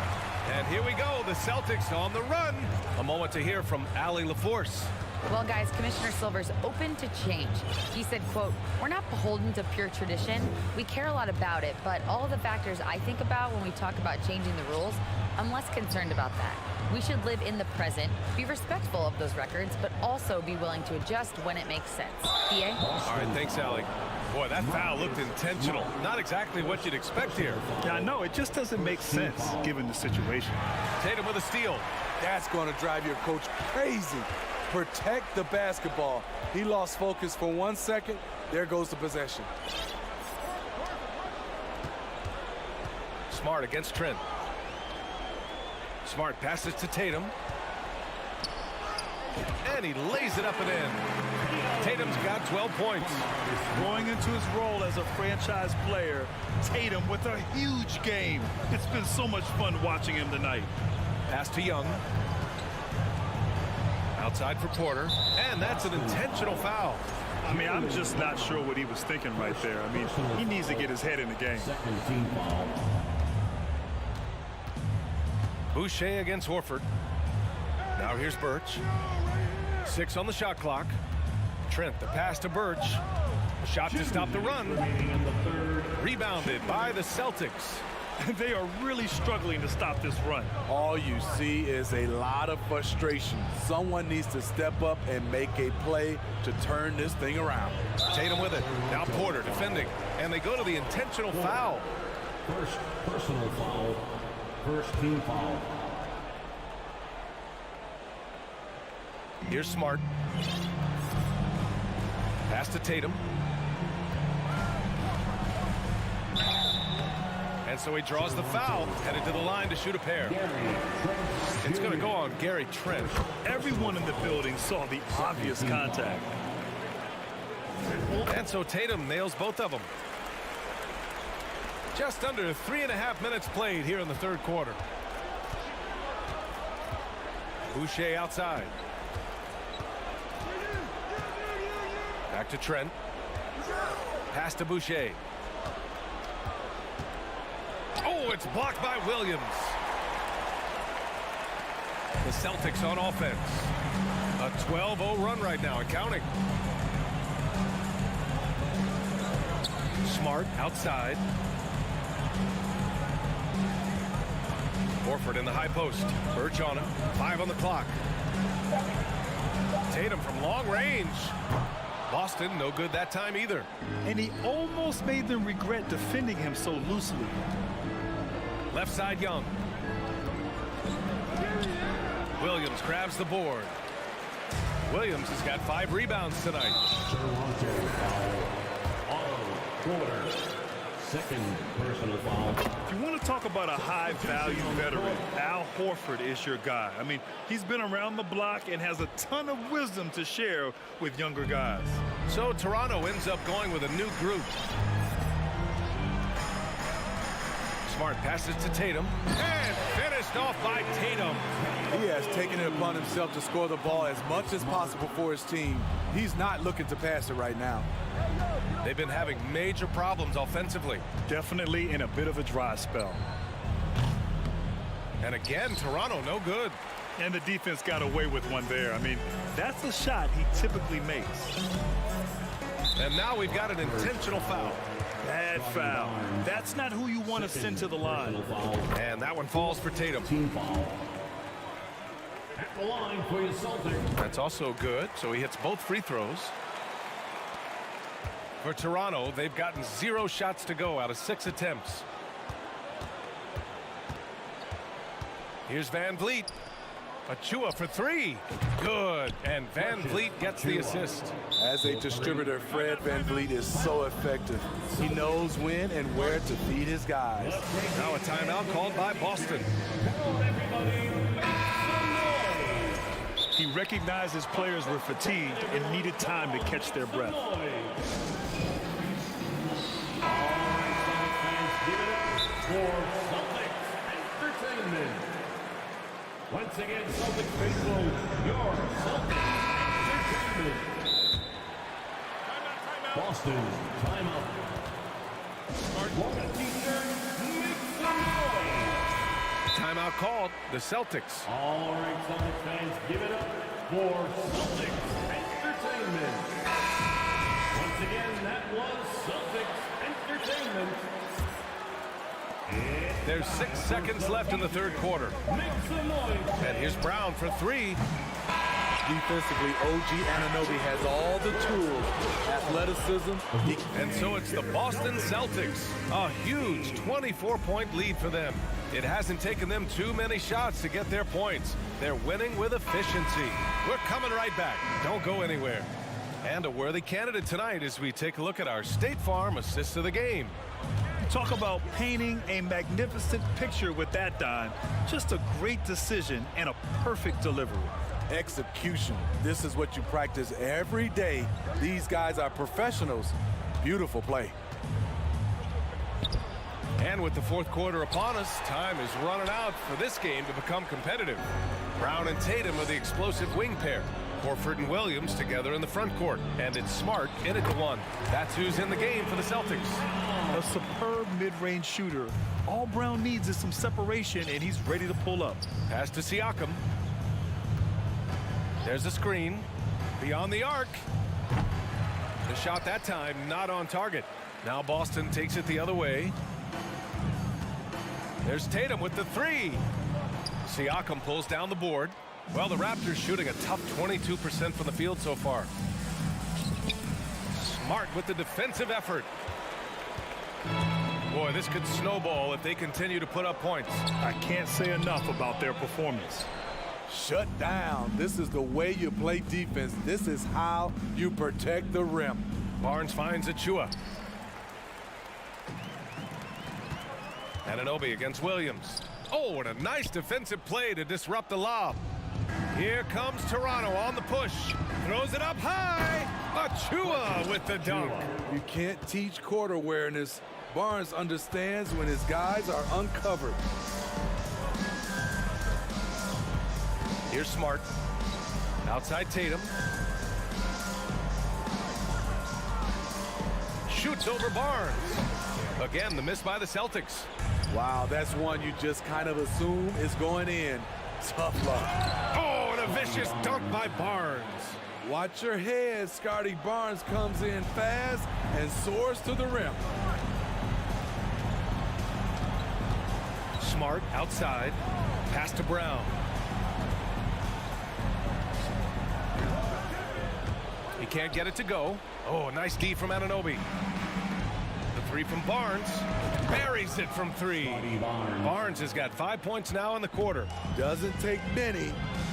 And here we go, the Celtics on the run. A moment to hear from Allie LaForce. Well, guys, Commissioner Silver's open to change. He said, quote, "We're not beholden to pure tradition. We care a lot about it, but all of the factors I think about when we talk about changing the rules, I'm less concerned about that. We should live in the present, be respectful of those records, but also be willing to adjust when it makes sense." PA? All right, thanks, Allie. Boy, that foul looked intentional. Not exactly what you'd expect here. Yeah, I know. It just doesn't make sense given the situation. Tatum with a steal. That's going to drive your coach crazy. Protect the basketball. He lost focus for 1 second. There goes the possession. Smart against Trent. Smart passes to Tatum. And he lays it up and in. Tatum's got 12 points. Going into his role as a franchise player, Tatum with a huge game. It's been so much fun watching him tonight. Pass to Young. Outside for Porter. And that's an intentional foul. I mean, I'm just not sure what he was thinking right there. I mean, he needs to get his head in the game. Boucher against Horford. Now here's Birch. 6 on the shot clock. Trent, the pass to Birch. Shot to stop the run. Rebounded by the Celtics. They are really struggling to stop this run. All you see is a lot of frustration. Someone needs to step up and make a play to turn this thing around. Tatum with it. Now Porter defending. And they go to the intentional foul. First personal foul. First team foul. Here's Smart. Pass to Tatum. And so he draws the foul, headed to the line to shoot a pair. It's going to go on Gary Trent. Everyone in the building saw the obvious contact. And so Tatum nails both of them. Just under 3.5 minutes played here in the third quarter. Boucher outside. Back to Trent. Pass to Boucher. Oh, it's blocked by Williams. The Celtics on offense. A 12-0 run right now and counting. Smart outside. Horford in the high post. Birch on him. 5 on the clock. Tatum from long range. Boston, no good that time either. And he almost made them regret defending him so loosely. Left side Young. Williams grabs the board. Williams has got 5 rebounds tonight. Second personal foul. If you want to talk about a high-value veteran, Al Horford is your guy. I mean, he's been around the block and has a ton of wisdom to share with younger guys. So Toronto ends up going with a new group. Smart passes to Tatum. And finished off by Tatum. He has taken it upon himself to score the ball as much as possible for his team. He's not looking to pass it right now. They've been having major problems offensively. Definitely in a bit of a dry spell. And again, Toronto no good. And the defense got away with one there. I mean, that's a shot he typically makes. And now we've got an intentional foul. Bad foul. That's not who you want to send to the line. And that one falls for Tatum. Team foul. At the line for your Celtics. That's also good. So he hits both free throws. For Toronto, they've gotten 0 shots to go out of 6 attempts. Here's Van Vliet. Achua for 3. Good. And Van Vliet gets the assist. As a distributor, Fred Van Vliet is so effective. He knows when and where to feed his guys. Now a timeout called by Boston. He recognized his players were fatigued and needed time to catch their breath. For Celtics Entertainment. Once again, Celtics faithful, your Celtics Entertainment. Boston, timeout. Timeout called. The Celtics. All right, Celtics fans, give it up for Celtics There's 6 seconds left in the third quarter. And here's Brown for 3. Defensively, OG Anunoby has all the tools, athleticism. And so it's the Boston Celtics. A huge 24-point lead for them. It hasn't taken them too many shots to get their points. They're winning with efficiency. We're coming right back. Don't go anywhere. And a worthy candidate tonight as we take a look at our State Farm assist of the game. Talk about painting a magnificent picture with that dime. Just a great decision and a perfect delivery. Execution. This is what you practice every day. These guys are professionals. Beautiful play. And with the fourth quarter upon us, time is running out for this game to become competitive. Brown and Tatum are the explosive wing pair. Horford and Williams together in the front court. And it's Smart in at the 1. That's who's in the game for the Celtics. A superb mid-range shooter. All Brown needs is some separation, and he's ready to pull up. Pass to Siakam. There's a screen. Beyond the arc. The shot that time not on target. Now Boston takes it the other way. There's Tatum with the 3. Siakam pulls down the board. Well, the Raptors shooting a tough 22% from the field so far. Smart with the defensive effort. Boy, this could snowball if they continue to put up points. I can't say enough about their performance. Shut down. This is the way you play defense. This is how you protect the rim. Barnes finds Achua. Anunoby against Williams. Oh, and a nice defensive play to disrupt the lob. Here comes Toronto on the push. Throws it up high. Achua with the dunk. You can't teach court awareness. Barnes understands when his guys are uncovered. Here's Smart. Outside Tatum. Shoots over Barnes. Again, the miss by the Celtics. Wow, that's one you just kind of assume is going in. Tough luck. Oh, and a vicious dunk by Barnes. Watch your head. Scotty Barnes comes in fast and soars to the rim. Smart outside. Pass to Brown. He can't get it to go. Oh, nice D from Anunoby. The 3 from Barnes. Buries it from 3. Barnes has got 5 points now in the quarter. Doesn't take many.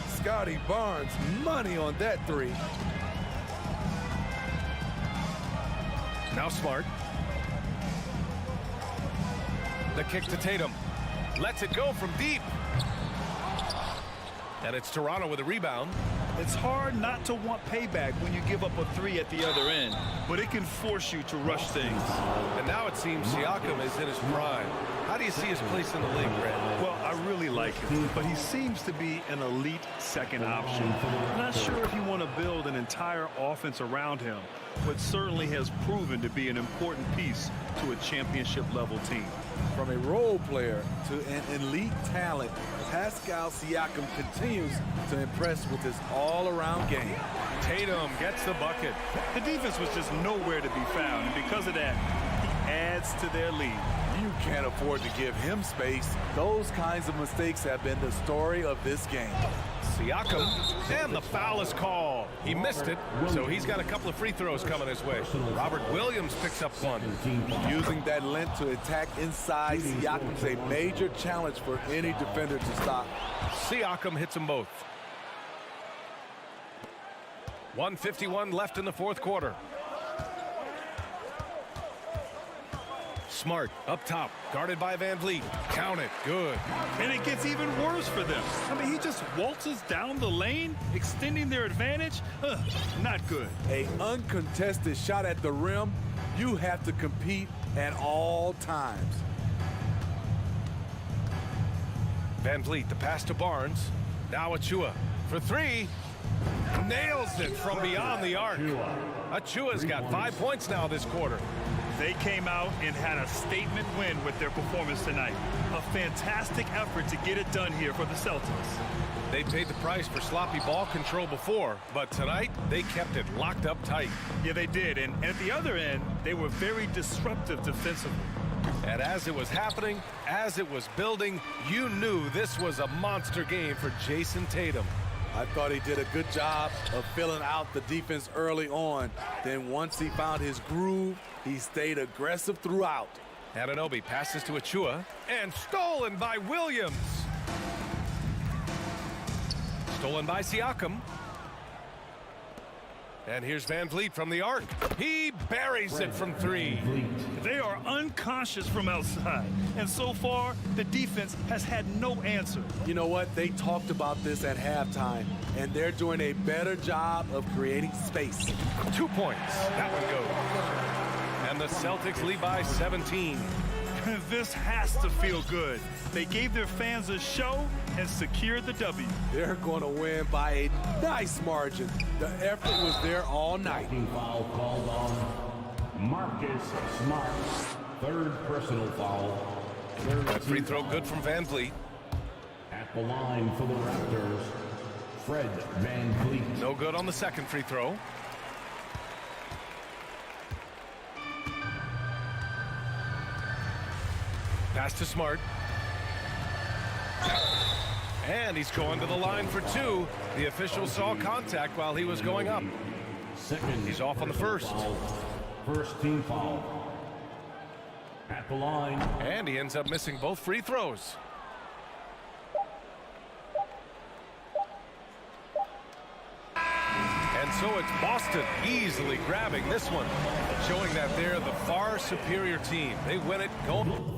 Scotty Barnes, money on that 3. Now Smart. The kick to Tatum. Lets it go from deep. And it's Toronto with a rebound. It's hard not to want payback when you give up a 3 at the other end, but it can force you to rush things. And now it seems Siakam is in his prime. How do you see his place in the league, Brad? Well, I really like him, but he seems to be an elite second option. I'm not sure if you want to build an entire offense around him, but certainly has proven to be an important piece to a championship-level team. From a role player to an elite talent, Pascal Siakam continues to impress with his all-around game. Tatum gets the bucket. The defense was just nowhere to be found, and because of that, he adds to their lead. You can't afford to give him space. Those kinds of mistakes have been the story of this game. Siakam, and the foul is called. He missed it, so he's got a couple of free throws coming his way. Robert Williams picks up 1. Using that length to attack inside Siakam's a major challenge for any defender to stop. Siakam hits them both. 1:51 left in the fourth quarter. Smart up top, guarded by Van Vliet. Count it. Good. And it gets even worse for them. I mean, he just waltzes down the lane, extending their advantage. Not good. A uncontested shot at the rim. You have to compete at all times. Van Vliet, the pass to Barnes. Now Achua for 3. Nails it from beyond the arc. Achua's got 5 points now this quarter. They came out and had a statement win with their performance tonight. A fantastic effort to get it done here for the Celtics. They paid the price for sloppy ball control before, but tonight they kept it locked up tight. Yeah, they did. And at the other end, they were very disruptive defensively. And as it was happening, as it was building, you knew this was a monster game for Jason Tatum. I thought he did a good job of filling out the defense early on. Then once he found his groove, he stayed aggressive throughout. Anunoby passes to Achua, and stolen by Williams. Stolen by Siakam. And here's Van Vliet from the arc. He buries it from 3. They are unconscious from outside, and so far the defense has had no answer. You know what? They talked about this at halftime, and they're doing a better job of creating space. 2 points. That one goes. And the Celtics lead by 17. This has to feel good. They gave their fans a show and secured the W. They're going to win by a nice margin. The effort was there all night. Foul called on Marcus Smart. Third personal foul. That free throw good from Van Vliet. At the line for the Raptors, Fred Van Vliet. No good on the second free throw. Pass to Smart. And he's going to the line for 2. The official saw contact while he was going up. Second. He's off on the first. First team foul. At the line. And he ends up missing both free throws. And so it's Boston easily grabbing this one, showing that they're the far superior team. They win it going.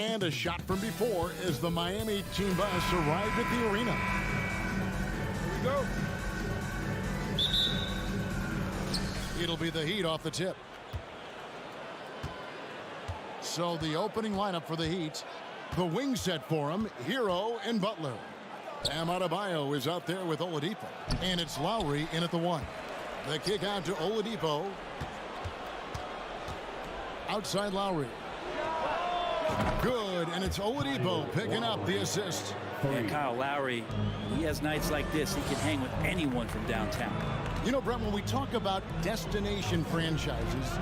And a shot from before as the Miami team bus arrived at the arena. Here we go. It'll be the Heat off the tip. So the opening lineup for the Heat. The wing set for him, Hero and Butler. Bam Adebayo is out there with Oladipo. And it's Lowry in at the 1. The kick out to Oladipo. Outside Lowry. Good, and it's Oladipo picking up the assist. And Kyle Lowry, he has nights like this. He can hang with anyone from downtown. You know, Brett, when we talk about destination franchises,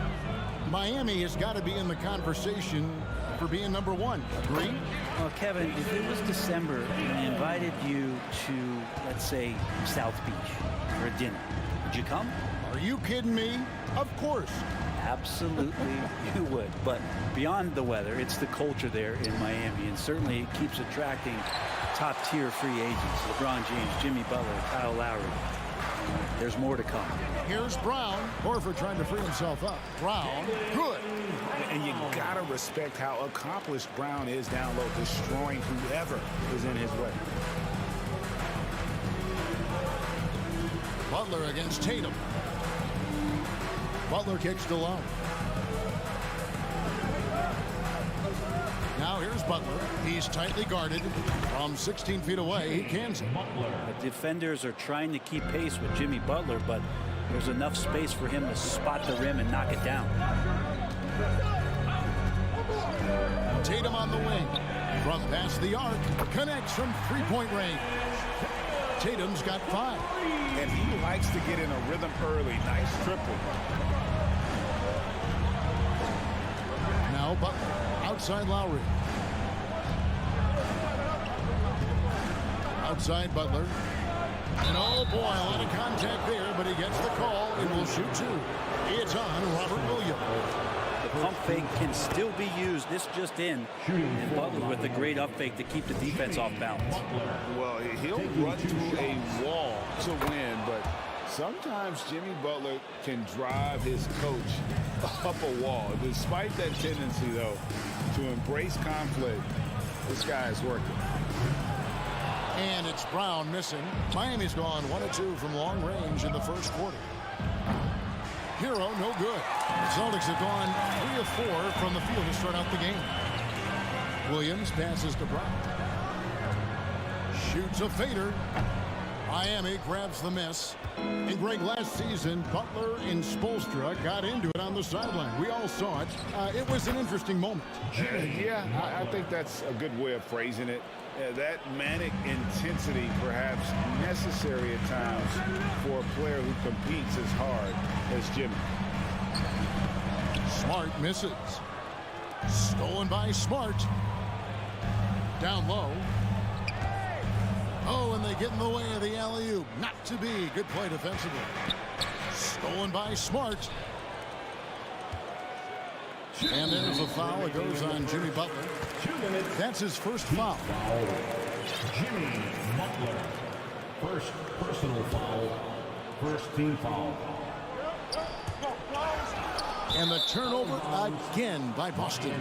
Miami has got to be in the conversation for being number 1. Agree? Well, Kevin, if it was December and I invited you to, let's say, South Beach for a dinner, would you come? Are you kidding me? Of course. Absolutely, you would. But beyond the weather, it's the culture there in Miami, and certainly it keeps attracting top-tier free agents. LeBron James, Jimmy Butler, Kyle Lowry. There's more to come. Here's Brown. Horford trying to free himself up. Brown, good. And you gotta respect how accomplished Brown is down low, destroying whoever is in his way. Butler against Tatum. Butler kicks to Low. Now here's Butler. He's tightly guarded. From 16 feet away, he cans it. The defenders are trying to keep pace with Jimmy Butler, but there's enough space for him to spot the rim and knock it down. Tatum on the wing. From past the arc. Connects from three-point range. Tatum's got 5. And he likes to get in a rhythm early. Nice triple. Now Butler. Outside Lowry. Outside Butler. And oh boy, a lot of contact there, but he gets the call and will shoot 2. It's on Robert Williams. The pump fake can still be used. This just in. And Butler with a great up fake to keep the defense off balance. Well, he'll run through a wall to win, but sometimes Jimmy Butler can drive his coach up a wall. Despite that tendency, though, to embrace conflict, this guy is working. And it's Brown missing. Miami's gone 1 of 2 from long range in the first quarter. Hero, no good. The Celtics have gone 3 of 4 from the field to start out the game. Williams passes to Brown. Shoots a fader. Miami grabs the miss. And Greg, last season, Butler and Spoelstra got into it on the sideline. We all saw it. It was an interesting moment. Yeah, I think that's a good way of phrasing it. That manic intensity perhaps necessary at times for a player who competes as hard as Jimmy. Smart misses. Stolen by Smart. Down low. Oh, and they get in the way of the alley-oop. Not to be. Good play defensively. Stolen by Smart. And there's a foul. It goes on Jimmy Butler. That's his first foul. Jimmy Butler. First personal foul. First team foul. And the turnover again by Boston.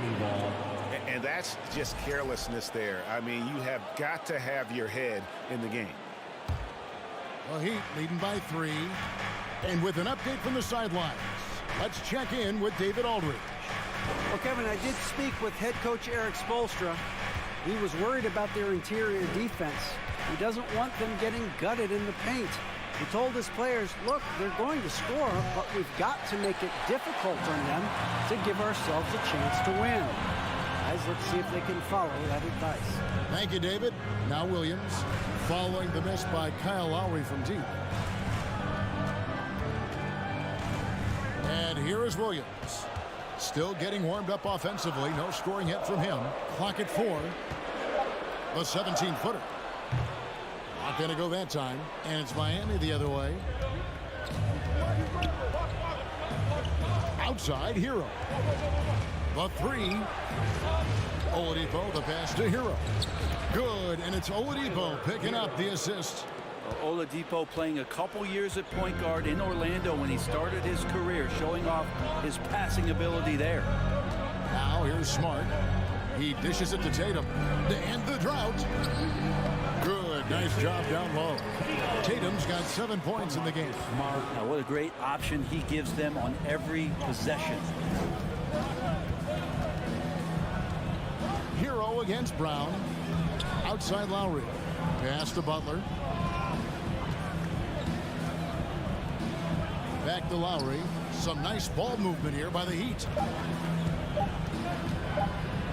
And that's just carelessness there. I mean, you have got to have your head in the game. The Heat leading by 3. And with an update from the sidelines, let's check in with David Aldridge. Well, Kevin, I did speak with head coach Eric Spoelstra. He was worried about their interior defense. He doesn't want them getting gutted in the paint. He told his players, look, they're going to score, but we've got to make it difficult on them to give ourselves a chance to win. Guys, let's see if they can follow that advice. Thank you, David. Now Williams, following the miss by Kyle Lowry from deep. And here is Williams. Still getting warmed up offensively. No scoring yet from him. Clock at 4. The 17-footer. Not going to go that time. And it's Miami the other way. Outside, Hero. The 3. Oladipo, the pass to Hero. Good, and it's Oladipo picking up the assist. Oladipo playing a couple years at point guard in Orlando when he started his career, showing off his passing ability there. Now here's Smart. He dishes it to Tatum to end the drought. Good, nice job down low. Tatum's got 7 points in the game. Now, what a great option he gives them on every possession. Hero against Brown. Outside Lowry. Pass to Butler. Back to Lowry. Some nice ball movement here by the Heat.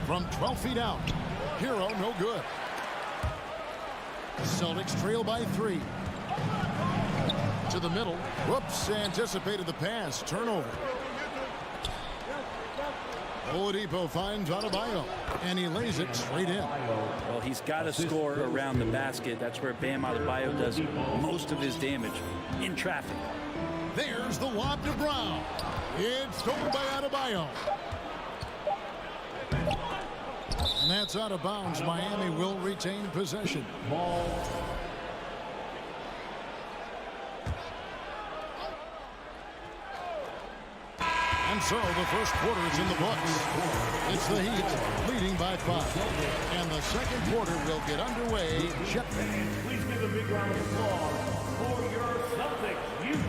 From 12 feet out. Hero, no good. Celtics trail by 3. To the middle. Whoops, anticipated the pass. Turnover. Oladipo finds Adebayo, and he lays it straight in. Well, he's got to score around the basket. That's where Bam Adebayo does most of his damage, in traffic. There's the lob to Brown. It's stolen by Adebayo. And that's out of bounds. Miami will retain possession. And so the first quarter is in the books. It's the Heat leading by 5. And the second quarter will get underway. Please give a big round of applause for your Celtics youth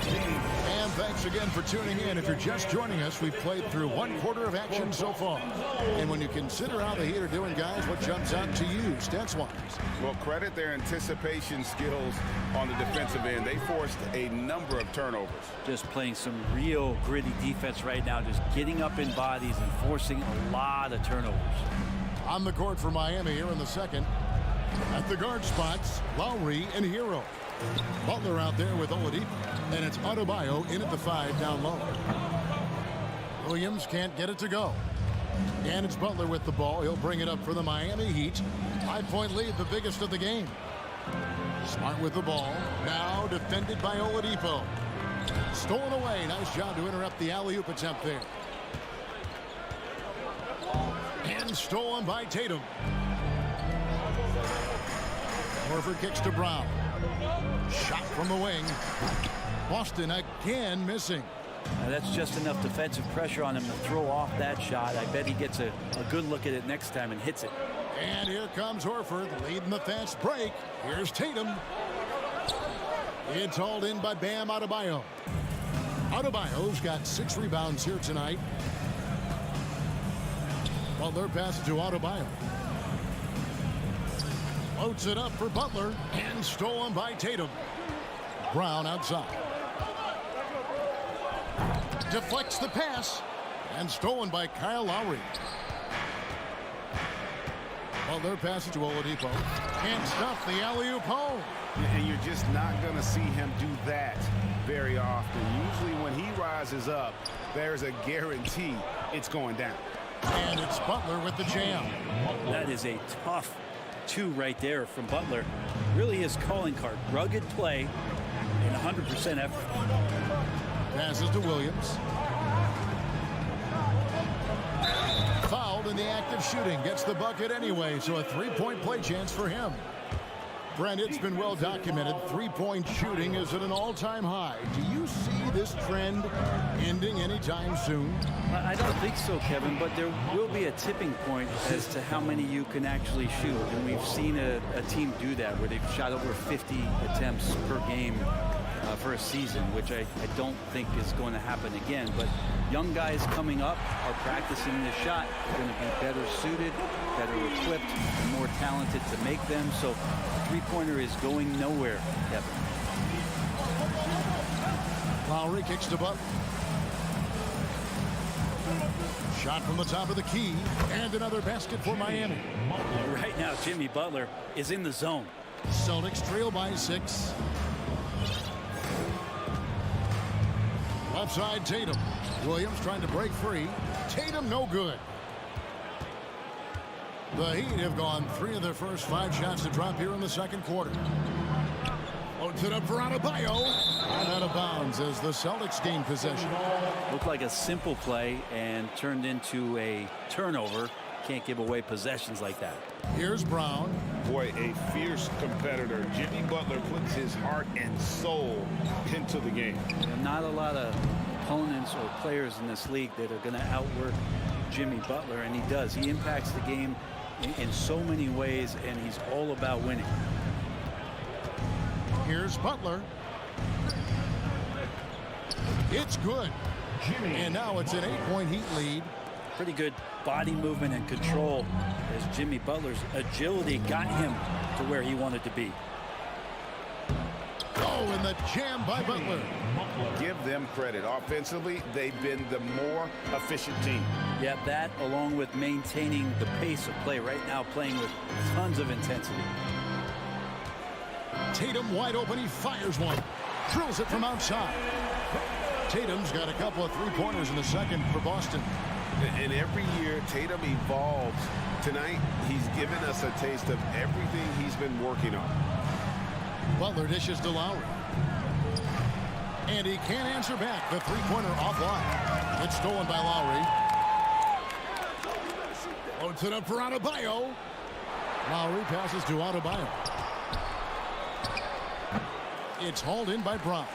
team. And thanks again for tuning in. If you're just joining us, we've played through 1 quarter of action so far. And when you consider how the Heat are doing, guys, what jumps out to you, stats-wise? Well, credit their anticipation skills on the defensive end. They forced a number of turnovers. Just playing some real gritty defense right now, just getting up in bodies and forcing a lot of turnovers. On the court for Miami here in the second. At the guard spots, Lowry and Hero. Butler out there with Oladipo. And it's Adebayo in at the 5 down low. Williams can't get it to go. And it's Butler with the ball. He'll bring it up for the Miami Heat. 5-point lead, the biggest of the game. Smart with the ball. Now defended by Oladipo. Stolen away. Nice job to interrupt the alley-oop attempt there. And stolen by Tatum. Horford kicks to Brown. Shot from the wing. Boston again missing. Now that's just enough defensive pressure on him to throw off that shot. I bet he gets a good look at it next time and hits it. And here comes Horford leading the fast break. Here's Tatum. It's hauled in by Bam Adebayo. Adebayo's got 6 rebounds here tonight. Butler passes to Adebayo. Loads it up for Butler and stolen by Tatum. Brown outside. Deflects the pass and stolen by Kyle Lowry. Butler passes to Oladipo. Can't stop the alley-oop home. And you're just not going to see him do that very often. Usually when he rises up, there's a guarantee it's going down. And it's Butler with the jam. That is a tough 2 right there from Butler. Really his calling card. Rugged play and 100% effort. Passes to Williams. Fouled in the act of shooting. Gets the bucket anyway, so a 3-point play chance for him. Brent, it's been well documented. 3-point shooting is at an all-time high. Do you see this trend ending anytime soon? I don't think so, Kevin, but there will be a tipping point as to how many you can actually shoot. And we've seen a team do that where they've shot over 50 attempts per game for a season, which I don't think is going to happen again. But young guys coming up are practicing this shot. They're going to be better suited, better equipped, and more talented to make them. So three-pointer is going nowhere, Kevin. Lowry kicks to Butler. Shot from the top of the key, and another basket for Miami. Right now, Jimmy Butler is in the zone. Celtics trail by 6. Left side, Tatum. Williams trying to break free. Tatum no good. The Heat have gone 3 of their first 5 shots to drop here in the second quarter. Loads it up for Adebayo. And out of bounds as the Celtics gain possession. Looked like a simple play and turned into a turnover. Can't give away possessions like that. Here's Brown. Boy, a fierce competitor. Jimmy Butler puts his heart and soul into the game. Not a lot of opponents or players in this league that are going to outwork Jimmy Butler, and he does. He impacts the game in so many ways, and he's all about winning. Here's Butler. It's good. And now it's an 8-point Heat lead. Pretty good body movement and control as Jimmy Butler's agility got him to where he wanted to be. Oh, and the jam by Butler. Give them credit. Offensively, they've been the more efficient team. Yeah, that along with maintaining the pace of play right now, playing with tons of intensity. Tatum wide open. He fires one. Drills it from outside. Tatum's got a couple of three-pointers in the second for Boston. And every year, Tatum evolves. Tonight, he's given us a taste of everything he's been working on. Butler dishes to Lowry. And he can't answer back. The three-pointer offline. It's stolen by Lowry. Loads it up for Adebayo. Lowry passes to Adebayo. It's hauled in by Brown.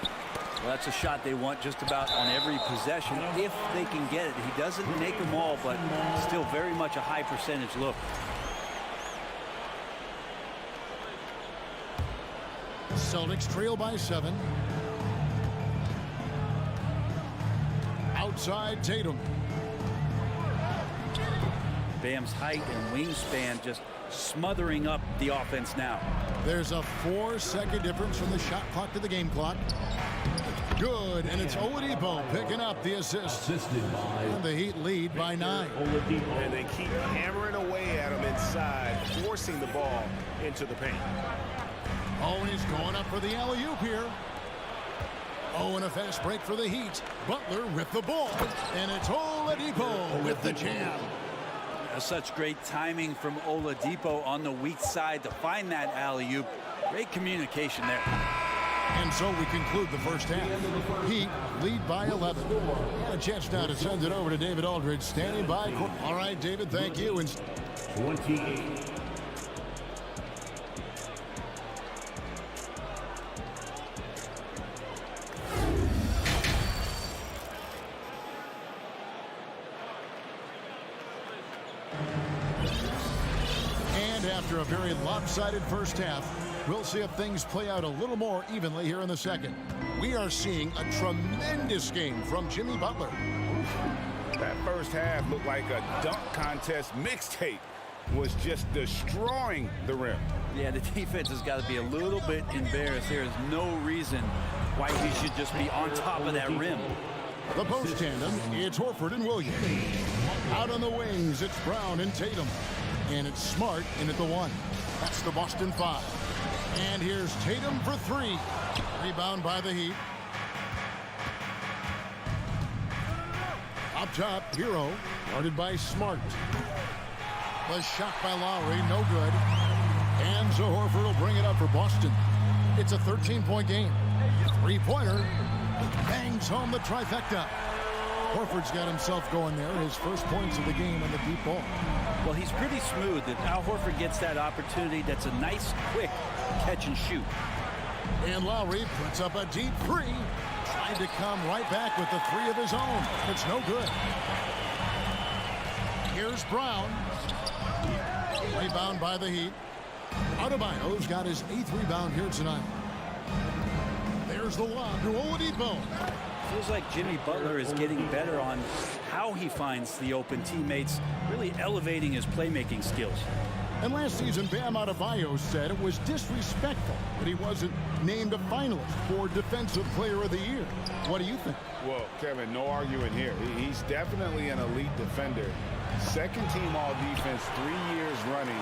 Well, that's a shot they want just about on every possession if they can get it. He doesn't make them all, but still very much a high percentage look. Celtics trail by 7. Outside Tatum. Bam's height and wingspan just smothering up the offense now. There's a 4-second difference from the shot clock to the game clock. Good, and it's Oladipo picking up the assist. And the Heat lead by 9. And they keep hammering away at him inside, forcing the ball into the paint. Oh, and he's going up for the alley-oop here. Oh, and a fast break for the Heat. Butler with the ball. And it's Oladipo with the jam. Such great timing from Oladipo on the weak side to find that alley-oop. Great communication there. And so we conclude the first half. Heat lead by 11. And a chance now to send it over to David Aldridge, standing by. All right, David, thank you. And 28. After a very lopsided first half, we'll see if things play out a little more evenly here in the second. We are seeing a tremendous game from Jimmy Butler. That first half looked like a dunk contest mixtape. Was just destroying the rim. Yeah, the defense has got to be a little bit embarrassed. There is no reason why he should just be on top of that rim. The post tandem, it's Horford and Williams. Out on the wings, it's Brown and Tatum. And it's Smart in at the 1. That's the Boston 5. And here's Tatum for 3. Rebound by the Heat. Up top, Hero, guarded by Smart. The shot by Lowry, no good. And so Horford will bring it up for Boston. It's a 13-point game. Three-pointer. Bangs home the trifecta. Horford's got himself going there. His first points of the game on the deep ball. Well, he's pretty smooth. And Al Horford gets that opportunity. That's a nice, quick catch and shoot. And Lowry puts up a deep 3. Trying to come right back with the 3 of his own. It's no good. Here's Brown. Rebound by the Heat. Adebayo's got his 8th rebound here tonight. There's the lob to Oladipo. Feels like Jimmy Butler is getting better on how he finds the open teammates, really elevating his playmaking skills. And last season, Bam Adebayo said it was disrespectful that he wasn't named a finalist for Defensive Player of the Year. What do you think? Well, Kevin, no arguing here. He's definitely an elite defender. Second team all defense 3 years running.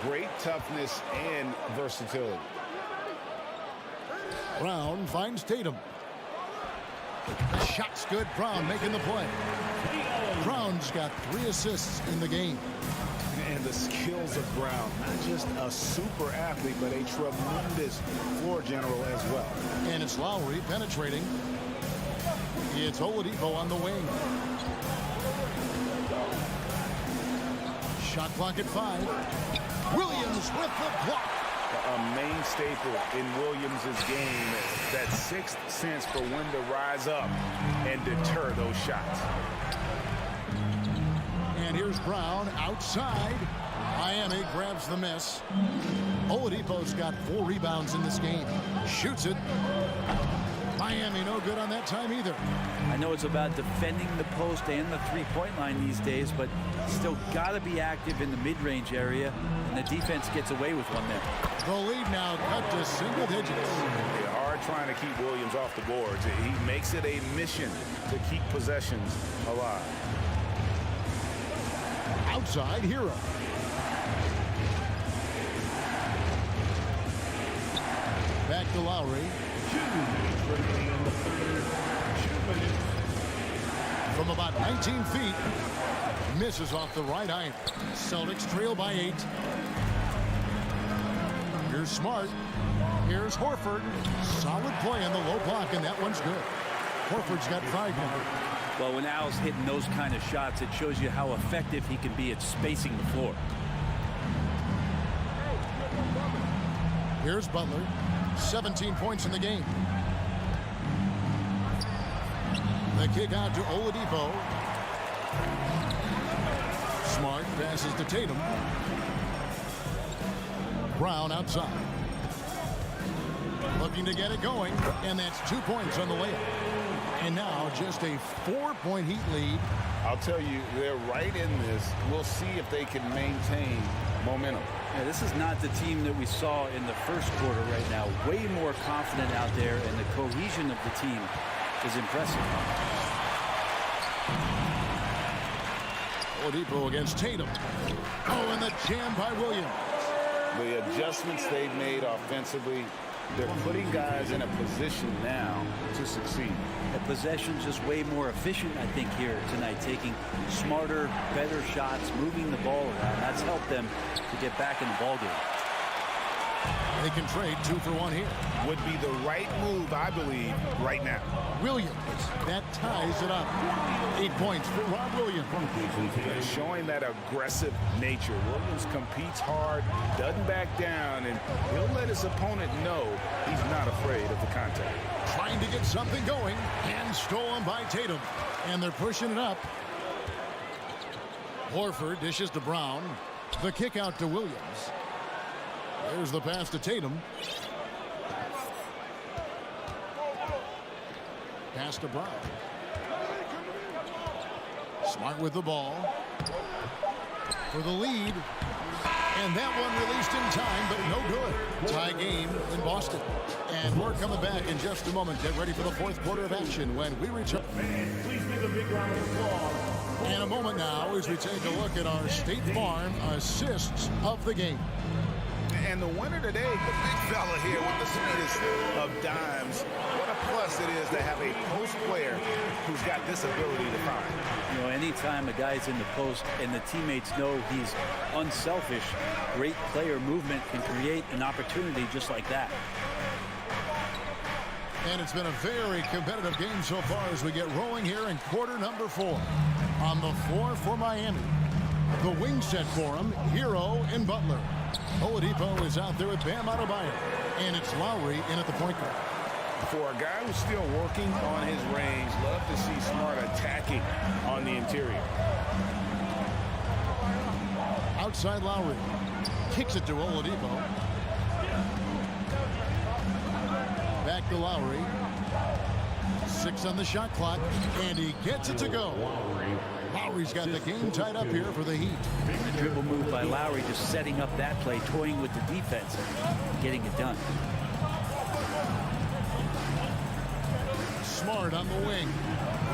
Great toughness and versatility. Brown finds Tatum. The shot's good. Brown making the play. Brown's got 3 assists in the game. And the skills of Brown, not just a super athlete, but a tremendous floor general as well. And it's Lowry penetrating. It's Oladipo on the wing. Shot clock at 5. Williams with the block. A main staple in Williams' game, that 6th sense for when to rise up and deter those shots. And here's Brown outside. Miami grabs the miss. Oladipo's got 4 rebounds in this game. Shoots it. Miami no good on that time either. I know it's about defending the post and the three-point line these days, but still got to be active in the mid-range area, and the defense gets away with one there. The lead now cut to single digits. They're hard trying to keep Williams off the boards. He makes it a mission to keep possessions alive. Outside Hero. Back to Lowry. From about 19 feet. Misses off the right iron. Celtics trail by 8. Here's Smart. Here's Horford. Solid play in the low block, and that one's good. Horford's got 5 now. Well, when Al's hitting those kind of shots, it shows you how effective he can be at spacing the floor. Here's Butler. 17 points in the game. The kick out to Oladipo. Smart passes to Tatum. Brown outside. Looking to get it going, and that's 2 points on the layup. And now just a 4-point Heat lead. I'll tell you, they're right in this. We'll see if they can maintain momentum. Yeah, this is not the team that we saw in the first quarter right now. Way more confident out there, and the cohesion of the team is impressive. Oladipo against Tatum. Oh, and the jam by Williams. The adjustments they've made offensively, they're putting guys in a position now to succeed. The possession's just way more efficient, I think, here tonight, taking smarter, better shots, moving the ball around. That's helped them to get back in the ballgame. They can trade 2 for 1 here. Would be the right move, I believe, right now. Williams, that ties it up. 8 points for Rob Williams. Showing that aggressive nature. Williams competes hard, doesn't back down, and he'll let his opponent know he's not afraid of the contact. Trying to get something going, and stolen by Tatum. And they're pushing it up. Horford dishes to Brown. The kick out to Williams. There's the pass to Tatum. Pass to Brown. Smart with the ball. For the lead. And that one released in time, but no good. Tie game in Boston. And we're coming back in just a moment. Get ready for the 4th quarter of action when we return. Please give a big round of applause. In a moment now as we take a look at our State Farm assists of the game. And the winner today, the big fella here with the sweetest of dimes. What a plus it is to have a post player who's got this ability to find. You know, anytime a guy's in the post and the teammates know he's unselfish, great player movement can create an opportunity just like that. And it's been a very competitive game so far as we get rolling here in quarter number 4. On the floor for Miami, the wing set for him, Hero and Butler. Oladipo is out there with Bam Adebayo, and it's Lowry in at the point guard. For a guy who's still working on his range, love to see Smart attacking on the interior. Outside Lowry, kicks it to Oladipo. Back to Lowry. 6 on the shot clock, and he gets it to go. Lowry's got the game tied up here for the Heat. The dribble move by Lowry, just setting up that play, toying with the defense, getting it done. Smart on the wing.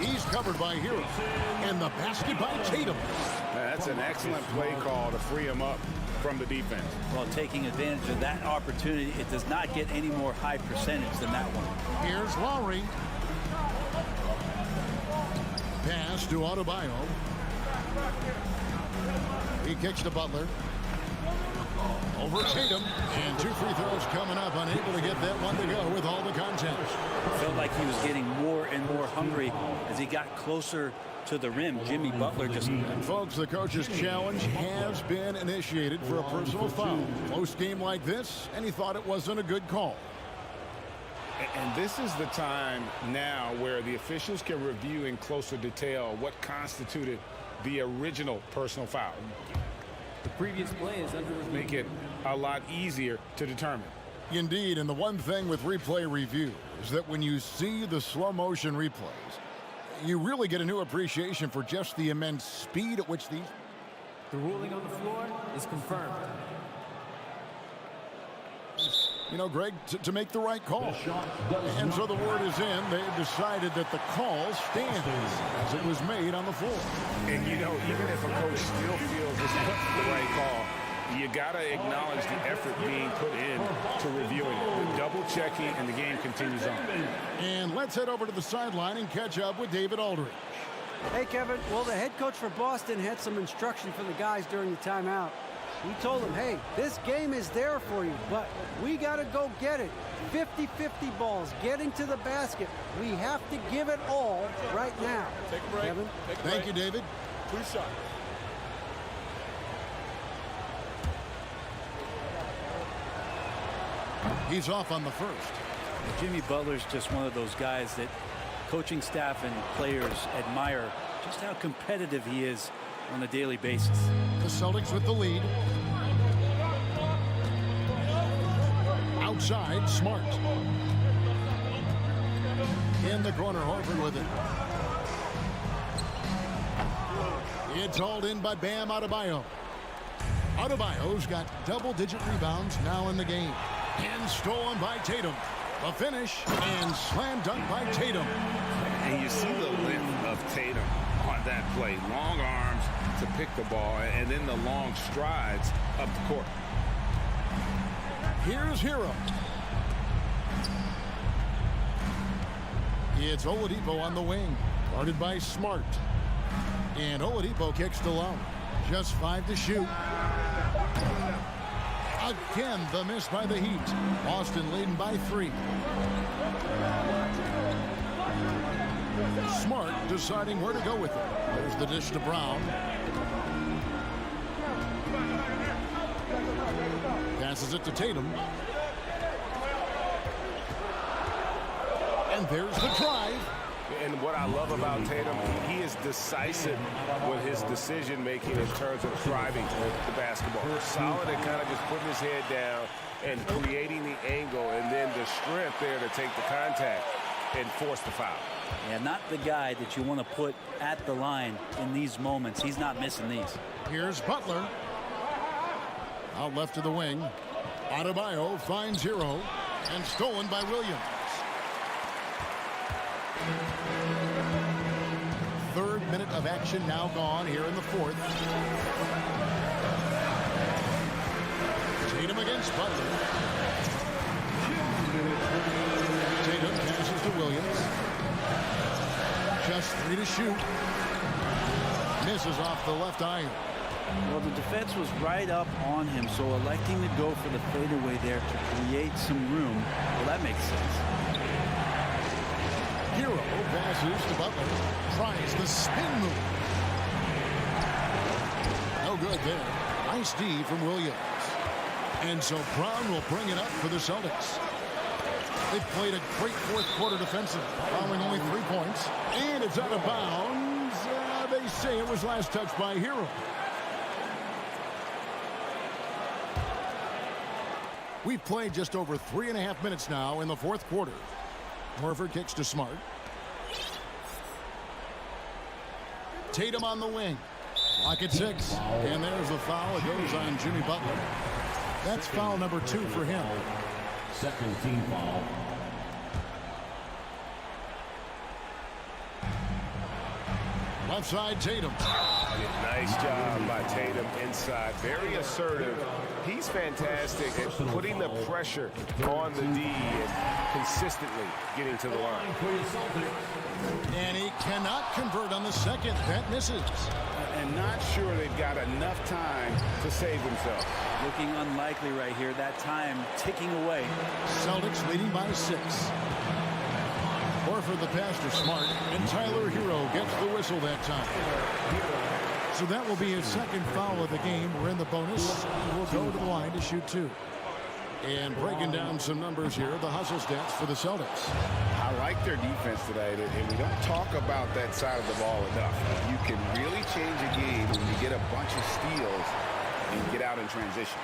He's covered by Hero. And the basket by Tatum. That's an excellent play call to free him up from the defense. Well, taking advantage of that opportunity, it does not get any more high percentage than that one. Here's Lowry. Pass to Adebayo. He kicks to Butler. Over Tatum. And 2 free throws coming up. Unable to get that one to go with all the contact. Felt like he was getting more and more hungry as he got closer to the rim. Jimmy Butler just... And folks, the coach's challenge has been initiated for a personal foul. Close game like this, and he thought it wasn't a good call. And this is the time now where the officials can review in closer detail what constituted the original personal foul. The previous play is under review. Make it a lot easier to determine. Indeed, and the one thing with replay review is that when you see the slow motion replays, you really get a new appreciation for just the immense speed at which these... The ruling on the floor is confirmed. You know, Greg, to make the right call. And so the word is in. They have decided that the call stands as it was made on the floor. And, you know, even if a coach still feels it's the right call, you got to acknowledge the effort being put in to reviewing it. The double checking, and the game continues on. And let's head over to the sideline and catch up with David Aldridge. Hey, Kevin. Well, the head coach for Boston had some instruction for the guys during the timeout. He told them, hey, this game is there for you, but we got to go get it. 50-50 balls, getting to the basket. We have to give it all right now. Take a break. Kevin? Thank you, David. 2 shots. He's off on the first. Jimmy Butler's just one of those guys that coaching staff and players admire just how competitive he is on a daily basis. The Celtics with the lead. Outside, Smart. In the corner, Horford with it. It's hauled in by Bam Adebayo. Adebayo's got double-digit rebounds now in the game. And stolen by Tatum. A finish and slam dunk by Tatum. And you see the length of Tatum on that play. Long arms to pick the ball, and then the long strides up the court. Here's Hero. It's Oladipo on the wing, guarded by Smart. And Oladipo kicks to low. Just 5 to shoot. Again, the miss by the Heat. Boston leading by 3. Smart deciding where to go with it. There's the dish to Brown. Passes it to Tatum. And there's the drive. And what I love about Tatum, he is decisive with his decision-making in terms of driving the basketball. Solid at kind of just putting his head down and creating the angle, and then the strength there to take the contact and force the foul. Yeah, not the guy that you want to put at the line in these moments. He's not missing these. Here's Butler. Out left to the wing. Adebayo finds Hero and stolen by Williams. Third minute of action now gone here in the fourth. Tatum against Butler. Tatum passes to Williams. Just 3 to shoot. Misses off the left iron. Well, the defense was right up on him, so electing to go for the fadeaway there to create some room, well, that makes sense. Hero passes to Butler. Tries the spin move. No good there. Nice D from Williams. And so Brown will bring it up for the Celtics. They've played a great fourth quarter defensive, following only 3 points. And it's out of bounds. They say it was last touched by Hero. We've played just over 3.5 minutes now in the fourth quarter. Horford kicks to Smart. Tatum on the wing. Clock at 6. And there's the foul. It goes on Jimmy Butler. That's foul number 2 for him. Second team foul. Left side, Tatum. Nice job by Tatum inside. Very assertive. He's fantastic at putting the pressure on the D and consistently getting to the line. And he cannot convert on the second. That misses. And not sure they've got enough time to save themselves. Looking unlikely right here. That time ticking away. Celtics leading by 6. Horford the pass to Smart, and Tyler Hero gets the whistle that time. So that will be his second foul of the game. We're in the bonus. We'll go to the line to shoot 2. And breaking down some numbers here, the hustle stats for the Celtics. How I like their defense today, and we don't talk about that side of the ball enough. You can really change a game when you get a bunch of steals and get out in transition.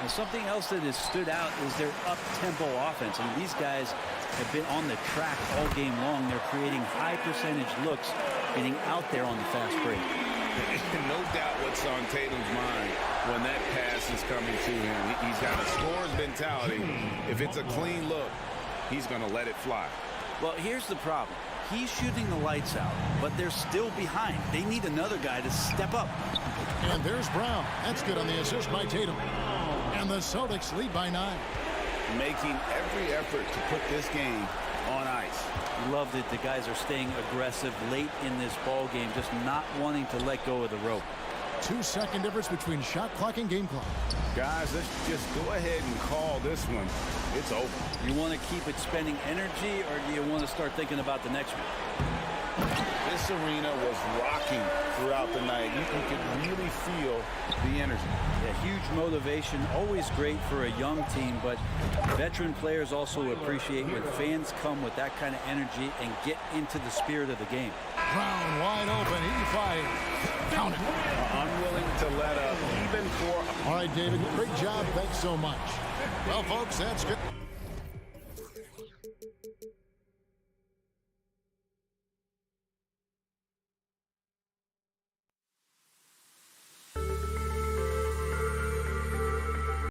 And something else that has stood out is their up-tempo offense. I mean, these guys have been on the track all game long. They're creating high-percentage looks, getting out there on the fast break. No doubt what's on Tatum's mind when that pass is coming to him. He's got a scorer's mentality. If it's a clean look, he's going to let it fly. Well, here's the problem. He's shooting the lights out, but they're still behind. They need another guy to step up. And there's Brown. That's good on the assist by Tatum. And the Celtics lead by 9. Making every effort to put this game on ice. Love that the guys are staying aggressive late in this ball game, just not wanting to let go of the rope. 2-second difference between shot clock and game clock. Guys, let's just go ahead and call this one. It's over. You want to keep expending energy, or do you want to start thinking about the next one? This arena was rocking throughout the night. You could really feel the energy. Yeah, huge motivation, always great for a young team, but veteran players also appreciate when fans come with that kind of energy and get into the spirit of the game. Brown wide open. He fires. Count it. Unwilling to let up even for... All right, David. Great job. Thanks so much. Well, folks, that's good.